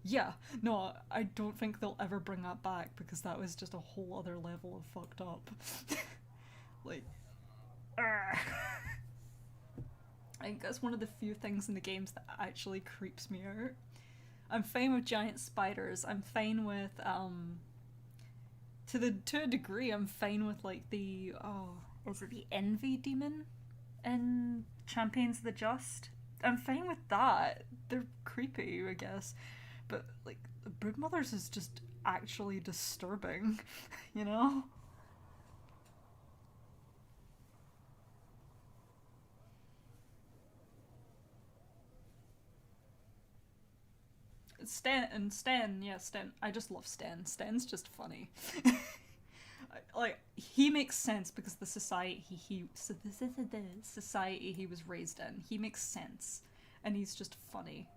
Yeah, no, I don't think they'll ever bring that back because that was just a whole other level of fucked up. Like, I think that's one of the few things in the games that actually creeps me out. I'm fine with giant spiders. I'm fine with, to a degree, I'm fine with, like, is it the Envy Demon in Champions of the Just? I'm fine with that. They're creepy, I guess. But, like, the Broodmothers is just actually disturbing, you know? Stan, I just love Stan. Stan's just funny. like, he makes sense because the society he was raised in. He makes sense, and he's just funny,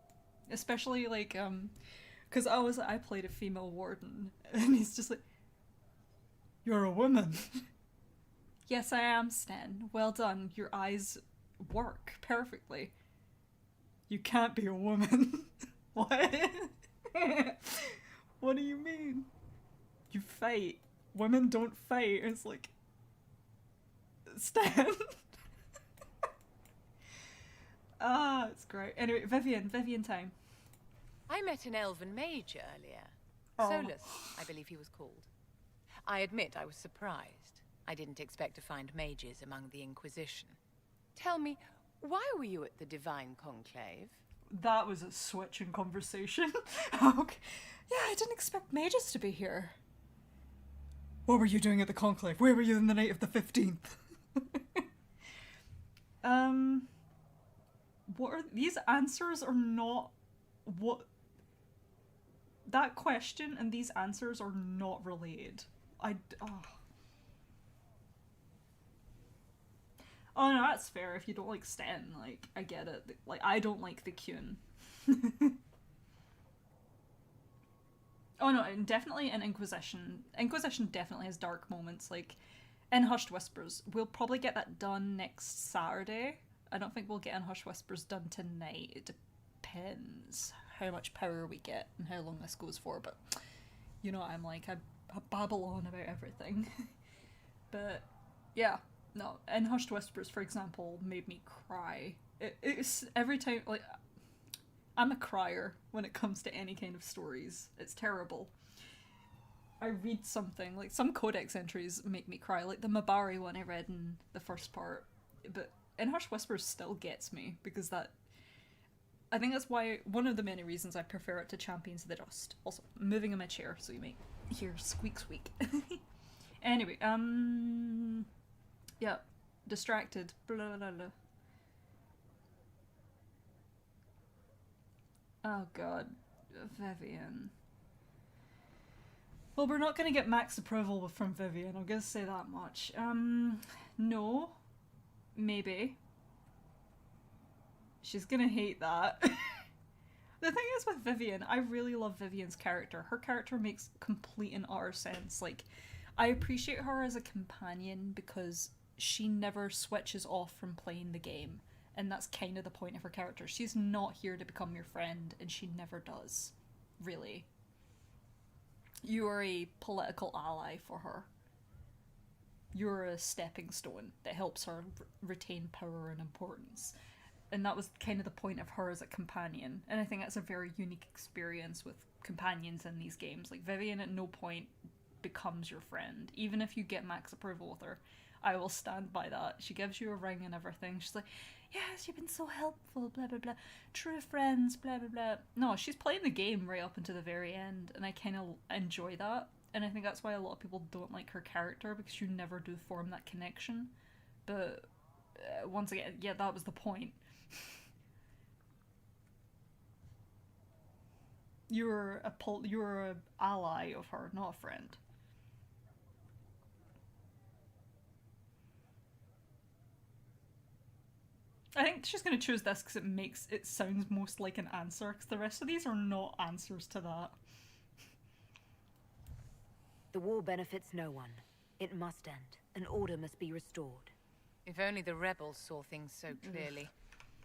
especially like because I played a female warden, and he's just like, "You're a woman." Yes, I am, Stan. Well done. Your eyes work perfectly. You can't be a woman. What? What do you mean? You fight. Women don't fight. It's like, Stan. It's great. Anyway, Vivienne time. I met an elven mage earlier. Oh. Solus, I believe he was called. I admit I was surprised. I didn't expect to find mages among the Inquisition. Tell me, why were you at the Divine Conclave? That was a switch in conversation. Okay. Yeah, I didn't expect mages to be here. What were you doing at the Conclave? Where were you on the night of the 15th? What are these answers are not what that question and these answers are not related. Oh no, that's fair. If you don't like Sten, like, I get it. Like, I don't like the Kyun. Oh no, and definitely in Inquisition. Inquisition definitely has dark moments, like, in Hushed Whispers. We'll probably get that done next Saturday. I don't think we'll get in Hushed Whispers done tonight. It depends how much power we get and how long this goes for, but you know what I'm like, I babble on about everything. But, yeah. No, and Hushed Whispers, for example, made me cry. It's every time, like, I'm a crier when it comes to any kind of stories. It's terrible. I read something, like, some codex entries make me cry, like the Mabari one I read in the first part, but in Hushed Whispers still gets me, because that, I think that's why, one of the many reasons I prefer it to Champions of the Dust. Also, I'm moving in my chair, so you may hear squeak squeak. Anyway, yeah, distracted. Blah, blah, blah. Oh god, Vivienne. Well, we're not gonna get max approval from Vivienne, I'm gonna say that much. No. Maybe. She's gonna hate that. The thing is with Vivienne, I really love Vivienne's character. Her character makes complete and utter sense. Like, I appreciate her as a companion because she never switches off from playing the game, and that's kind of the point of her character. She's not here to become your friend, and she never does, really. You are a political ally for her. You're a stepping stone that helps her retain power and importance, and that was kind of the point of her as a companion, and I think that's a very unique experience with companions in these games. Like, Vivienne at no point becomes your friend, even if you get max approval with her. I will stand by that. She gives you a ring and everything. She's like, yes, you've been so helpful, blah, blah, blah. True friends, blah, blah, blah. No, she's playing the game right up until the very end, and I kind of enjoy that. And I think that's why a lot of people don't like her character, because you never do form that connection. But, once again, yeah, that was the point. You're an ally of her, not a friend. I think she's going to choose this because it sounds most like an answer, because the rest of these are not answers to that. The war benefits no one. It must end, and order must be restored. If only the rebels saw things so clearly.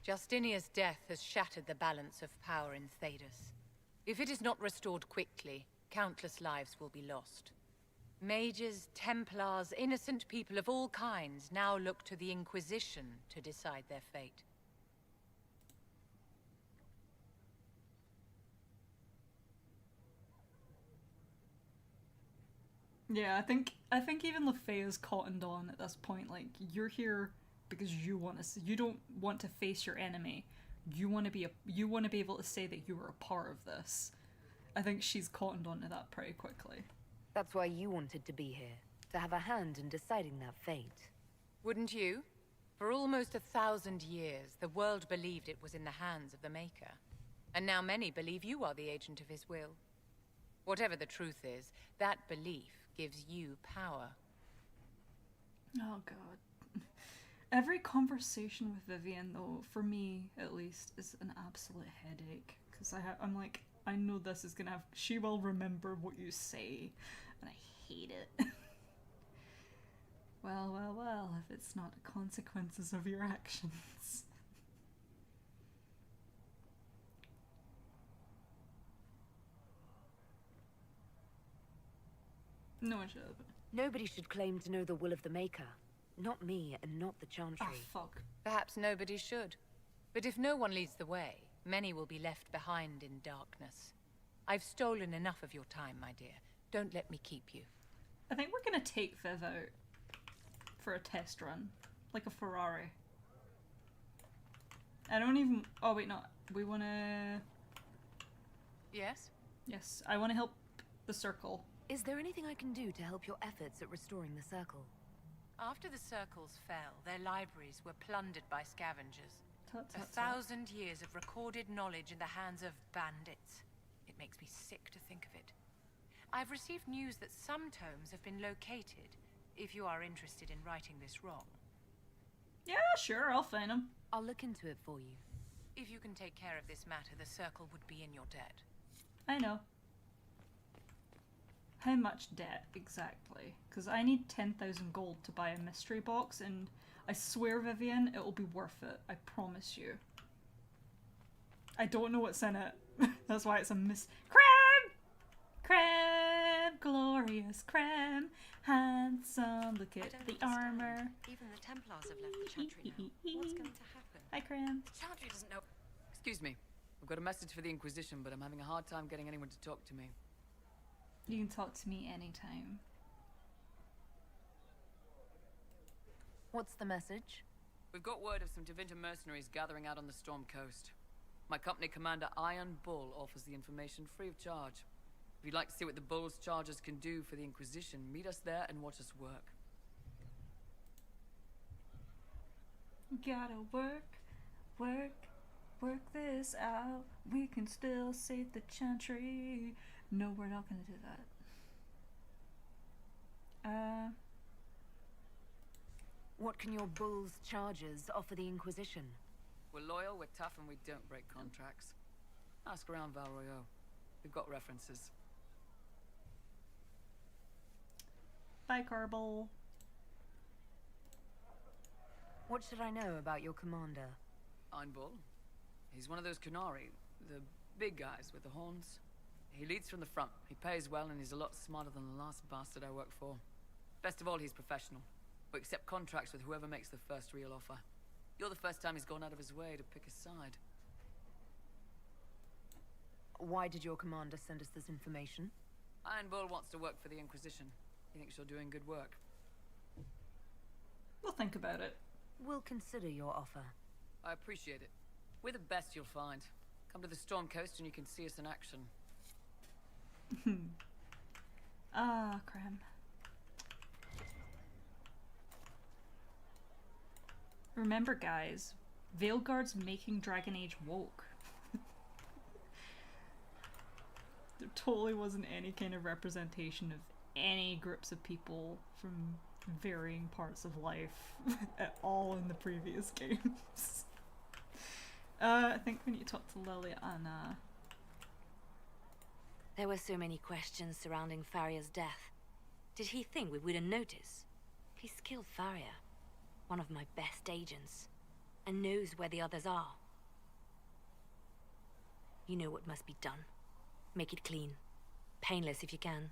Justinia's death has shattered the balance of power in Thedas. If it is not restored quickly, countless lives will be lost. Mages, Templars, innocent people of all kinds now look to the Inquisition to decide their fate. Yeah, I think even Lefea's cottoned on at this point. Like, you're here because you don't want to face your enemy. You want to be able to say that you were a part of this. I think she's cottoned on to that pretty quickly. That's why you wanted to be here, to have a hand in deciding that fate. Wouldn't you? For almost 1,000 years, the world believed it was in the hands of the Maker. And now many believe you are the agent of his will. Whatever the truth is, that belief gives you power. Oh god. Every conversation with Vivienne, though, for me at least, is an absolute headache. Because I'm like, I know this is gonna have. She will remember what you say, and I hate it. Well, well, well, if it's not the consequences of your actions. No one should. Nobody should claim to know the will of the Maker. Not me, and not the Chantry. Oh, fuck. Perhaps nobody should. But if no one leads the way, many will be left behind in darkness. I've stolen enough of your time, my dear. Don't let me keep you. I think we're gonna take Viv out for a test run. Like a Ferrari. I don't even... Oh, wait, no. We wanna... Yes? Yes, I wanna help the Circle. Is there anything I can do to help your efforts at restoring the Circle? After the circles fell, their libraries were plundered by scavengers. Tut, tut, 1,000 years of recorded knowledge in the hands of bandits. It makes me sick to think of it. I've received news that some tomes have been located, if you are interested in righting this wrong. Yeah, sure, I'll find them. I'll look into it for you. If you can take care of this matter, the Circle would be in your debt. I know. How much debt, exactly? Because I need 10,000 gold to buy a mystery box, and I swear, Vivienne, it will be worth it. I promise you. I don't know what's in it. That's why it's a Creme! Creme! Glorious creme! Handsome, look at the armor. Even the Templars have left the Chantry now. What's going to happen? Hi, Creme. The Chantry doesn't know... Excuse me. I've got a message for the Inquisition, but I'm having a hard time getting anyone to talk to me. You can talk to me anytime. What's the message? We've got word of some Tevinter mercenaries gathering out on the Storm Coast. My company commander, Iron Bull, offers the information free of charge. If you'd like to see what the Bull's charges can do for the Inquisition, meet us there and watch us work. Gotta work this out. We can still save the Chantry. No, we're not gonna do that. What can your Bull's charges offer the Inquisition? We're loyal, we're tough, and we don't break contracts. Ask around Val Royeaux. We've got references. Bye, Carble. What should I know about your commander? Iron Bull. He's one of those Kunari, the big guys with the horns. He leads from the front. He pays well, and he's a lot smarter than the last bastard I worked for. Best of all, he's professional. We accept contracts with whoever makes the first real offer. You're the first time he's gone out of his way to pick a side. Why did your commander send us this information? Iron Bull wants to work for the Inquisition. He thinks you're doing good work. We'll think about it. We'll consider your offer. I appreciate it. We're the best you'll find. Come to the Storm Coast and you can see us in action. Ah, Creme. Remember, guys, Veilguard's making Dragon Age woke. There totally wasn't any kind of representation of any groups of people from varying parts of life at all in the previous games. I think we need to talk to Liliana. There were so many questions surrounding Faria's death. Did he think we wouldn't notice? He's killed Faria, one of my best agents, and knows where the others are. You know what must be done. Make it clean. Painless if you can.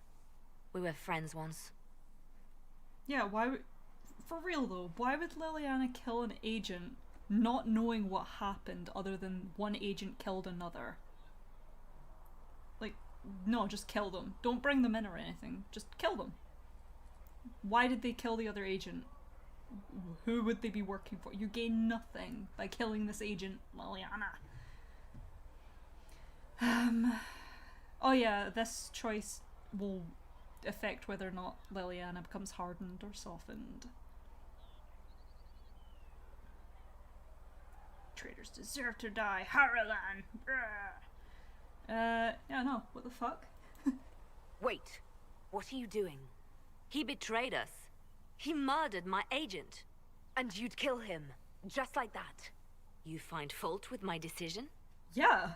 We were friends once. Yeah, why would... For real though, why would Liliana kill an agent not knowing what happened other than one agent killed another? Like, no, just kill them. Don't bring them in or anything. Just kill them. Why did they kill the other agent? Who would they be working for? You gain nothing by killing this agent, Liliana. Oh yeah, this choice will affect whether or not Liliana becomes hardened or softened. Traitors deserve to die. Harlan! Yeah, no, what the fuck? Wait, what are you doing? He betrayed us. He murdered my agent. And you'd kill him, just like that. You find fault with my decision? Yeah.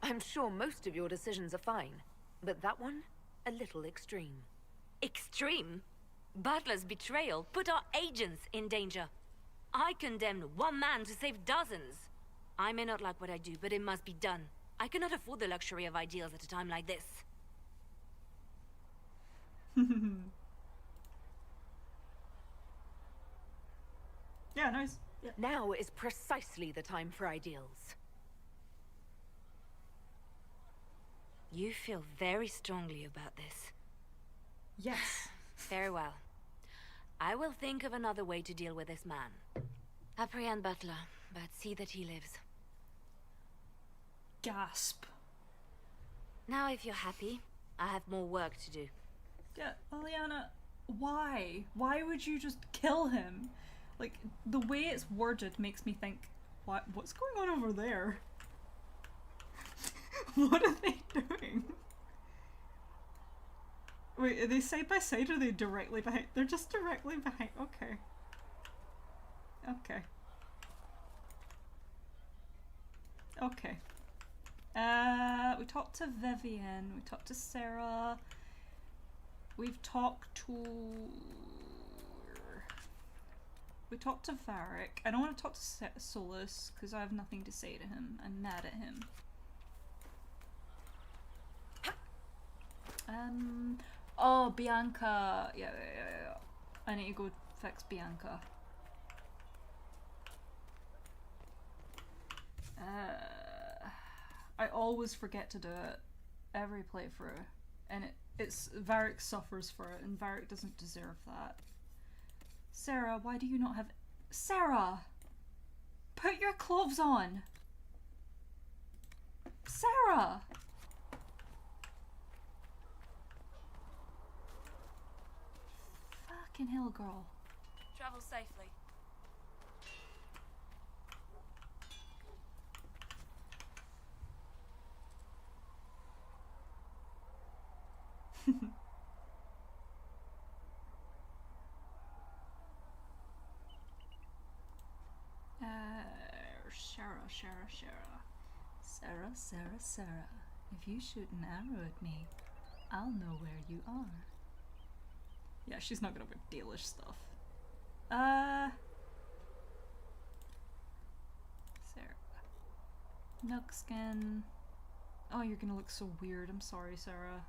I'm sure most of your decisions are fine, but that one, a little extreme. Extreme? Butler's betrayal put our agents in danger. I condemned one man to save dozens. I may not like what I do, but it must be done. I cannot afford the luxury of ideals at a time like this. Yeah, nice. Yeah. Now is precisely the time for ideals. You feel very strongly about this. Yes. Very well. I will think of another way to deal with this man. Apprehend Butler, but see that he lives. Gasp. Now if you're happy, I have more work to do. Yeah, Liliana, why? Why would you just kill him? Like, the way it's worded makes me think, what's going on over there? What are they doing? Wait, are they side by side or are they directly behind? They're just directly behind. Okay. Okay. Okay. We talked to Vivienne, we talked to Sera, we've talked to... We talked to Varric. I don't want to talk to Solus because I have nothing to say to him. I'm mad at him. Oh, Bianca. Yeah. I need to go fix Bianca. I always forget to do it every playthrough, and it's Varric suffers for it, and Varric doesn't deserve that. Sera, why do you not have... Sera! Put your clothes on! Sera! Fucking hell, girl. Travel safely. Sera. If you shoot an arrow at me, I'll know where you are. Yeah, she's not gonna wear Dalish stuff. Sera. Nookskin. Oh, you're gonna look so weird. I'm sorry, Sera.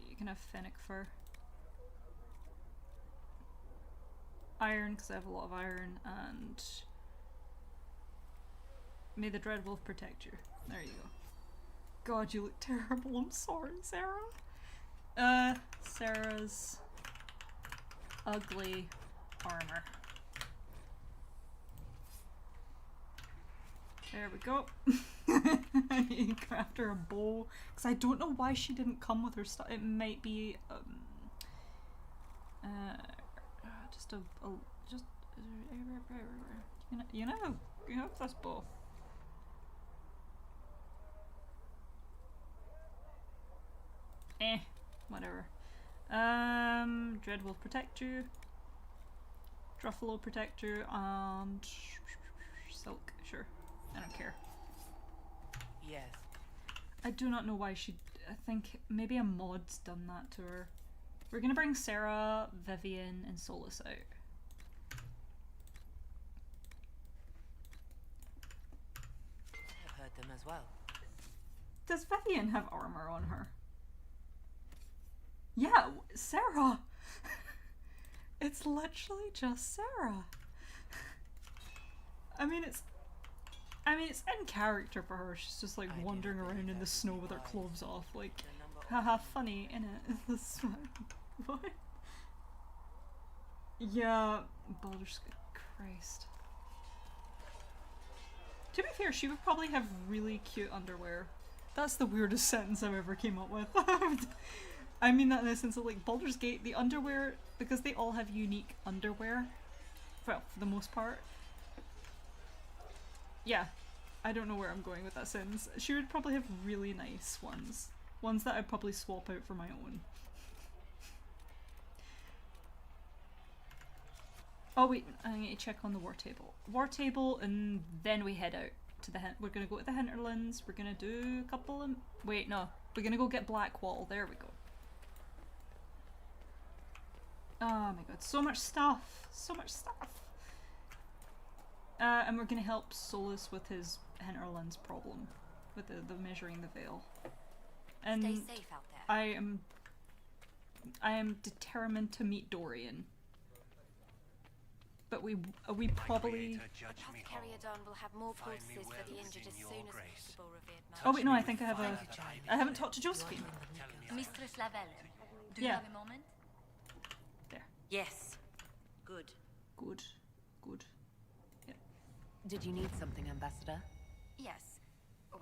You can have Fennec fur. Iron, because I have a lot of iron, and may the Dreadwolf protect you. There you go. God, you look terrible. I'm sorry, Sera. Sera's ugly armor. There we go. I need to craft her a bow, because I don't know why she didn't come with her stuff. It might be you know this bow. Whatever. Dread will protect you. Druffalo protect you, and Silk, sure. I don't care. Yes. I do not know why she... I think maybe a mod's done that to her. We're gonna bring Sera, Vivienne, and Solus out. I've heard them as well. Does Vivienne have armor on her? Yeah, Sera! It's literally just Sera. I mean, it's in character for her. She's just like wandering around in the snow with her clothes off, like, haha, funny, innit? What? Yeah, Baldur's Christ. To be fair, she would probably have really cute underwear. That's the weirdest sentence I've ever came up with. I mean that in the sense of, like, Baldur's Gate, the underwear, because they all have unique underwear, well, for the most part. Yeah, I don't know where I'm going with that sentence. She would probably have really nice ones. Ones that I'd probably swap out for my own. Oh wait, I need to check on the war table. War table, and then we head out to the we're gonna go to the hinterlands. We're gonna do a couple of... Wait, no. We're gonna go get Blackwall. There we go. Oh my god, so much stuff! So much stuff! And we're gonna help Solus with his hinterlands problem. With the measuring the veil. And Stay safe out there. I am determined to meet Dorian. But we probably... Apothecary Adon will have more poultices for the injured as soon as possible, revered master. Oh wait, no, I think I have a... I haven't talked to Josephine. Mistress Lavellan, do Yeah. you have a moment? There. Yes. Good. Good. Good. Yeah. Did you need something, Ambassador? Yes. Well,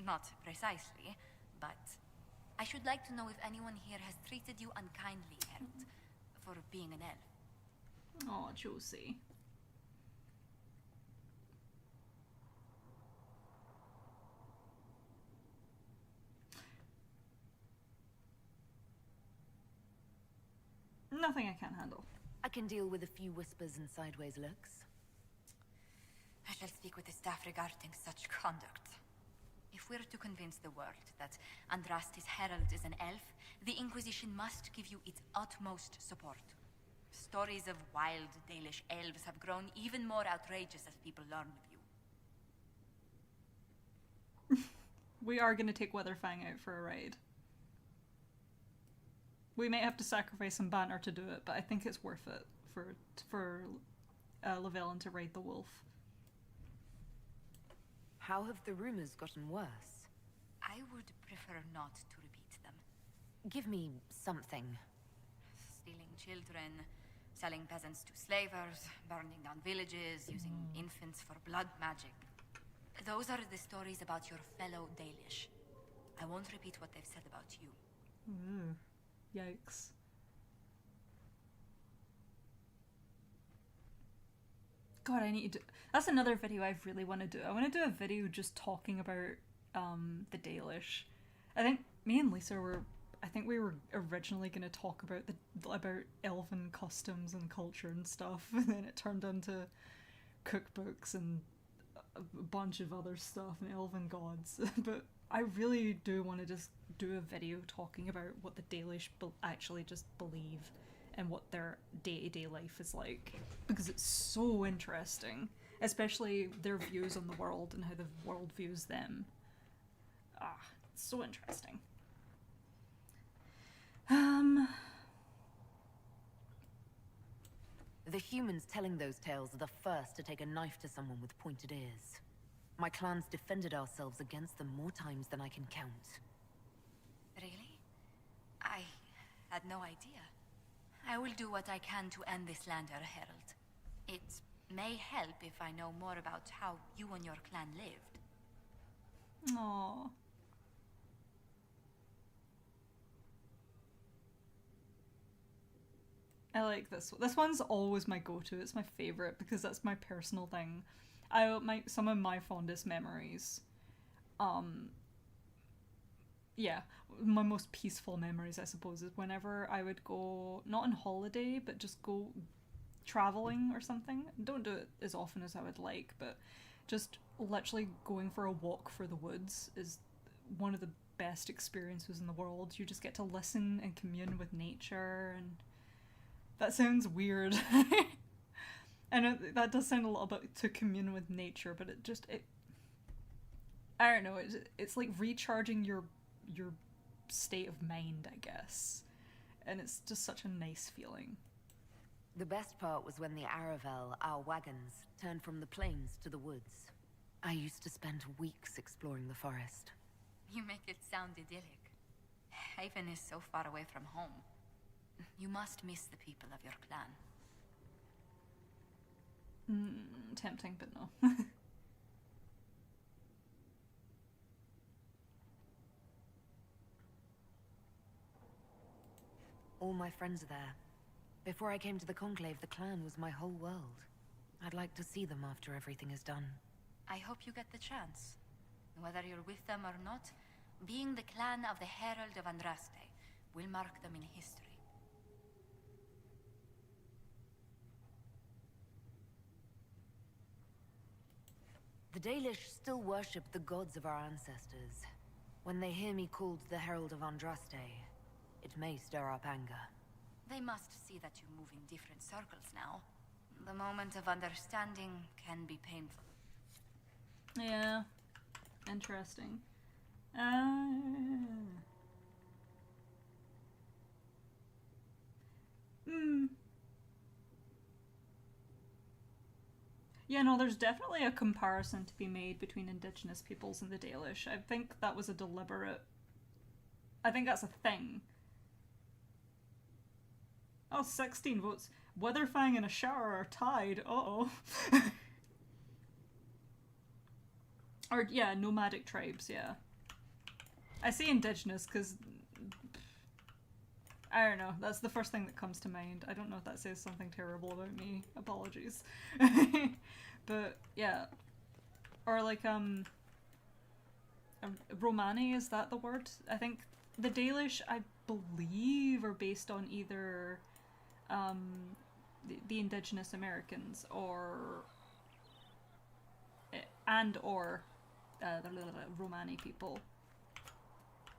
not precisely, but I should like to know if anyone here has treated you unkindly, Herald, for being an elf. Oh, Josie. Nothing I can't handle. I can deal with a few whispers and sideways looks. I shall speak with the staff regarding such conduct. If we're to convince the world that Andraste's herald is an elf, the Inquisition must give you its utmost support. Stories of wild Dalish elves have grown even more outrageous as people learn of you. We are going to take Weatherfang out for a ride. We might have to sacrifice some banter to do it, but I think it's worth it for Lavellan to ride the wolf. How have the rumors gotten worse? I would prefer not to repeat them. Give me something. Stealing children, selling peasants to slavers, burning down villages, using infants for blood magic. Those are the stories about your fellow Dalish. I won't repeat what they've said about you. Yikes. God, I need to do... That's another video I really want to do. I want to do a video just talking about the Dalish. I think me and Lisa were... I think we were originally going to talk about elven customs and culture and stuff, and then it turned into cookbooks and a bunch of other stuff and elven gods. But I really do want to just do a video talking about what the Dalish actually just believe and what their day-to-day life is like, because it's so interesting, especially their views on the world and how the world views them. It's so interesting. The humans telling those tales are the first to take a knife to someone with pointed ears. My clans defended ourselves against them more times than I can count. Really? I had no idea. I will do what I can to end this slander, Herald. It may help if I know more about how you and your clan lived. Aww. I like this one. This one's always my go-to. It's my favorite because that's my personal thing. Some of my fondest memories. Yeah, my most peaceful memories, I suppose, is whenever I would go, not on holiday, but just go traveling or something. Don't do it as often as I would like, but just literally going for a walk for the woods is one of the best experiences in the world. You just get to listen and commune with nature, and that sounds weird. And that does sound a little bit to commune with nature, but it I don't know, it's like recharging your state of mind, I guess. And it's just such a nice feeling. The best part was when the Aravel, our wagons, turned from the plains to the woods. I used to spend weeks exploring the forest. You make it sound idyllic. Haven is so far away from home. You must miss the people of your clan. Tempting, but no. All my friends are there. Before I came to the Conclave, the clan was my whole world. I'd like to see them after everything is done. I hope you get the chance. Whether you're with them or not, being the clan of the Herald of Andraste will mark them in history. The Dalish still worship the gods of our ancestors. When they hear me called the Herald of Andraste, it may stir up anger. They must see that you move in different circles now. The moment of understanding can be painful. Yeah. Interesting. Yeah, no, there's definitely a comparison to be made between indigenous peoples and the Dalish. I think that was a deliberate... I think that's a thing. Oh, 16 votes. Weatherfang and a shower are tied. Uh-oh. Or, yeah, nomadic tribes, yeah. I say indigenous because... I don't know, that's the first thing that comes to mind. I don't know if that says something terrible about me. Apologies. But, yeah. Or like, Romani, is that the word? I think the Dalish, I believe, are based on either, the indigenous Americans, or... or the Romani people.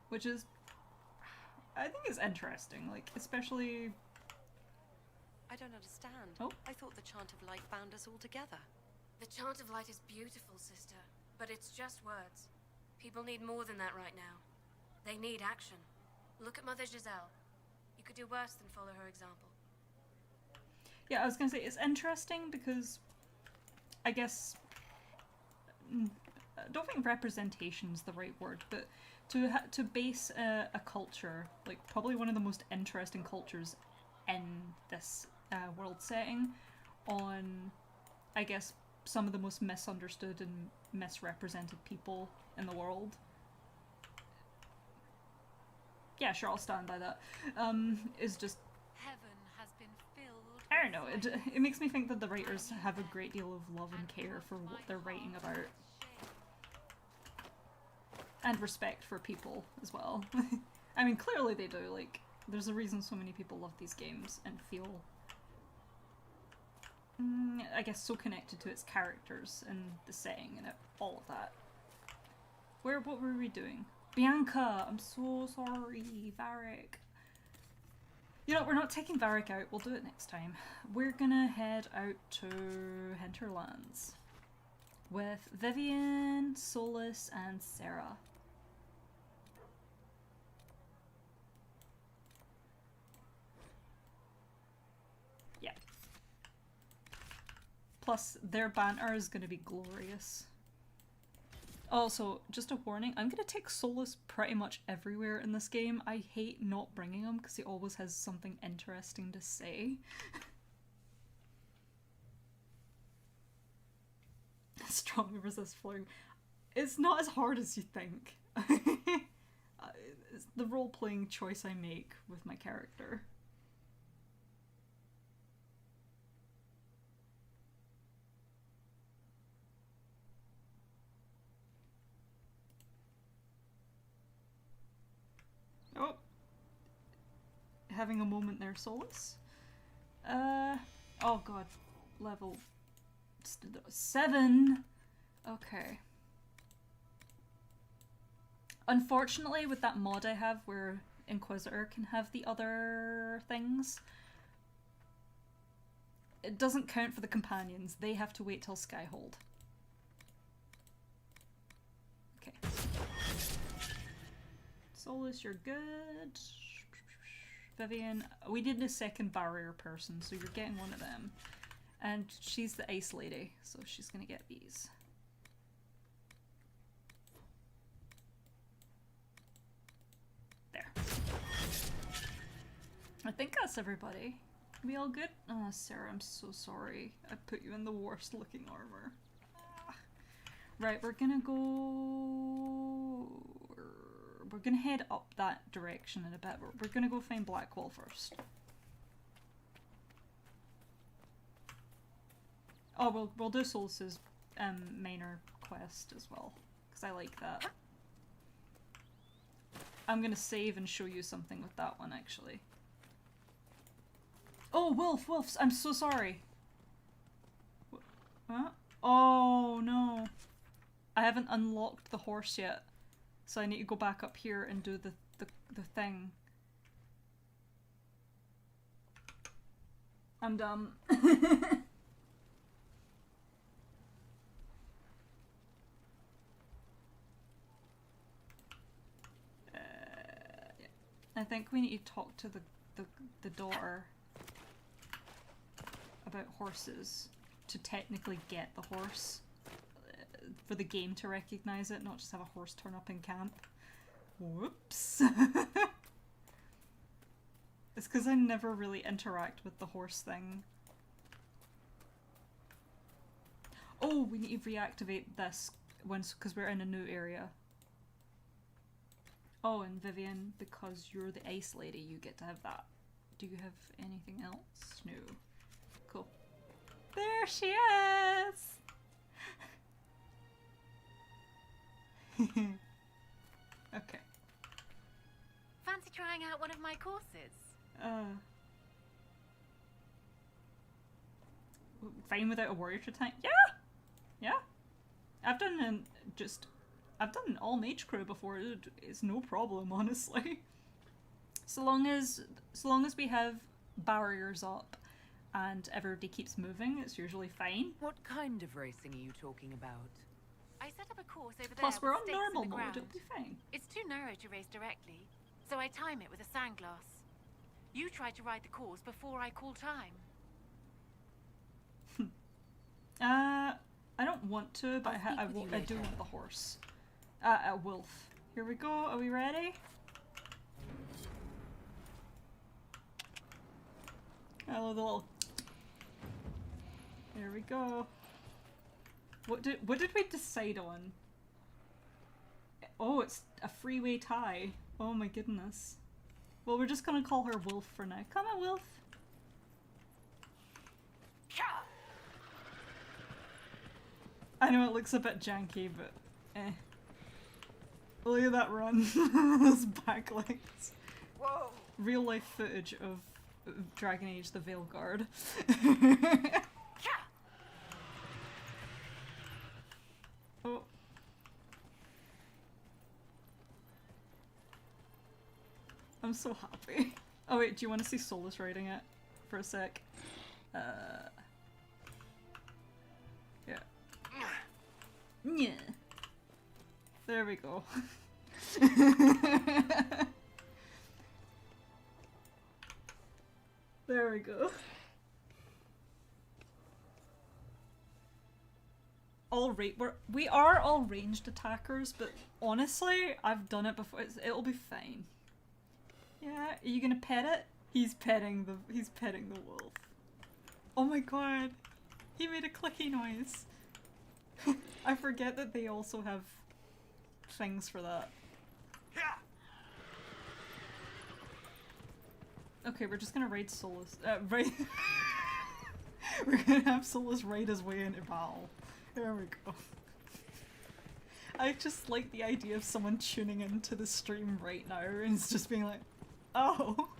Which is... I think it's interesting, like, especially... I don't understand. Oh? I thought the Chant of Light bound us all together. The Chant of Light is beautiful, sister, but it's just words. People need more than that right now. They need action. Look at Mother Giselle. You could do worse than follow her example. Yeah, I was gonna say, it's interesting because I guess... I don't think representation's the right word, but to base a culture, like probably one of the most interesting cultures in this world setting, on, I guess, some of the most misunderstood and misrepresented people in the world. Yeah, sure, I'll stand by that. Is just... Heaven has been filled. I don't know, it makes me think that the writers have a great deal of love and care for what they're writing about. And respect for people as well. I mean, clearly they do, like, there's a reason so many people love these games and feel, I guess, so connected to its characters and the setting and all of that. What were we doing? Bianca! I'm so sorry, Varric. You know, we're not taking Varric out, we'll do it next time. We're gonna head out to Hinterlands with Vivienne, Solus, and Sera. Yeah. Plus, their banter is going to be glorious. Also, just a warning, I'm going to take Solus pretty much everywhere in this game. I hate not bringing him because he always has something interesting to say. Strongly resist flirting. It's not as hard as you think. It's the role-playing choice I make with my character. Oh. Having a moment there, Solus. Oh god. Level 7. Okay. Unfortunately, with that mod I have where Inquisitor can have the other things, it doesn't count for the companions. They have to wait till Skyhold. Okay. Solus, you're good. Vivienne, we did a second barrier person, so you're getting one of them. And she's the ice lady, so she's gonna get these. There. I think that's everybody. We all good? Oh, Sera, I'm so sorry. I put you in the worst looking armor. Ah. Right, we're gonna go... We're gonna head up that direction in a bit. We're gonna go find Blackwall first. Oh, we'll do Solus's minor quest as well, because I like that. I'm gonna save and show you something with that one, actually. Oh, wolves! I'm so sorry! Huh? Oh, no. I haven't unlocked the horse yet, so I need to go back up here and do the thing. I'm dumb. I think we need to talk to the daughter about horses to technically get the horse, for the game to recognize it, not just have a horse turn up in camp. Whoops. It's because I never really interact with the horse thing. Oh, we need to reactivate this once, because we're in a new area. Oh, and Vivienne, because you're the ice lady, you get to have that. Do you have anything else? No. Cool. There she is! Okay. Fancy trying out one of my courses? Fine without a warrior to tank? Yeah! Yeah. I've done an all mage crew before. It's no problem, honestly. So long as we have barriers up and everybody keeps moving, it's usually fine. What kind of racing are you talking about? I set up a course over there. Plus, we're on with stakes in normal the mode. ground. It'll be fine. It's too narrow to race directly, so I time it with a sandglass. You try to ride the course before I call time. I don't want to, but I do want the horse. A wolf. Here we go. Are we ready? Hello, the little. There we go. What did we decide on? Oh, it's a freeway tie. Oh my goodness. Well, we're just gonna call her Wolf for now. Come on, Wolf. I know it looks a bit janky, but eh. Look at that run. Those back legs. Whoa. Real life footage of Dragon Age The Veilguard. Oh. I'm so happy. Oh wait, do you want to see Solus riding it for a sec? Yeah. Yeah. There we go. There we go. We are all ranged attackers, but honestly, I've done it before. It'll be fine. Yeah, are you gonna pet it? He's petting the wolf. Oh my god, he made a clicky noise. I forget that they also have things for that. Okay, we're just gonna raid Solus. We're gonna have Solus raid his way into battle. There we go. I just like the idea of someone tuning into the stream right now and it's just being like, oh,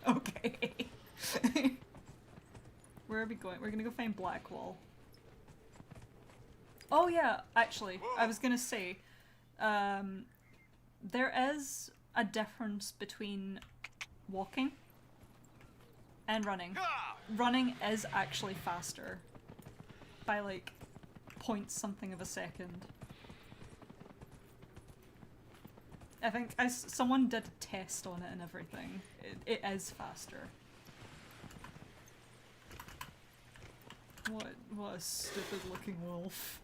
okay. Where are we going? We're gonna go find Blackwall. Oh yeah, actually, I was gonna say, there is a difference between walking and running. Running is actually faster by like point something of a second. I think someone did a test on it and everything. It is faster. What a stupid looking wolf.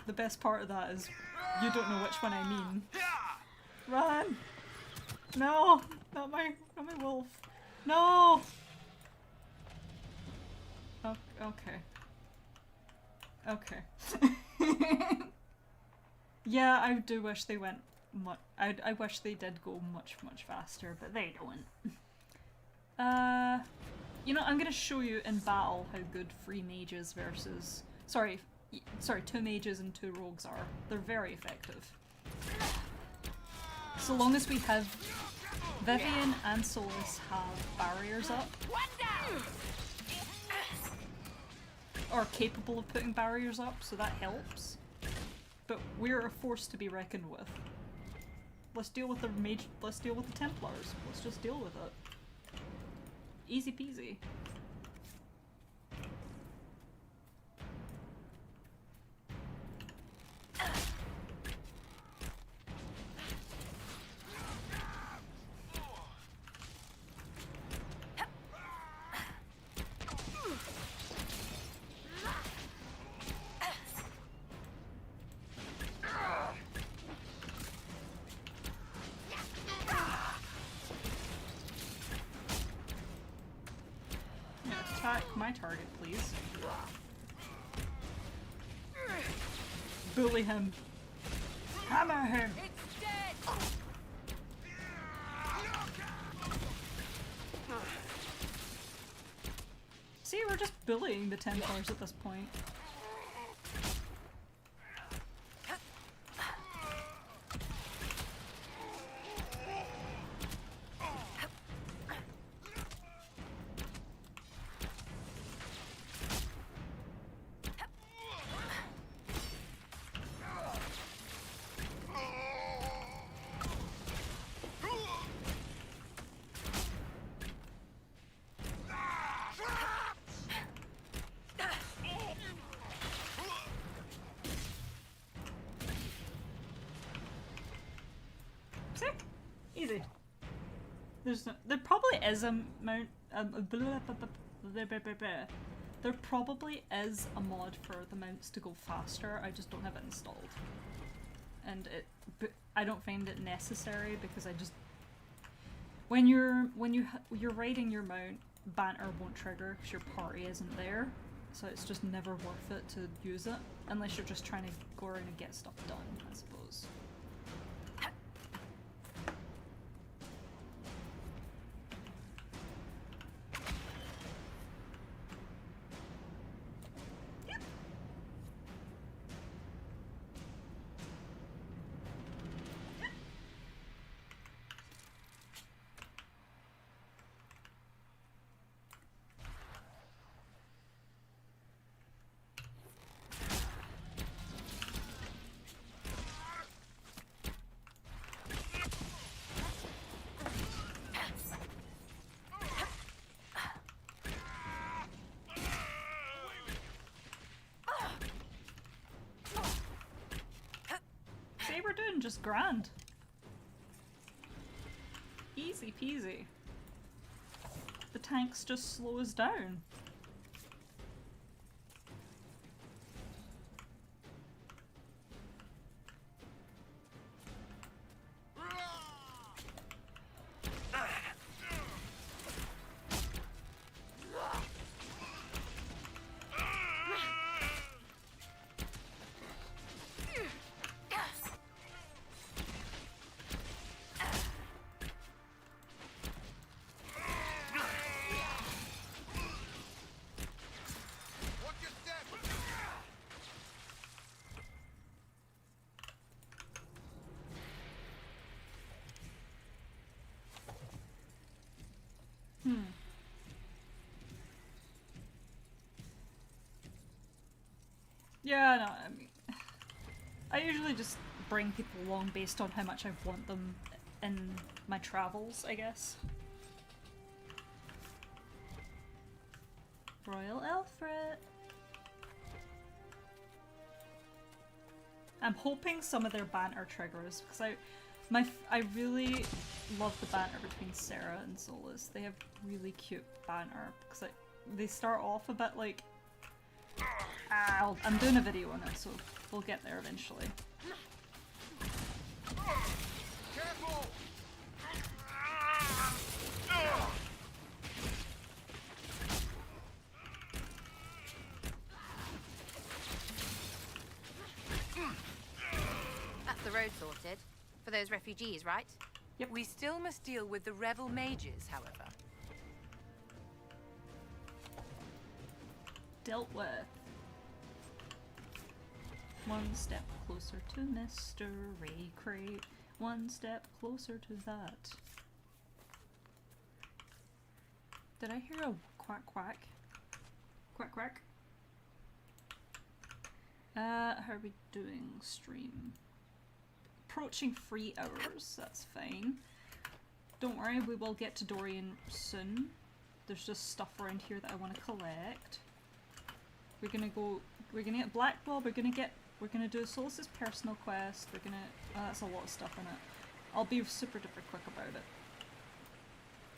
The best part of that is you don't know which one I mean. Run! No! Not my wolf. No! Oh, okay. Okay. Yeah, I do wish they went I wish they did go much faster, but they don't. You know, I'm gonna show you in battle how good free mages versus... Sorry, Sorry, 2 mages and 2 rogues are. They're very effective. So long as we have Vivienne and Solus have barriers up. Or capable of putting barriers up, so that helps. But we're a force to be reckoned with. Let's deal with the let's deal with the Templars. Let's just deal with it. Easy peasy. My target, please. Bully him. Hammer him. See, we're just bullying the Templars at this point. Easy. There's no, there probably is a mount. There probably is a mod for the mounts to go faster. I just don't have it installed, and I don't find it necessary because I just when you're riding your mount, banter won't trigger because your party isn't there. So it's just never worth it to use it unless you're just trying to go around and get stuff done, I suppose. We're doing just grand. Easy peasy. The tanks just slow us down. Yeah, no, I mean, I usually just bring people along based on how much I want them in my travels, I guess. Royal Elfret. I'm hoping some of their banter triggers because I really love the banter between Sera and Solus. They have really cute banter because they start off a bit like. I'm doing a video on it, so we'll get there eventually. Careful! That's the road sorted. For those refugees, right? Yep. We still must deal with the rebel mages, however. Dealt with. One step closer to Mystery Crate. One step closer to that. Did I hear a quack quack? Quack quack? How are we doing? Stream. Approaching 3 hours, that's fine. Don't worry, we will get to Dorian soon. There's just stuff around here that I want to collect. We're gonna get Blackwall, we're gonna do Solus's personal quest, we're gonna, that's a lot of stuff in it. I'll be super duper quick about it.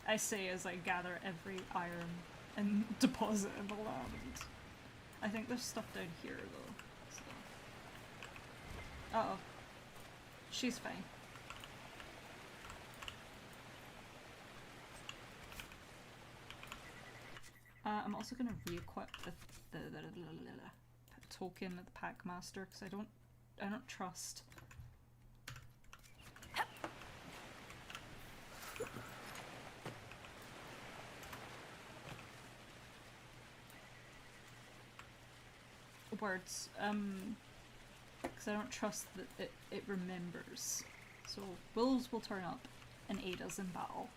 I say as I gather every iron and deposit in the land. I think there's stuff down here though, so. Uh-oh. She's fine. I'm also gonna re-equip the token of the Packmaster because I don't trust. Words, because I don't trust that it remembers. So wolves will turn up and aid us in battle.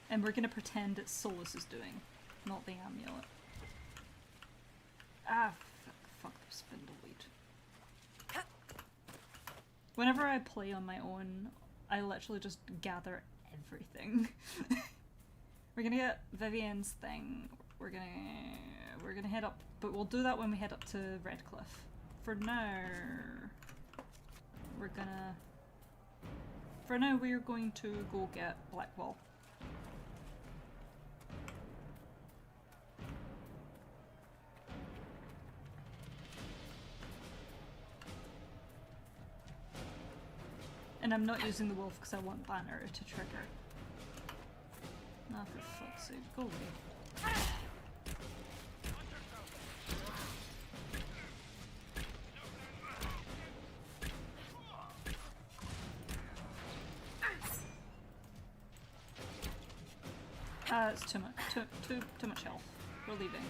And we're gonna pretend it's Solus is doing, not the amulet. Ah, fuck the spindleweed. Whenever I play on my own, I literally just gather everything. We're gonna get Vivienne's thing. We're gonna head up, but we'll do that when we head up to Redcliffe. For now, we're going to go get Blackwall. And I'm not using the wolf because I want banner to trigger. Ah, for fuck's sake, go away. It's too much health. We're leaving.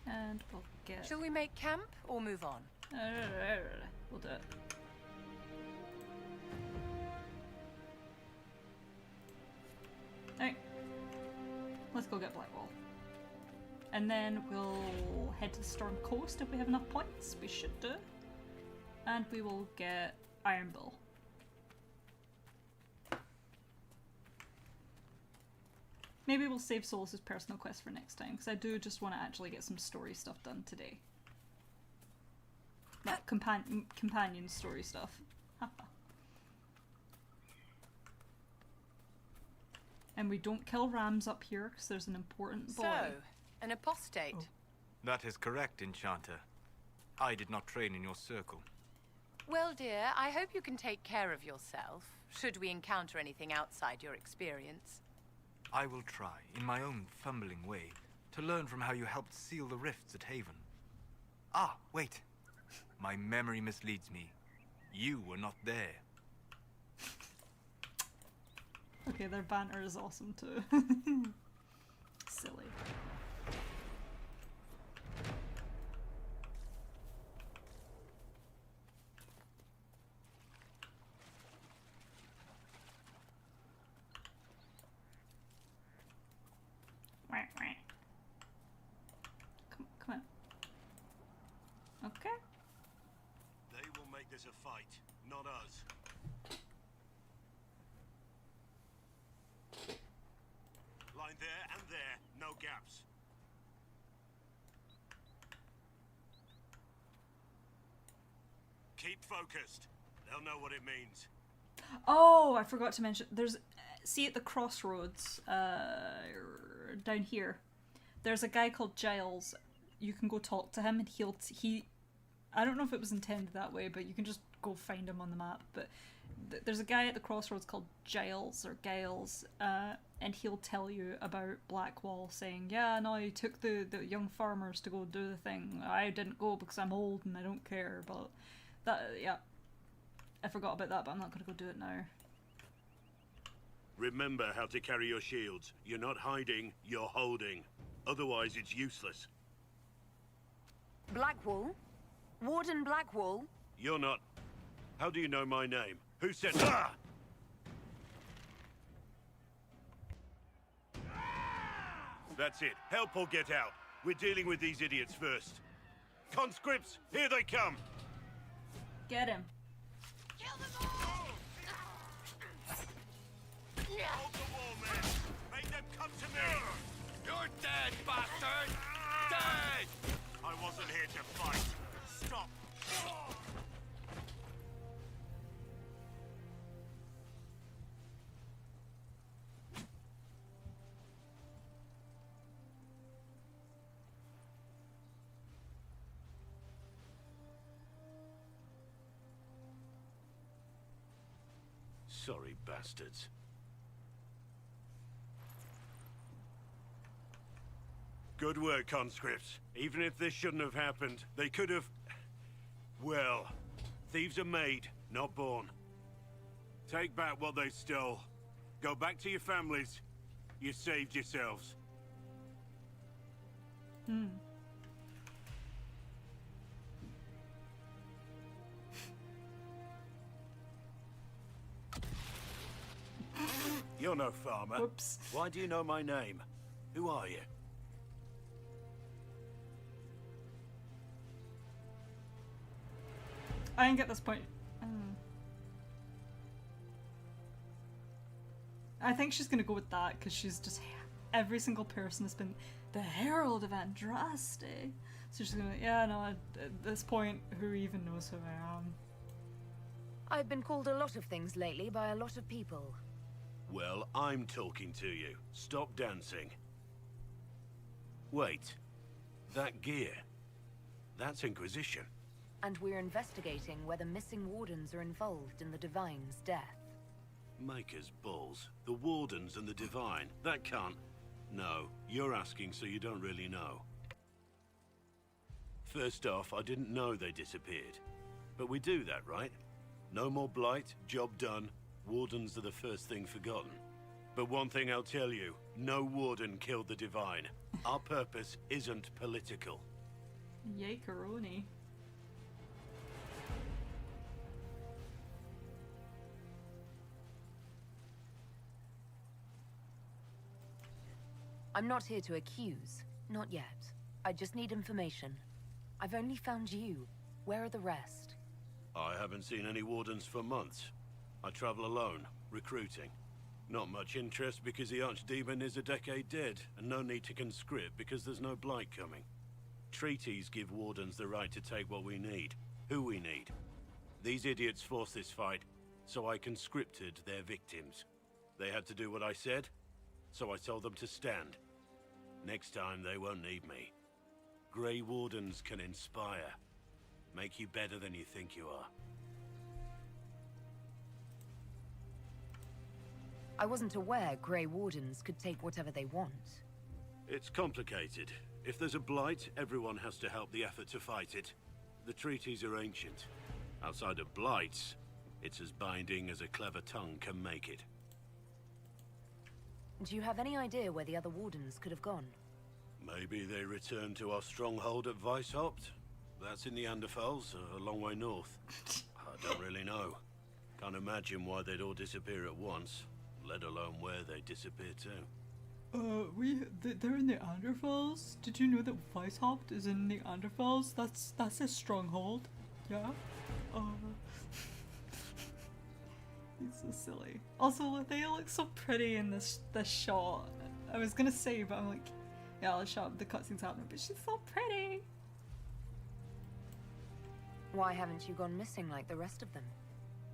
And we'll get... Shall we make camp or move on? We'll do it. Alright. Let's go get Blackwall. And then we'll head to the Storm Coast if we have enough points. We should do. And we will get Iron Bull. Maybe we'll save Solus's personal quest for next time, because I do just want to actually get some story stuff done today. Like, companion story stuff. And we don't kill rams up here, because there's an important boy. So, an apostate. Oh. That is correct, Enchanter. I did not train in your circle. Well, dear, I hope you can take care of yourself, should we encounter anything outside your experience. I will try, in my own fumbling way, to learn from how you helped seal the rifts at Haven. Ah, wait. My memory misleads me. You were not there. Okay, their banter is awesome too. Silly. Come on. Okay. They will make this a fight, not us. Line there and there, no gaps. Keep focused. They'll know what it means. Oh, I forgot to mention. There's, see at the crossroads, down here. There's a guy called Giles. You can go talk to him, and he. I don't know if it was intended that way, but you can just go find him on the map. But there's a guy at the crossroads called Giles or Giles, and he'll tell you about Blackwall, saying, yeah, no, he took the young farmers to go do the thing. I didn't go because I'm old and I don't care, but that, yeah. I forgot about that, but I'm not going to go do it now. Remember how to carry your shields. You're not hiding, you're holding. Otherwise, it's useless. Blackwall? Warden Blackwall? You're not... How do you know my name? Who said... Ah! That's it. Help or get out. We're dealing with these idiots first. Conscripts, here they come! Get him. Hold the wall, men! Make them come to me! You're dead, bastard! Dead! I wasn't here to fight. Stop! Sorry, bastards. Good work, conscripts. Even if this shouldn't have happened, they could have... Well, thieves are made, not born. Take back what they stole. Go back to your families. You saved yourselves. You're no farmer. Whoops. Why do you know my name? Who are you? I didn't get this point. I think she's gonna go with that because she's just every single person has been the Herald of Andraste. So she's gonna, yeah, no. At this point, who even knows who I am? I've been called a lot of things lately by a lot of people. Well, I'm talking to you. Stop dancing. Wait. That gear. That's Inquisition. And we're investigating whether missing Wardens are involved in the Divine's death. Maker's balls. The Wardens and the Divine. That can't... No, you're asking so you don't really know. First off, I didn't know they disappeared. But we do that, right? No more blight, job done. Wardens are the first thing forgotten. But one thing I'll tell you, no Warden killed the Divine. Our purpose isn't political. Yay, Coroni. I'm not here to accuse. Not yet. I just need information. I've only found you. Where are the rest? I haven't seen any Wardens for months. I travel alone, recruiting. Not much interest because the Archdemon is a decade dead, and no need to conscript because there's no blight coming. Treaties give Wardens the right to take what we need, who we need. These idiots forced this fight, so I conscripted their victims. They had to do what I said, so I told them to stand. Next time they won't need me. Grey Wardens can inspire. Make you better than you think you are. I wasn't aware Grey Wardens could take whatever they want. It's complicated. If there's a blight, everyone has to help the effort to fight it. The treaties are ancient. Outside of blights, it's as binding as a clever tongue can make it. Do you have any idea where the other Wardens could have gone? Maybe they returned to our stronghold at Weishaupt? That's in the Anderfels, a long way north. I don't really know. Can't imagine why they'd all disappear at once, let alone where they disappear to. They're in the Anderfels? Did you know that Weishaupt is in the Anderfels? That's a stronghold. Yeah? He's so silly. Also, they look so pretty in this shot. I was gonna say, but I'm like, yeah, I'll shut up, the cutscene's happening, but she's so pretty. Why haven't you gone missing like the rest of them?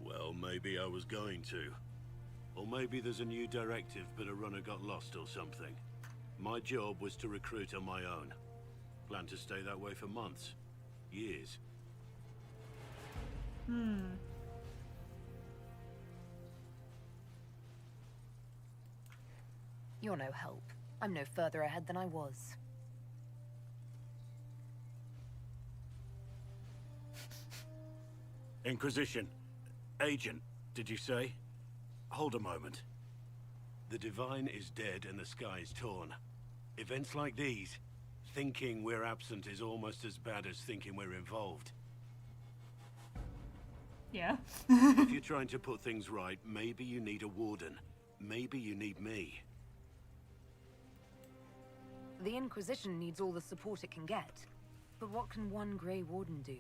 Well, maybe I was going to. Or maybe there's a new directive, but a runner got lost or something. My job was to recruit on my own. Plan to stay that way for months. Years. You're no help. I'm no further ahead than I was. Inquisition. Agent, did you say? Hold a moment. The Divine is dead and the sky is torn. Events like these, thinking we're absent is almost as bad as thinking we're involved. Yeah. If you're trying to put things right, maybe you need a warden. Maybe you need me. The Inquisition needs all the support it can get. But what can one Grey Warden do?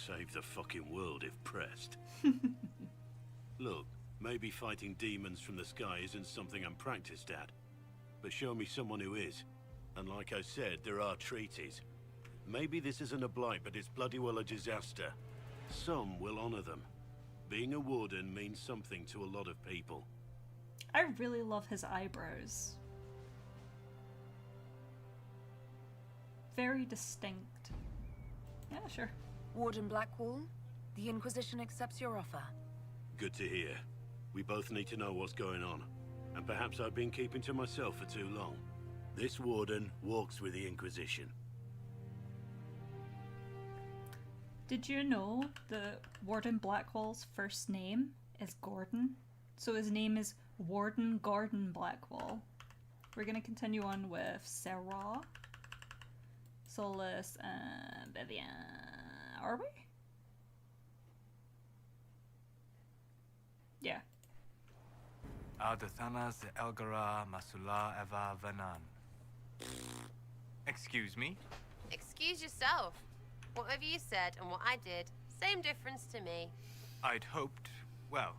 Save the fucking world if pressed. Look, maybe fighting demons from the sky isn't something I'm practiced at. But show me someone who is. And like I said, there are treaties. Maybe this isn't a blight, but it's bloody well a disaster. Some will honor them. Being a warden means something to a lot of people. I really love his eyebrows. Very distinct. Yeah, sure. Warden Blackwall, the Inquisition accepts your offer. Good to hear. We both need to know what's going on. And perhaps I've been keeping to myself for too long. This warden walks with the Inquisition. Did you know that Warden Blackwall's first name is Gordon? So his name is Warden Gordon Blackwall. We're gonna continue on with Sera, Solus, and Vivienne. Are we? Yeah. Adathanas Elgara Masula Eva Vanan. Excuse me? Excuse yourself. Whatever you said and what I did, same difference to me. I'd hoped, well,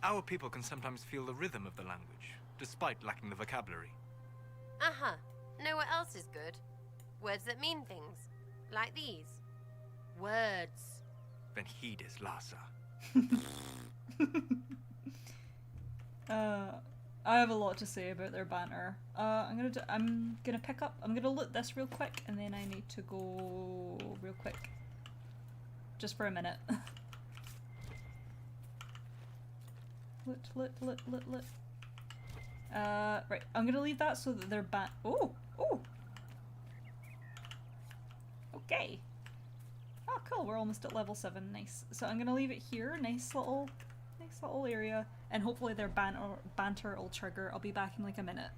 our people can sometimes feel the rhythm of the language, despite lacking the vocabulary. Uh-huh. Know what else is good? Words that mean things. Like these. Words. Then heed is Lhasa. I have a lot to say about their banter. I'm gonna loot this real quick, and then I need to go real quick. Just for a minute. Loot. Right, I'm gonna leave that so that they're oh! Okay. Oh, cool, we're almost at level 7, nice. So I'm gonna leave it here, nice little area, and hopefully their banter will trigger. I'll be back in like a minute.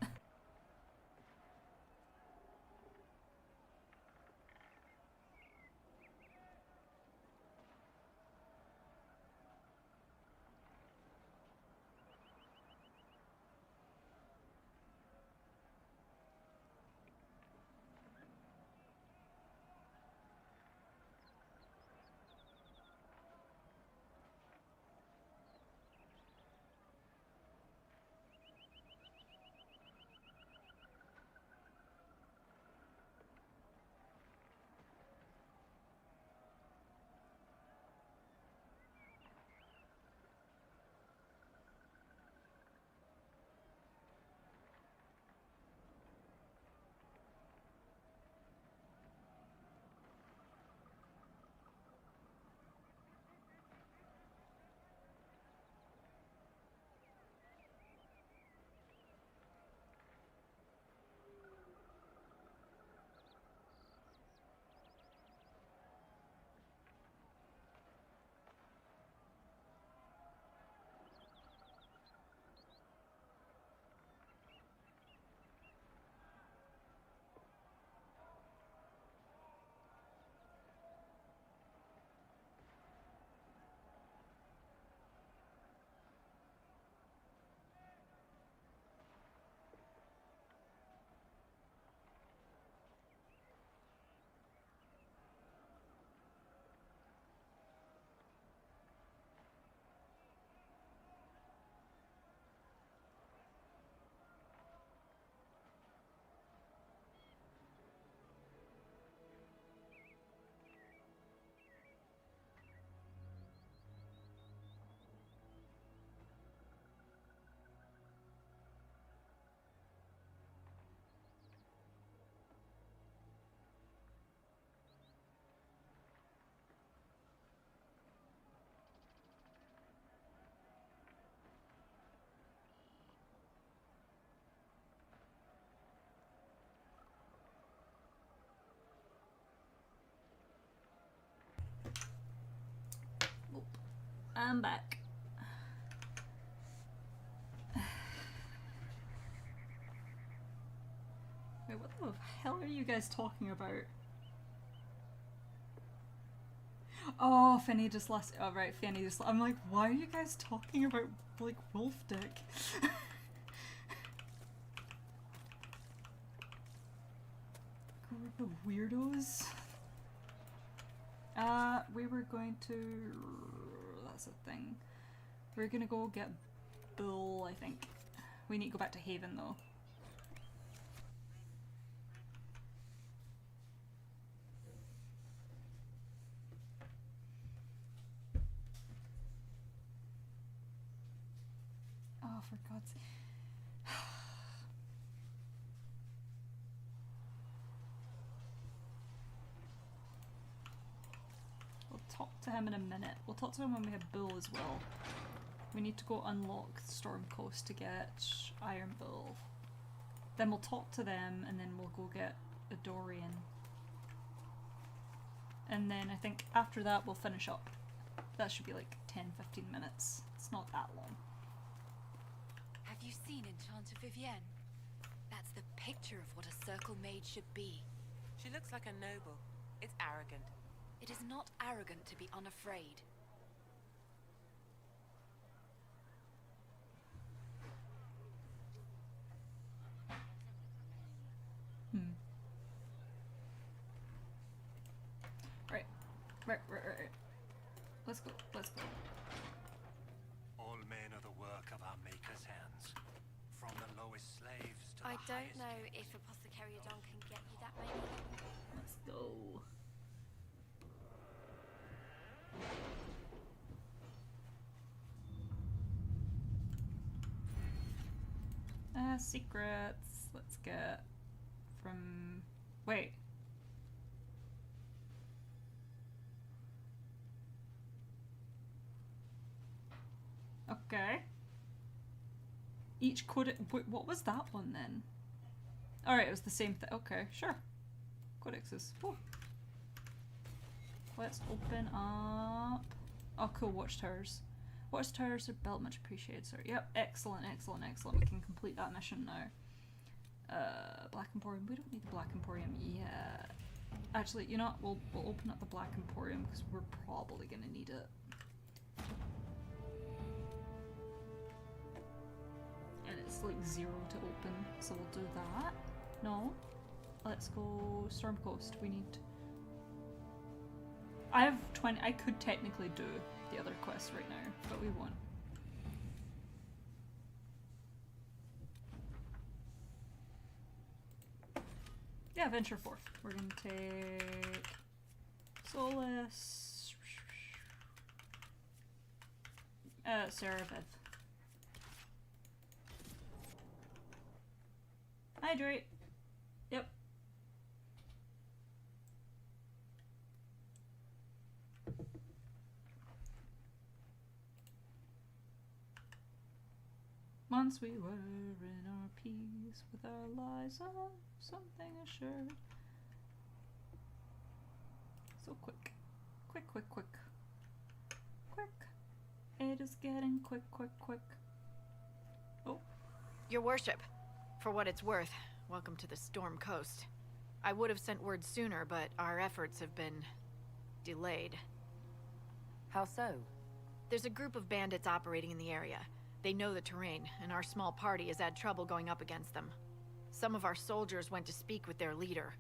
I'm back. Wait, what the hell are you guys talking about? Oh, Finny just last. Oh, right, Finny just. I'm like, why are you guys talking about, like, wolf dick? The weirdos. We were going to. That's a thing. We're gonna go get Bull, I think. We need to go back to Haven though. Oh, for God's sake. We'll talk to him in a minute. We'll talk to him when we have Bull as well. We need to go unlock Storm Coast to get Iron Bull. Then we'll talk to them and then we'll go get a Dorian. And then I think after that we'll finish up. That should be like 10-15 minutes. It's not that long. Have you seen Enchanter Vivienne? That's the picture of what a circle mage should be. She looks like a noble. It's arrogant. It is not arrogant to be unafraid. Right. Let's go. All men are the work of our Maker's hands. From the lowest slaves to I the don't highest know kings. if Apothecary Don can get you that many. Let's go. Secrets. Let's get from. Wait. Okay. Each codex. What was that one then? Alright, it was the same thing. Okay, sure. Codexes. Whew. Let's open up. Oh, cool. Watchtowers. Watchtowers are built, much appreciated, sir. Yep, excellent. We can complete that mission now. Black Emporium. We don't need the Black Emporium yet. Actually, you know what? We'll open up the Black Emporium because we're probably gonna need it. And it's like 0 to open, so we'll do that. No. Let's go Storm Coast. We need. I have 20. I could technically do the other quests right now, but we won't. Yeah, venture forth. We're gonna take Solus, Sera. Hydrate. Yep. Once we were in our peace with our lies of something assured. So quick. Quick. It is getting quick. Oh. Your worship. For what it's worth, welcome to the Storm Coast. I would have sent word sooner, but our efforts have been delayed. How so? There's a group of bandits operating in the area. They know the terrain, and our small party has had trouble going up against them. Some of our soldiers went to speak with their leader.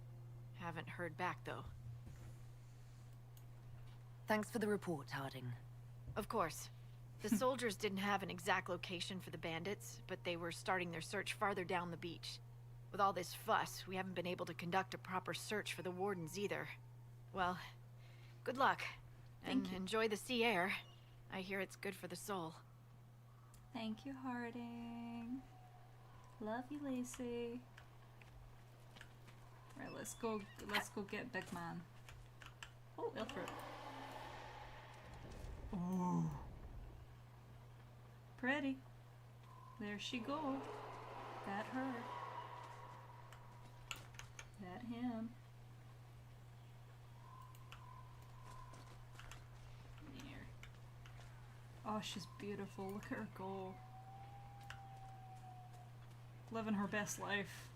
Haven't heard back, though. Thanks for the report, Harding. Of course. The soldiers didn't have an exact location for the bandits, but they were starting their search farther down the beach. With all this fuss, we haven't been able to conduct a proper search for the Wardens either. Well, good luck. And enjoy the sea air. I hear it's good for the soul. Thank you, Harding. Love you, Lacey. Right, let's go get Big Man. Oh, Ilfred. Ooh. Pretty. There she go. That her. That him. Here. Oh, she's beautiful. Look at her go. Living her best life.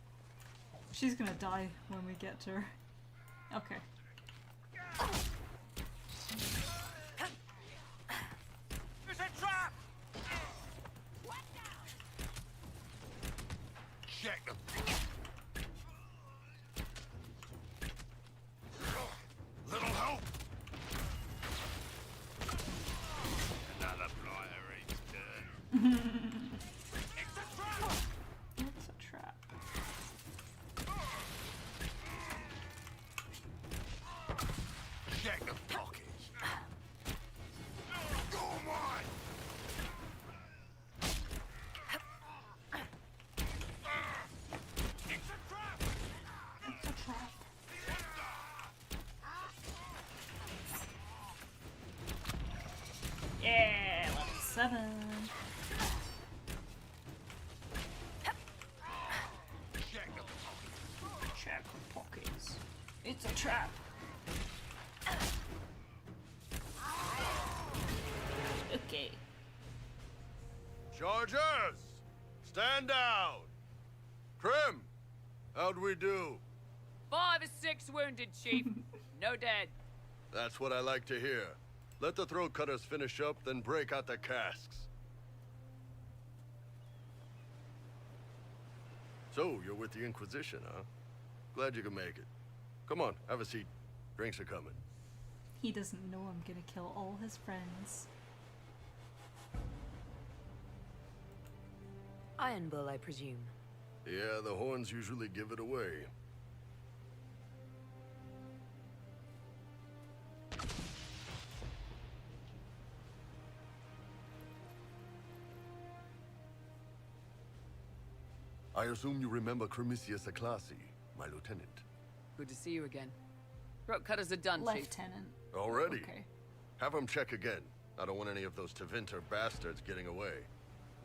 She's gonna die when we get to her. Okay. There's a trap! Check them. Little help. Another blighter each turn. It's a trap! It's a trap. Check the pockets. Go mine. It's a trap. It's a trap. Yeah, level 7. Check the pockets. It's a trap. Okay. Chargers! Stand down! Trim! How'd we do? 5 or 6 wounded, Chief. No dead. That's what I like to hear. Let the throat cutters finish up, then break out the casks. So, you're with the Inquisition, huh? Glad you could make it. Come on, have a seat. Drinks are coming. He doesn't know I'm gonna kill all his friends. Iron Bull, I presume. Yeah, the horns usually give it away. I assume you remember Cremisius Aclassi, my lieutenant. Good to see you again. Throat cutters are done, Chief. Lieutenant. Already? Okay. Have them check again. I don't want any of those Tevinter bastards getting away.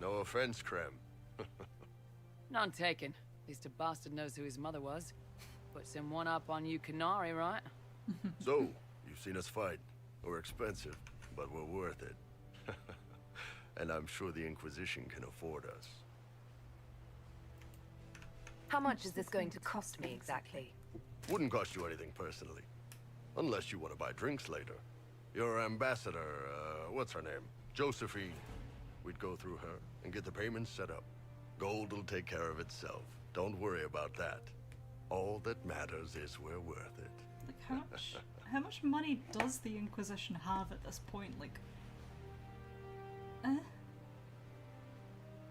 No offense, Krem. None taken. At least a bastard knows who his mother was. Puts him one up on you Canary, right? So, you've seen us fight. We're expensive, but we're worth it. And I'm sure the Inquisition can afford us. How much is this going to cost me exactly? Wouldn't cost you anything personally. Unless you want to buy drinks later. Your ambassador, what's her name? Josephine. We'd go through her and get the payments set up. Gold will take care of itself. Don't worry about that. All that matters is we're worth it. Like, how much money does the Inquisition have at this point? Like,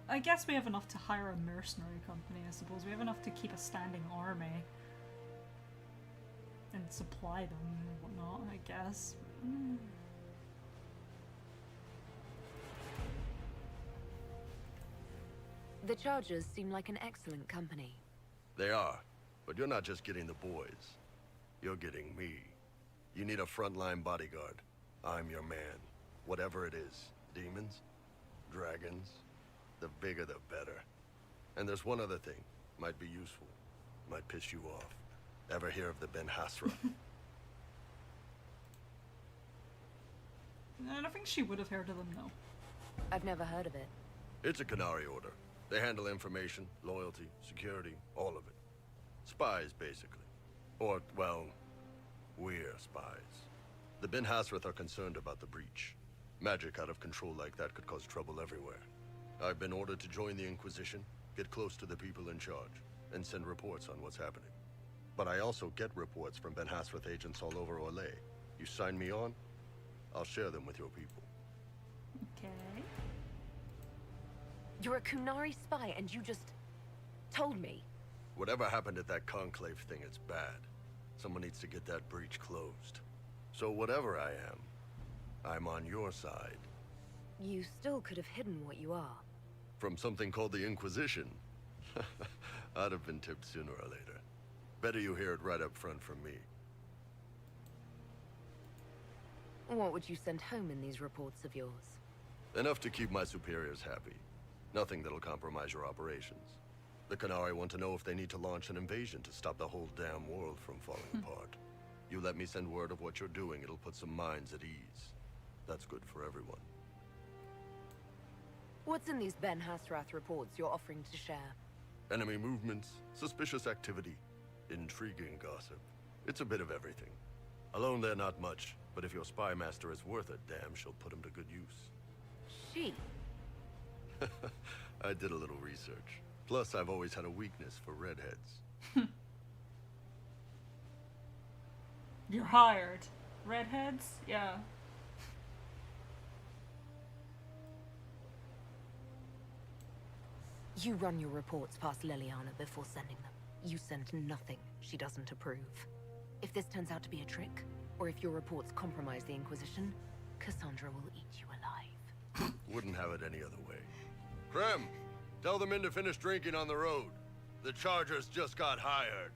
I guess we have enough to hire a mercenary company, I suppose. We have enough to keep a standing army. And supply them and whatnot, I guess. The Chargers seem like an excellent company. They are. But you're not just getting the boys. You're getting me. You need a frontline bodyguard. I'm your man. Whatever it is. Demons? Dragons? The bigger the better. And there's one other thing. Might be useful. Might piss you off. Ever hear of the Ben Hasra? I don't think she would have heard of them, no. I've never heard of it. It's a Canary order. They handle information, loyalty, security, all of it. Spies, basically. Or, well, we're spies. The Ben Hasrath are concerned about the breach. Magic out of control like that could cause trouble everywhere. I've been ordered to join the Inquisition, get close to the people in charge, and send reports on what's happening. But I also get reports from Ben Hasrath agents all over Orlais. You sign me on, I'll share them with your people. Okay. You're a Kunari spy and you just told me. Whatever happened at that conclave thing, it's bad. Someone needs to get that breach closed. So whatever I am, I'm on your side. You still could have hidden what you are. From something called the Inquisition. I'd have been tipped sooner or later. Better you hear it right up front from me. What would you send home in these reports of yours? Enough to keep my superiors happy. Nothing that'll compromise your operations. The Canary want to know if they need to launch an invasion to stop the whole damn world from falling apart. You let me send word of what you're doing, it'll put some minds at ease. That's good for everyone. What's in these Ben Hasrath reports you're offering to share? Enemy movements, suspicious activity, intriguing gossip. It's a bit of everything. Alone they're not much, but if your spy master is worth a damn, she'll put him to good use. She? I did a little research. Plus, I've always had a weakness for redheads. You're hired. Redheads? Yeah. You run your reports past Leliana before sending them. You send nothing she doesn't approve. If this turns out to be a trick, or if your reports compromise the Inquisition, Cassandra will eat you alive. Wouldn't have it any other way. Krem, tell the men to finish drinking on the road. The Chargers just got hired.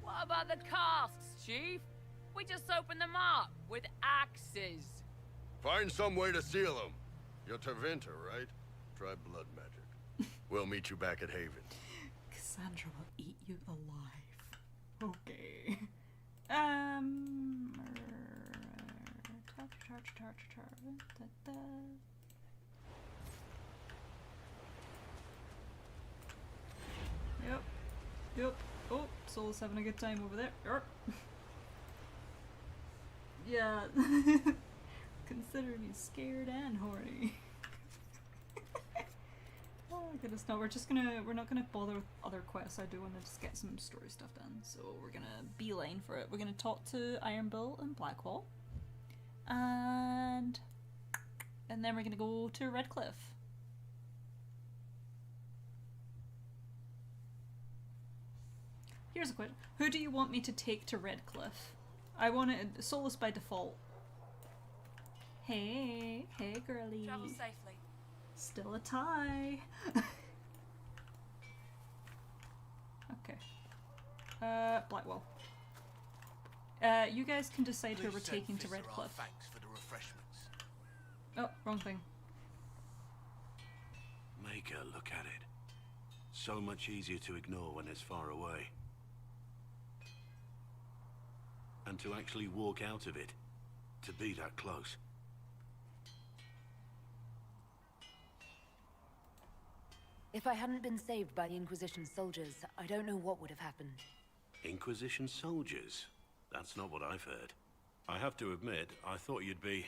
What about the casks, Chief? We just opened them up with axes. Find some way to seal them. You're Tervinter, right? Try blood magic. We'll meet you back at Haven. Cassandra will eat you alive. Okay. Yep. Oh, Soul's having a good time over there. Yeah. Consider me scared and horny. Oh goodness, no, we're not gonna bother with other quests. I do want to just get some story stuff done, so we're gonna beeline for it. We're gonna talk to Iron Bull and Blackwall, and then we're gonna go to Redcliffe. Here's a question: who do you want me to take to Redcliffe? I want it Solus by default. Hey, girly. Travel safely. Still a tie. Okay. Blackwall. You guys can decide who we're taking to Redcliffe. Thanks for the refreshments. Oh, wrong thing. Make her look at it. So much easier to ignore when it's far away. And to actually walk out of it. To be that close. If I hadn't been saved by the Inquisition soldiers, I don't know what would have happened. Inquisition soldiers? That's not what I've heard. I have to admit, I thought you'd be...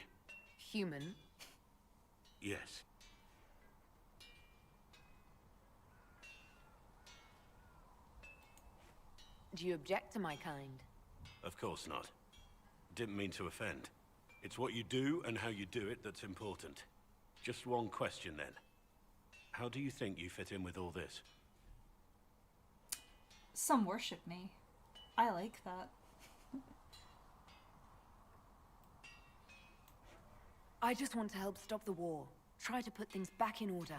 Human? Yes. Do you object to my kind? Of course not. Didn't mean to offend. It's what you do and how you do it that's important. Just one question then. How do you think you fit in with all this? Some worship me. I like that. I just want to help stop the war. Try to put things back in order.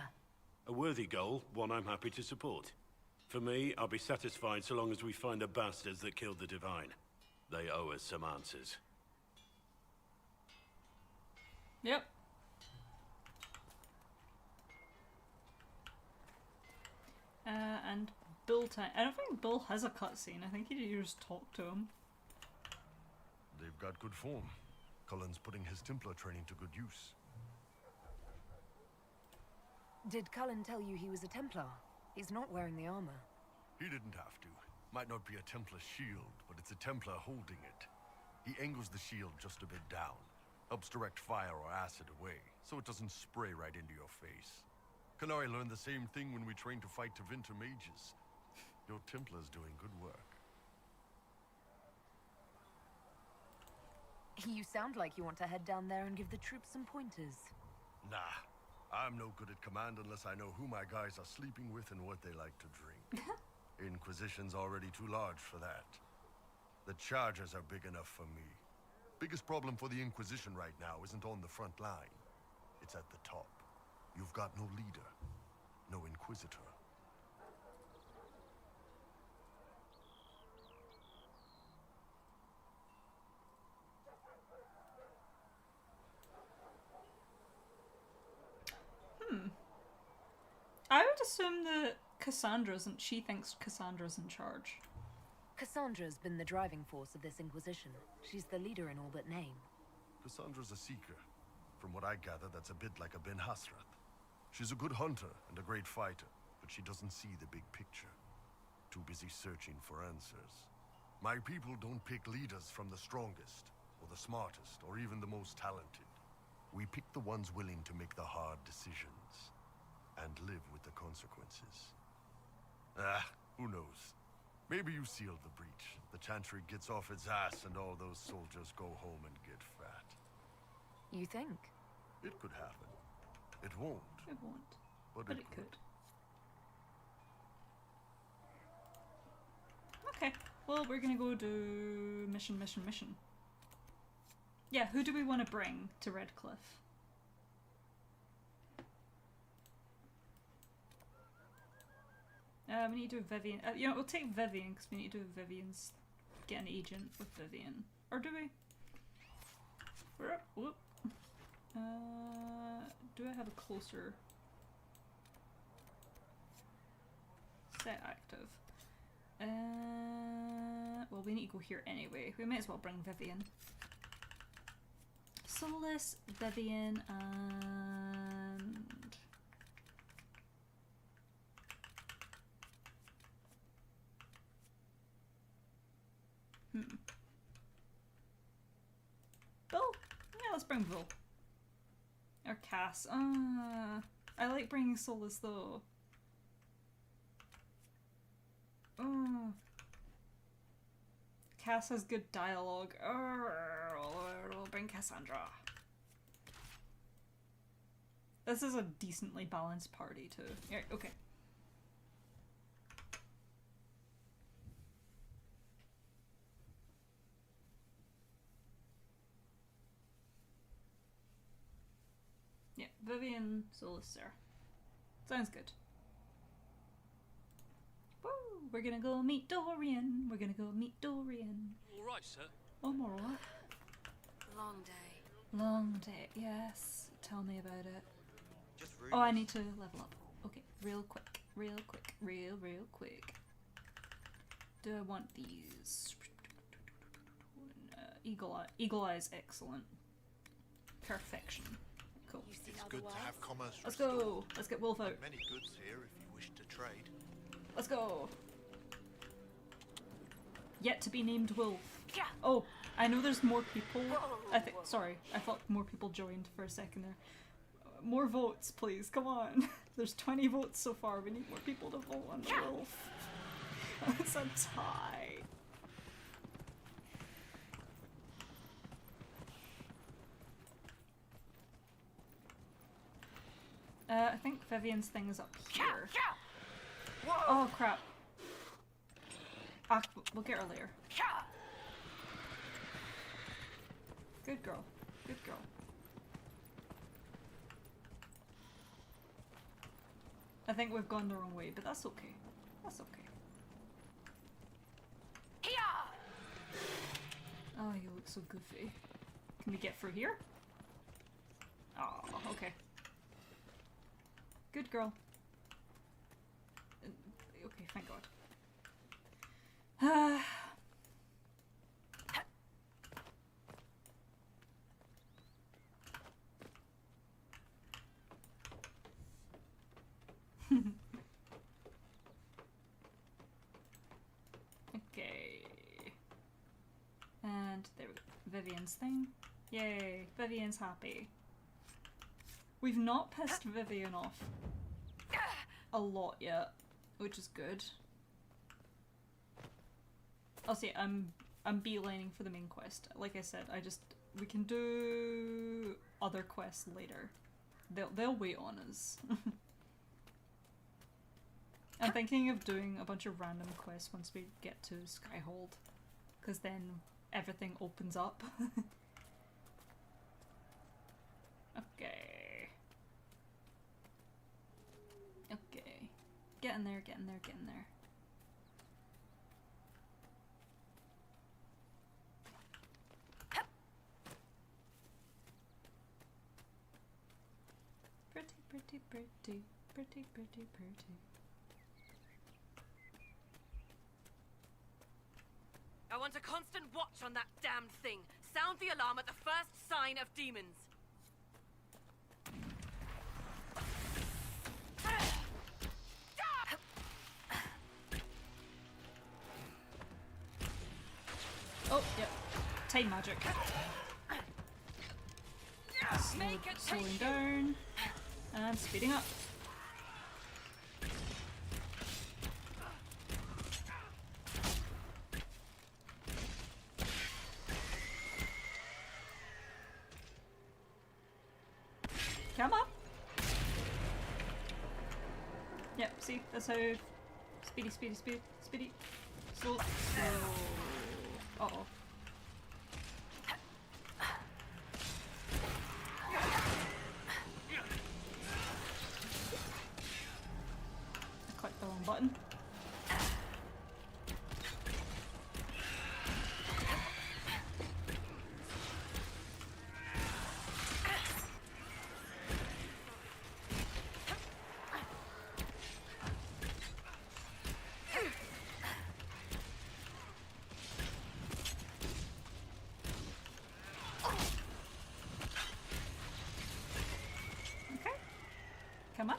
A worthy goal, one I'm happy to support. For me, I'll be satisfied so long as we find the bastards that killed the Divine. They owe us some answers. Yep. And Bull time. I don't think Bull has a cutscene. I think you just talk to him. They've got good form. Cullen's putting his Templar training to good use. Did Cullen tell you he was a Templar? He's not wearing the armor. He didn't have to. Might not be a Templar shield, but it's a Templar holding it. He angles the shield just a bit down. Helps direct fire or acid away, so it doesn't spray right into your face. Canary learned the same thing when we trained to fight Tevinter mages. Your Templar's doing good work. You sound like you want to head down there and give the troops some pointers. Nah, I'm no good at command unless I know who my guys are sleeping with and what they like to drink. Inquisition's already too large for that. The Chargers are big enough for me. Biggest problem for the Inquisition right now isn't on the front line. It's at the top. You've got no leader, no Inquisitor. I would assume that she thinks Cassandra's in charge. Cassandra's been the driving force of this Inquisition. She's the leader in all but name. Cassandra's a seeker. From what I gather, that's a bit like a Ben Hasrath. She's a good hunter and a great fighter, but she doesn't see the big picture. Too busy searching for answers. My people don't pick leaders from the strongest, or the smartest, or even the most talented. We pick the ones willing to make the hard decisions, and live with the consequences. Who knows? Maybe you sealed the breach. The Chantry gets off its ass and all those soldiers go home and get fat. You think? It could happen. It won't. It won't. But it could. Okay. Well, we're gonna go do mission. Yeah, who do we want to bring to Redcliffe? We need to do Vivienne. You know, we'll take Vivienne because we need to do Vivienne's. Get an agent with Vivienne. Or do we? Whoop. Do I have a closer set active? Well, we need to go here anyway. We might as well bring Vivienne. Solus, Vivienne, and Bill? Yeah, let's bring Bill. Or Cass. I like bringing Solus though. Cass has good dialogue. We'll bring Cassandra. This is a decently balanced party too. Yeah, okay. Yeah, Vivienne, Solus, Sera. Sounds good. Woo! We're gonna go meet Dorian. Alright, sir. I'm alright. Long day. Long day, yes. Tell me about it. Just Oh, I need to level up. Okay, real quick. Do I want these? Eagle Eye's excellent. Perfection. Cool. It's good to have commerce Let's restored. go. Let's get Wolf out. Many goods here if you wish to trade. Let's go. Yet to be named Wolf. Oh, I know there's more people. Sorry, I thought more people joined for a second there. More votes, please. Come on. There's 20 votes so far. We need more people to vote on the Wolf. It's a tie. I think Vivienne's thing is up here. Oh crap. We'll get her later. Good girl. I think we've gone the wrong way, but that's okay. Oh, you look so goofy. Can we get through here? Oh, okay. Good girl. Okay, thank God. Okay. And there we go. Vivienne's thing. Yay, Vivienne's happy. We've not pissed Vivienne off a lot yet, which is good. I'll say I'm beelining for the main quest. Like I said, we can do other quests later. They'll wait on us. I'm thinking of doing a bunch of random quests once we get to Skyhold, because then everything opens up. Okay. Getting there. Pretty. I want a constant watch on that damned thing. Sound the alarm at the first sign of demons. time magic. Slowing down and speeding up. Come on. Yep, see, that's how speedy, speedy, speedy, speedy. Slow. Uh-oh. I clicked the wrong button. Come on.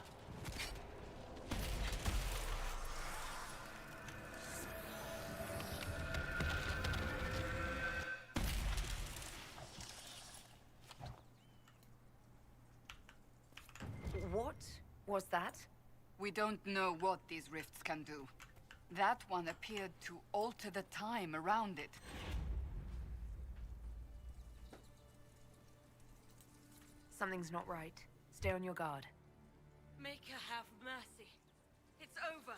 What was that? We don't know what these rifts can do. That one appeared to alter the time around it. Something's not right. Stay on your guard. Make her have mercy. It's over.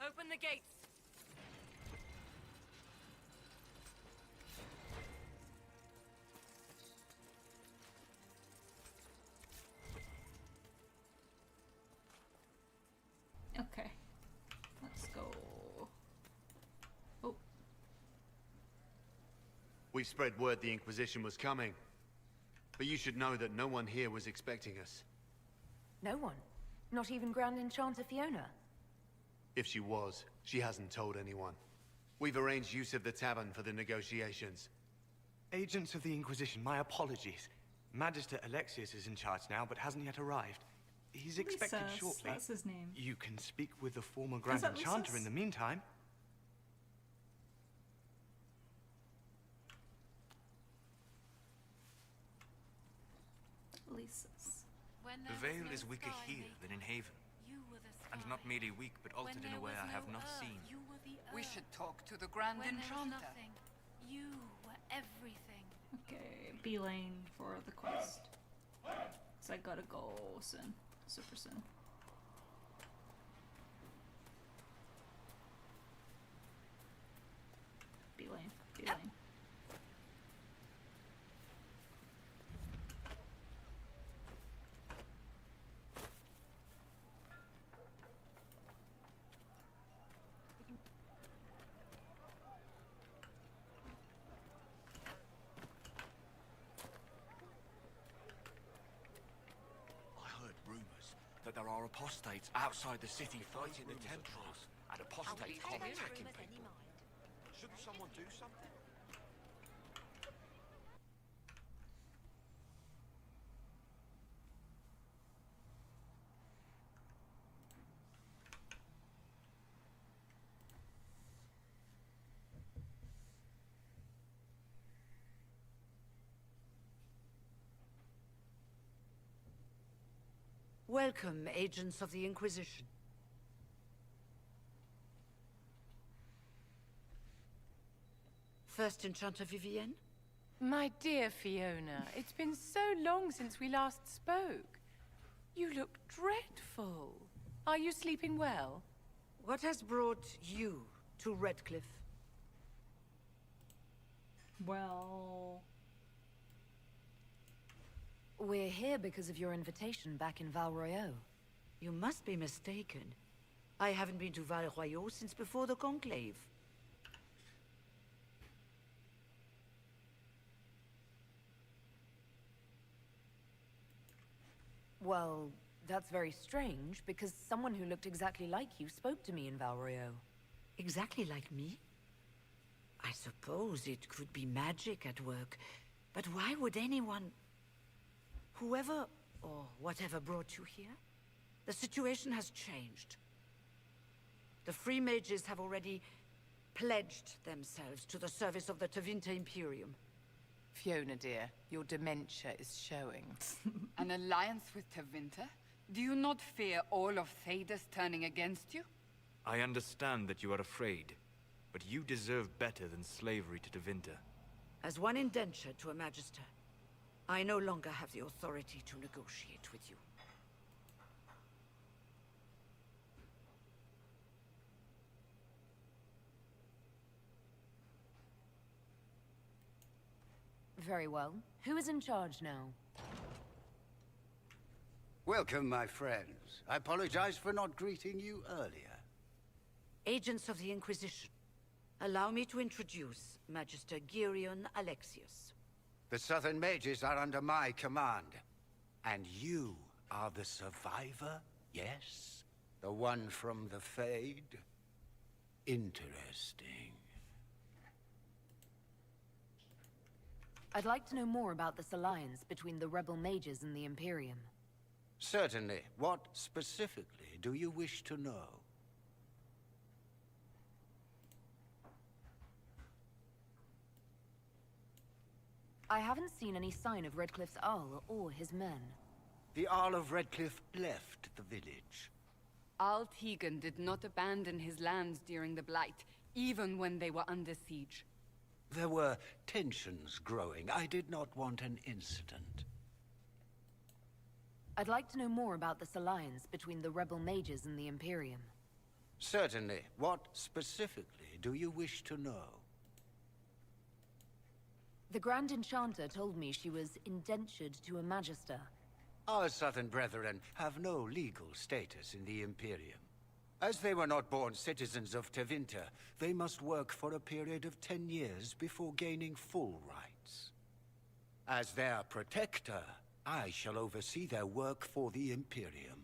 Open the gates. Okay. Let's go. Oh. We spread word the Inquisition was coming. But you should know that no one here was expecting us. No one? Not even Grand Enchanter Fiona? If she was, she hasn't told anyone. We've arranged use of the tavern for the negotiations. Agents of the Inquisition, my apologies. Magister Alexius is in charge now, but hasn't yet arrived. He's expected shortly. That's his name. You can speak with the former Grand Enchanter in the meantime. Lisa's. The Veil is weaker here than in Haven. And not merely weak, but altered in a way I have not seen. We should talk to the Grand Enchanter. You were everything. Okay, beeline for the quest. So I gotta go soon. Super soon. Beeline, beeline. That there are apostates outside the city fighting the Templars, and apostates can't attacking people. Shouldn't someone do something? Welcome, agents of the Inquisition. First Enchanter Vivienne? My dear Fiona, it's been so long since we last spoke. You look dreadful. Are you sleeping well? What has brought you to Redcliffe? Well... We're here because of your invitation back in Val Royeaux. You must be mistaken. I haven't been to Val Royeaux since before the Conclave. Well, that's very strange, because someone who looked exactly like you spoke to me in Val Royeaux. Exactly like me? I suppose it could be magic at work, but why would anyone... Whoever or whatever brought you here, the situation has changed. The Free Mages have already pledged themselves to the service of the Tevinter Imperium. Fiona, dear, your dementia is showing. An alliance with Tevinter? Do you not fear all of Thedas turning against you? I understand that you are afraid, but you deserve better than slavery to Tevinter. As one indentured to a Magister, I no longer have the authority to negotiate with you. Very well. Who is in charge now? Welcome, my friends. I apologize for not greeting you earlier. Agents of the Inquisition, allow me to introduce Magister Gyrion Alexius. The Southern Mages are under my command. And you are the survivor, yes? The one from the Fade? Interesting. I'd like to know more about this alliance between the rebel mages and the Imperium. Certainly. What specifically do you wish to know? I haven't seen any sign of Redcliffe's Arl or his men. The Arl of Redcliffe left the village. Arl Tegan did not abandon his lands during the Blight, even when they were under siege. There were tensions growing. I did not want an incident. I'd like to know more about this alliance between the rebel mages and the Imperium. Certainly. What specifically do you wish to know? The Grand Enchanter told me she was indentured to a Magister. Our Southern brethren have no legal status in the Imperium. As they were not born citizens of Tevinter, they must work for a period of 10 years before gaining full rights. As their protector, I shall oversee their work for the Imperium.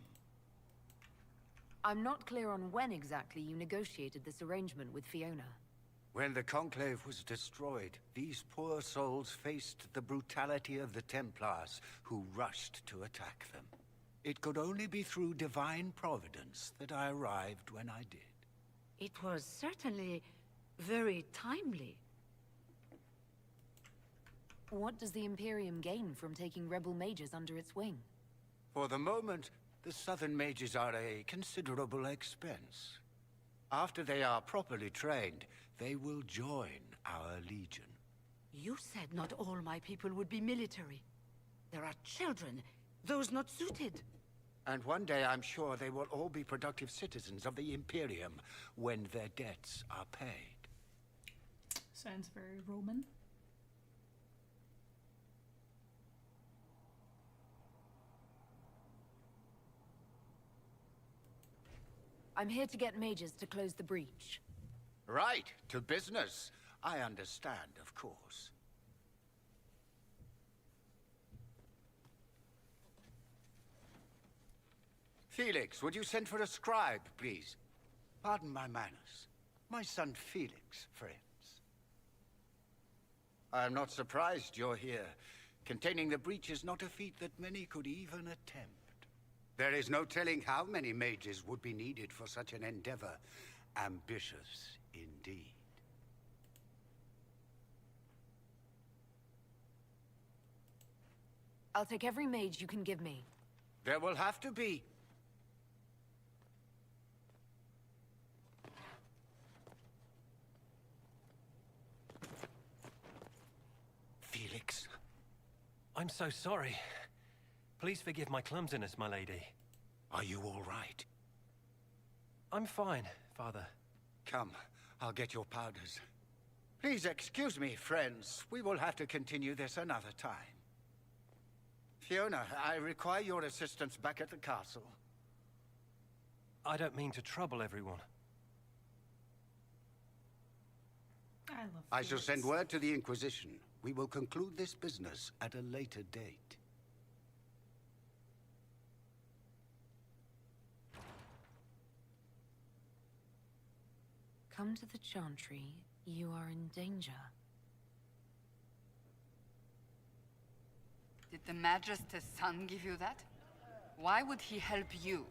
I'm not clear on when exactly you negotiated this arrangement with Fiona. When the Conclave was destroyed, these poor souls faced the brutality of the Templars, who rushed to attack them. It could only be through divine providence that I arrived when I did. It was certainly very timely. What does the Imperium gain from taking rebel mages under its wing? For the moment, the Southern Mages are a considerable expense. After they are properly trained, they will join our legion. You said not all my people would be military. There are children, those not suited. And one day I'm sure they will all be productive citizens of the Imperium when their debts are paid. Sounds very Roman. I'm here to get mages to close the breach. Right, to business. I understand, of course. Felix, would you send for a scribe, please? Pardon my manners. My son Felix, friends. I'm not surprised you're here. Containing the breach is not a feat that many could even attempt. There is no telling how many mages would be needed for such an endeavor. Ambitious, indeed. I'll take every mage you can give me. There will have to be. Felix. I'm so sorry. Please forgive my clumsiness, my lady. Are you all right? I'm fine, Father. Come, I'll get your powders. Please excuse me, friends. We will have to continue this another time. Fiona, I require your assistance back at the castle. I don't mean to trouble everyone. I shall send word to the Inquisition. We will conclude this business at a later date. Come to the Chantry. You are in danger. Did the Magister's son give you that? Why would he help you?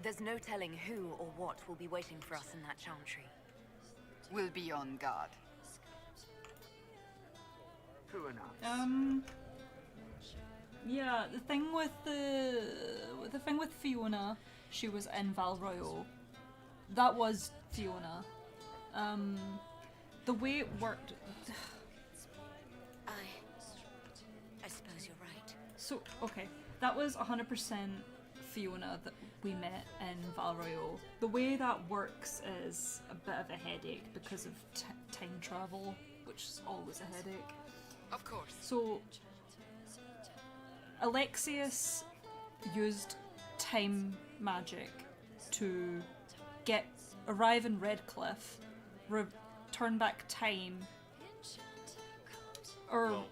There's no telling who or what will be waiting for us in that Chantry. We'll be on guard. True enough. Yeah, the thing with Fiona, she was in Val Royeaux. That was Fiona. The way it worked. I suppose you're right. So okay, that was 100% Fiona that we met in Val Royeaux. The way that works is a bit of a headache because of time travel, which is always a headache. Of course. So Alexius used time magic to arrive in Redcliffe, turn back time, or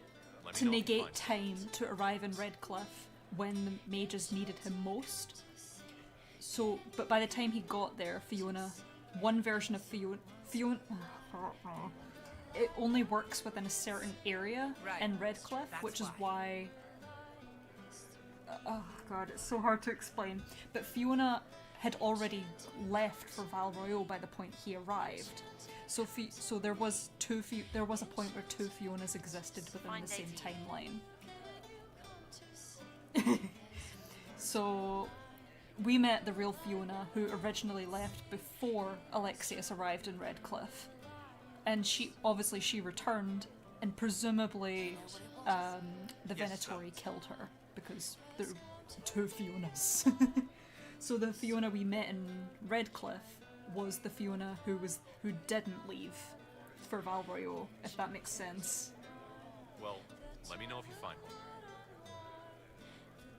to negate time to arrive in Redcliffe when the mages needed him most. So, but by the time he got there, one version of Fiona, it only works within a certain area in Redcliffe, which is why. Oh god, it's so hard to explain. But Fiona had already left for Val Royeaux by the point he arrived. So there was a point where two Fionas existed within the same timeline. So we met the real Fiona, who originally left before Alexius arrived in Redcliffe, and she returned, and presumably the Venatori killed her because there were two Fionas. So the Fiona we met in Redcliffe was the Fiona who didn't leave for Val Royeaux, if that makes sense. Well, let me know if you find one.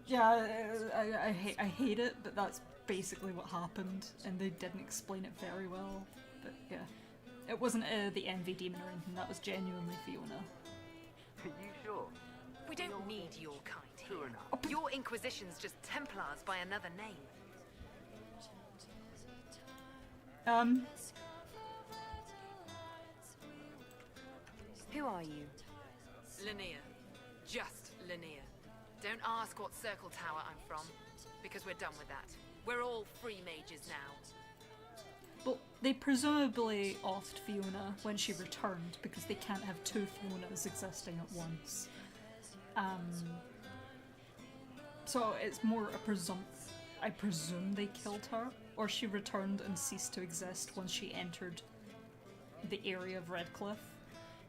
Yeah, I hate it, but that's basically what happened, and they didn't explain it very well. But yeah, it wasn't the envy demon or anything. That was genuinely Fiona. Are you sure? We don't need your kind here. Your Inquisition's just Templars by another name. Who are you? Linnea. Just Linnea. Don't ask what circle tower I'm from, because we're done with that. We're all free mages now. But they presumably offed Fiona when she returned, because they can't have two Fionas existing at once. So it's more a I presume they killed her, or she returned and ceased to exist once she entered the area of Redcliffe,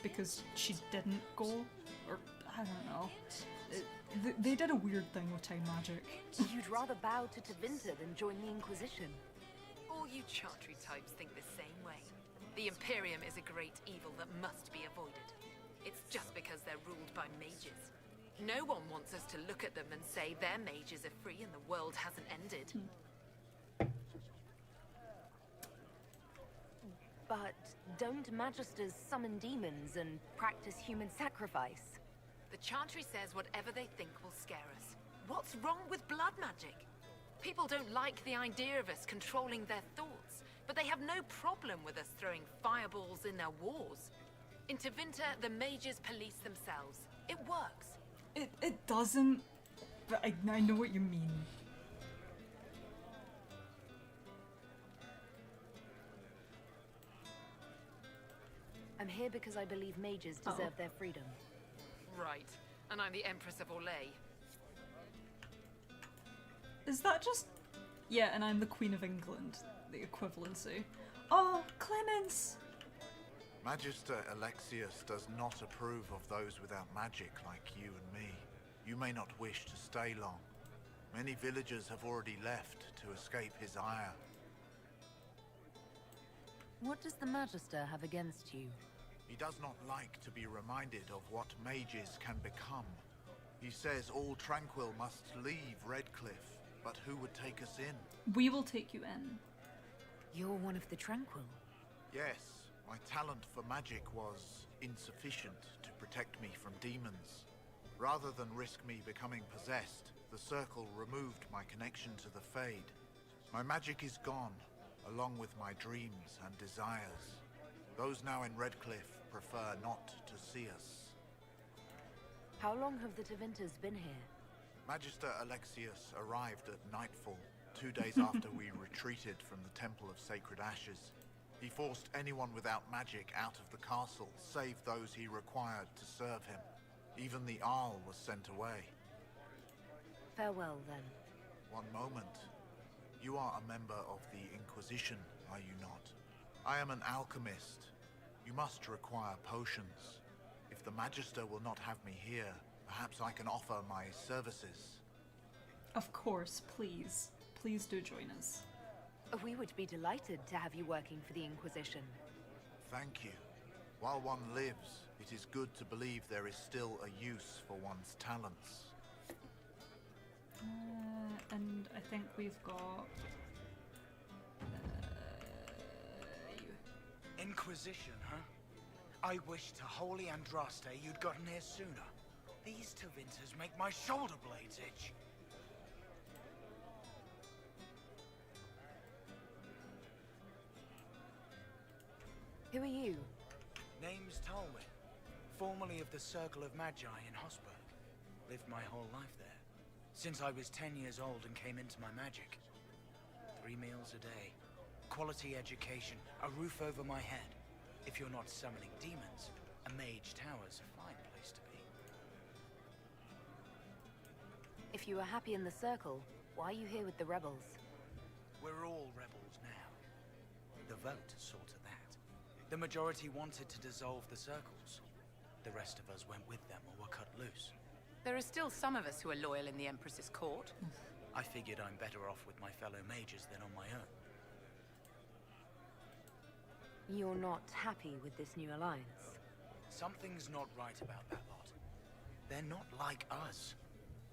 because she didn't go, or I don't know. They did a weird thing with time magic. You'd rather bow to Tevinter than join the Inquisition. All you Chantry types think the same way. The Imperium is a great evil that must be avoided. It's just because they're ruled by mages. No one wants us to look at them and say their mages are free and the world hasn't ended. But don't magisters summon demons and practice human sacrifice? The Chantry says whatever they think will scare us. What's wrong with blood magic? People don't like the idea of us controlling their thoughts, but they have no problem with us throwing fireballs in their wars. In Tevinter, the mages police themselves. It works. It doesn't, but I know what you mean. I'm here because I believe mages deserve their freedom. Right. And I'm the Empress of Orlais. Is that just... Yeah, and I'm the Queen of England. The equivalency. Oh, Clemens! Magister Alexius does not approve of those without magic like you and me. You may not wish to stay long. Many villagers have already left to escape his ire. What does the Magister have against you? He does not like to be reminded of what mages can become. He says all Tranquil must leave Redcliffe, but who would take us in? We will take you in. You're one of the Tranquil? Yes. My talent for magic was insufficient to protect me from demons. Rather than risk me becoming possessed, the Circle removed my connection to the Fade. My magic is gone, along with my dreams and desires. Those now in Redcliffe prefer not to see us. How long have the Tevinters been here? Magister Alexius arrived at nightfall, 2 days after we retreated from the Temple of Sacred Ashes. He forced anyone without magic out of the castle, save those he required to serve him. Even the Arl was sent away. Farewell, then. One moment. You are a member of the Inquisition, are you not? I am an alchemist. You must require potions. If the Magister will not have me here, perhaps I can offer my services. Of course, please. Please do join us. We would be delighted to have you working for the Inquisition. Thank you. While one lives, it is good to believe there is still a use for one's talents. And I think we've got... Inquisition, huh? I wish to Holy Andraste you'd gotten here sooner. These Tevinters make my shoulder blades itch. Who are you? Name's Talwyn, formerly of the Circle of Magi in Hosberg. Lived my whole life there, since I was 10 years old and came into my magic. 3 meals a day, quality education, a roof over my head. If you're not summoning demons, a mage tower's a fine place to be. If you were happy in the Circle, why are you here with the rebels? We're all rebels now. The vote saw to that. The majority wanted to dissolve the circles. The rest of us went with them or were cut loose. There are still some of us who are loyal in the Empress's court. I figured I'm better off with my fellow mages than on my own. You're not happy with this new alliance? Something's not right about that lot. They're not like us.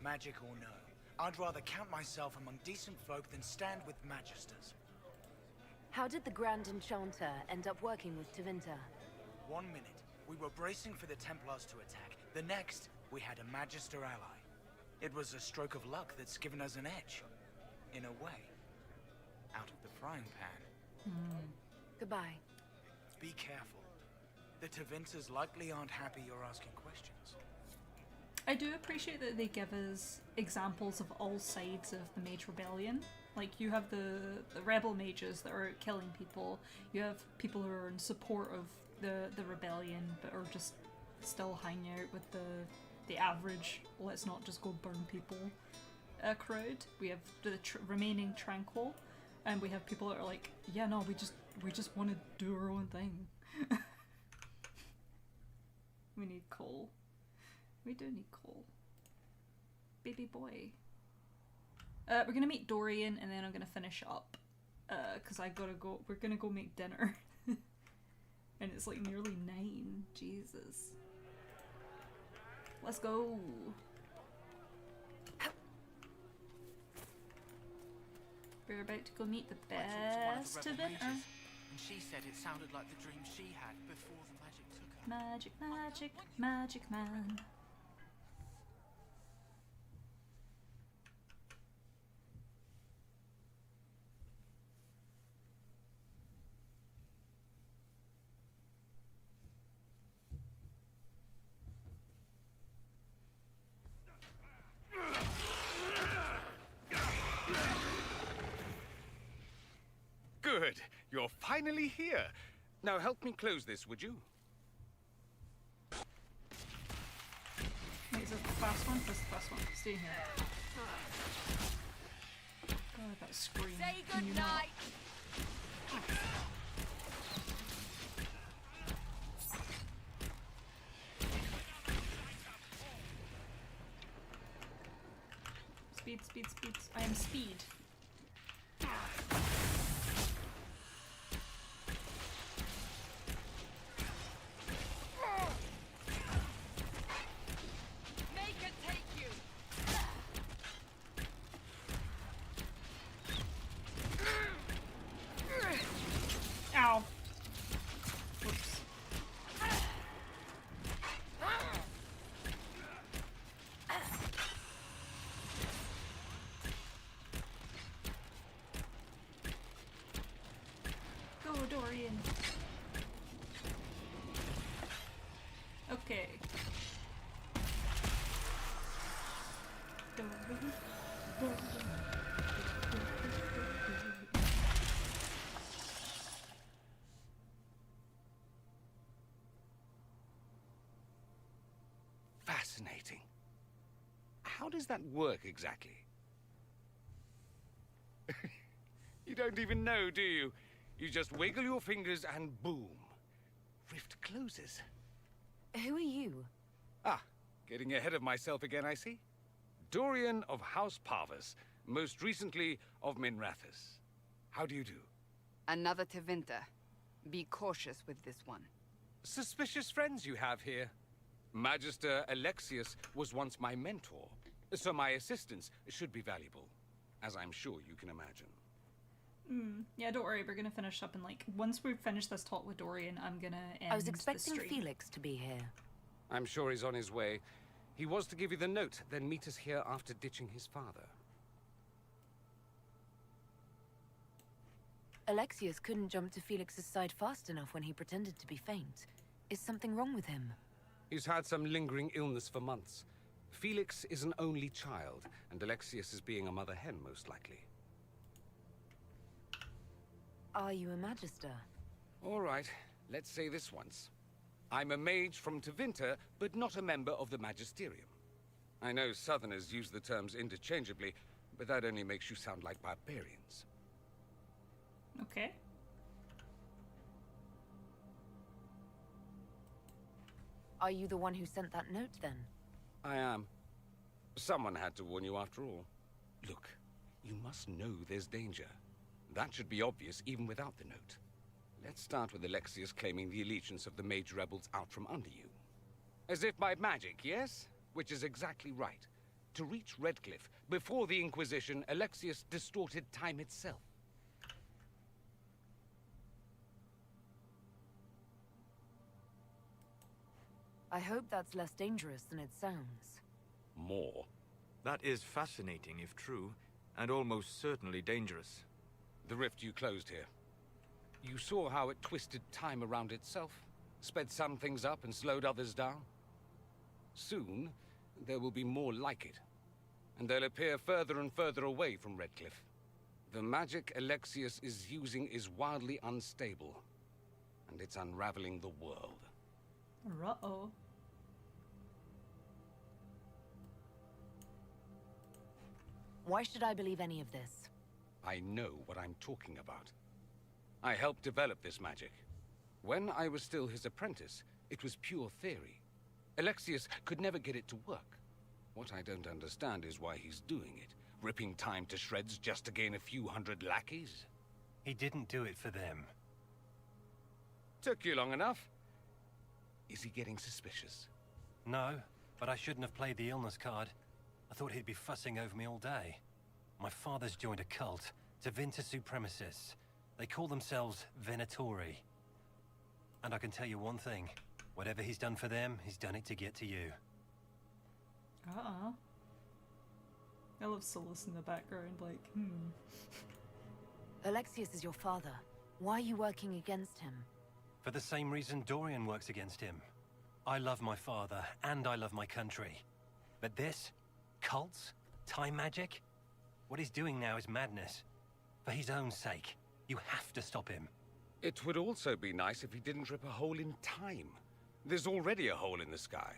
Magic or no, I'd rather count myself among decent folk than stand with magisters. How did the Grand Enchanter end up working with Tevinter? 1 minute, we were bracing for the Templars to attack. The next, we had a Magister ally. It was a stroke of luck that's given us an edge. In a way. Out of the frying pan. Goodbye. Be careful. The Tevinters likely aren't happy you're asking questions. I do appreciate that they give us examples of all sides of the Mage Rebellion. Like, you have the rebel mages that are out killing people, you have people who are in support of the rebellion but are just still hanging out with the average let's not just go burn people crowd. We have the remaining tranquil, and we have people that are like, yeah, no, we just want to do our own thing. We need coal. We do need coal. Baby boy. We're gonna meet Dorian and then I'm gonna finish up. Cause I gotta go, we're gonna go make dinner. And it's like nearly 9, Jesus. Let's go. We're about to go meet the best of it. And she said it sounded like the dream she had before the magic took her. Magic, magic, magic man. Good. You're finally here. Now help me close this, would you? Wait, is this the first one? This is the first one. Stay here. God, that scream. Say Can you not? goodnight. Speed, speed, speed. I am speed. Make it take you. Ow. Whoops. Go, Dorian. Okay. Dorian. How does that work exactly? You don't even know, do you? You just wiggle your fingers and boom. Rift closes. Who are you? Ah, getting ahead of myself again, I see. Dorian of House Parvus, most recently of Minrathous. How do you do? Another Tevinter. Be cautious with this one. Suspicious friends you have here. Magister Alexius was once my mentor, so my assistance should be valuable, as I'm sure you can imagine. Yeah, don't worry, we're gonna finish up in once we've finished this talk with Dorian, I'm gonna end I was the expecting stream. Felix to be here. I'm sure he's on his way. He was to give you the note, then meet us here after ditching his father. Alexius couldn't jump to Felix's side fast enough when he pretended to be faint. Is something wrong with him? He's had some lingering illness for months. Felix is an only child, and Alexius is being a mother hen, most likely. Are you a magister? All right, let's say this once. I'm a mage from Tevinter, but not a member of the Magisterium. I know Southerners use the terms interchangeably, but that only makes you sound like barbarians. Okay. Are you the one who sent that note, then? I am. Someone had to warn you after all. Look, you must know there's danger. That should be obvious even without the note. Let's start with Alexius claiming the allegiance of the mage rebels out from under you. As if by magic, yes? Which is exactly right. To reach Redcliffe, before the Inquisition, Alexius distorted time itself. I hope that's less dangerous than it sounds. More. That is fascinating if true, and almost certainly dangerous. The rift you closed here. You saw how it twisted time around itself, sped some things up and slowed others down. Soon, there will be more like it, and they'll appear further and further away from Redcliffe. The magic Alexius is using is wildly unstable, and it's unraveling the world. Uh-oh. Why should I believe any of this? I know what I'm talking about. I helped develop this magic. When I was still his apprentice, it was pure theory. Alexius could never get it to work. What I don't understand is why he's doing it, ripping time to shreds just to gain a few hundred lackeys. He didn't do it for them. Took you long enough. Is he getting suspicious? No, but I shouldn't have played the illness card. I thought he'd be fussing over me all day. My father's joined a cult, Tevinter Supremacists. They call themselves Venatori. And I can tell you one thing. Whatever he's done for them, he's done it to get to you. Uh-uh. I love Solus in the background, Alexius is your father. Why are you working against him? For the same reason Dorian works against him. I love my father, and I love my country. But this? Cults? Time magic? What he's doing now is madness. For his own sake. You have to stop him. It would also be nice if he didn't rip a hole in time. There's already a hole in the sky.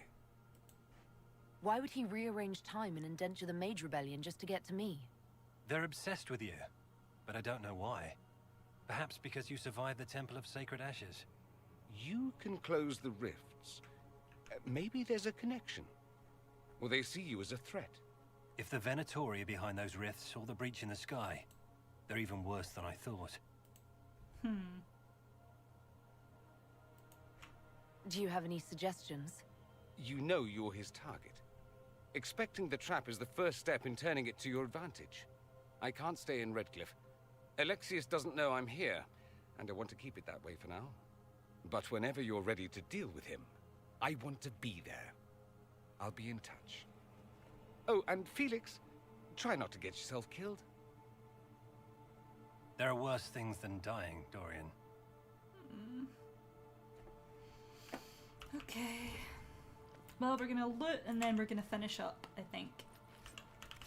Why would he rearrange time and indenture the Mage Rebellion just to get to me? They're obsessed with you. But I don't know why. Perhaps because you survived the Temple of Sacred Ashes. You can close the rifts. Maybe there's a connection. Or they see you as a threat. If the Venatori are behind those rifts or the breach in the sky, they're even worse than I thought. Do you have any suggestions? You know you're his target. Expecting the trap is the first step in turning it to your advantage. I can't stay in Redcliffe. Alexius doesn't know I'm here, and I want to keep it that way for now. But whenever you're ready to deal with him, I want to be there. I'll be in touch. Oh, and Felix, try not to get yourself killed. There are worse things than dying, Dorian. Okay. Well, we're gonna loot and then we're gonna finish up, I think.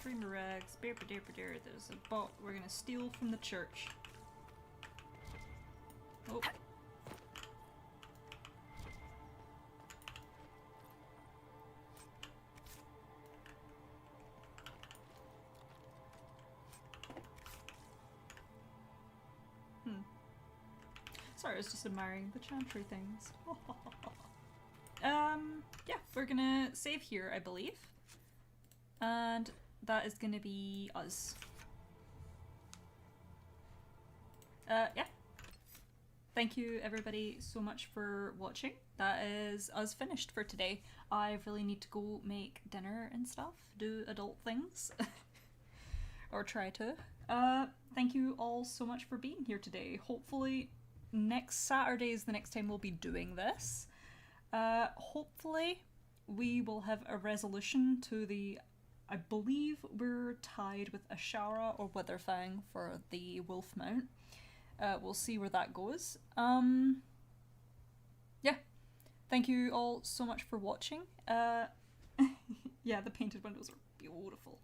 3 more rags. There's a bot we're gonna steal from the church. Oh. Sorry, I was just admiring the Chantry things. Yeah, we're gonna save here, I believe. And that is gonna be us. Yeah. Thank you everybody so much for watching. That is us finished for today. I really need to go make dinner and stuff, do adult things. Or try to. Thank you all so much for being here today. Hopefully next Saturday is the next time we'll be doing this. Hopefully we will have a resolution to the... I believe we're tied with Ashara or Witherfang for the wolf mount. We'll see where that goes. Yeah. Thank you all so much for watching. Yeah, the painted windows are beautiful.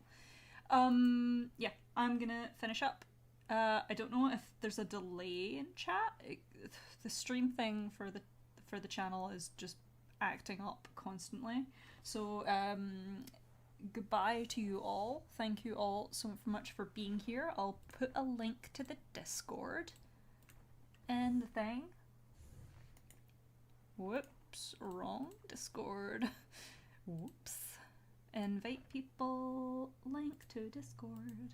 Yeah, I'm gonna finish up. I don't know if there's a delay in chat. The stream thing for the channel is just acting up constantly. So, goodbye to you all. Thank you all so much for being here. I'll put a link to the Discord and the thing. Whoops, wrong Discord. Whoops. Invite people, link to Discord.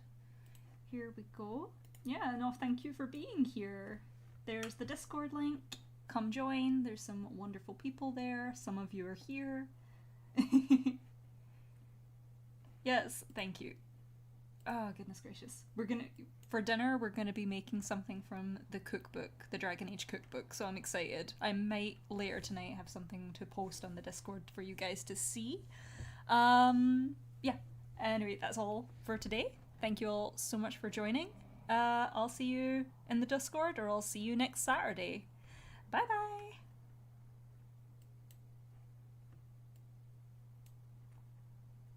Here we go. Yeah, no, thank you for being here. There's the Discord link. Come join. There's some wonderful people there. Some of you are here. Yes, thank you. Oh, goodness gracious. For dinner, we're gonna be making something from the cookbook, the Dragon Age cookbook, so I'm excited. I might later tonight have something to post on the Discord for you guys to see. Yeah. Anyway, that's all for today. Thank you all so much for joining. I'll see you in the Discord, or I'll see you next Saturday. Bye bye!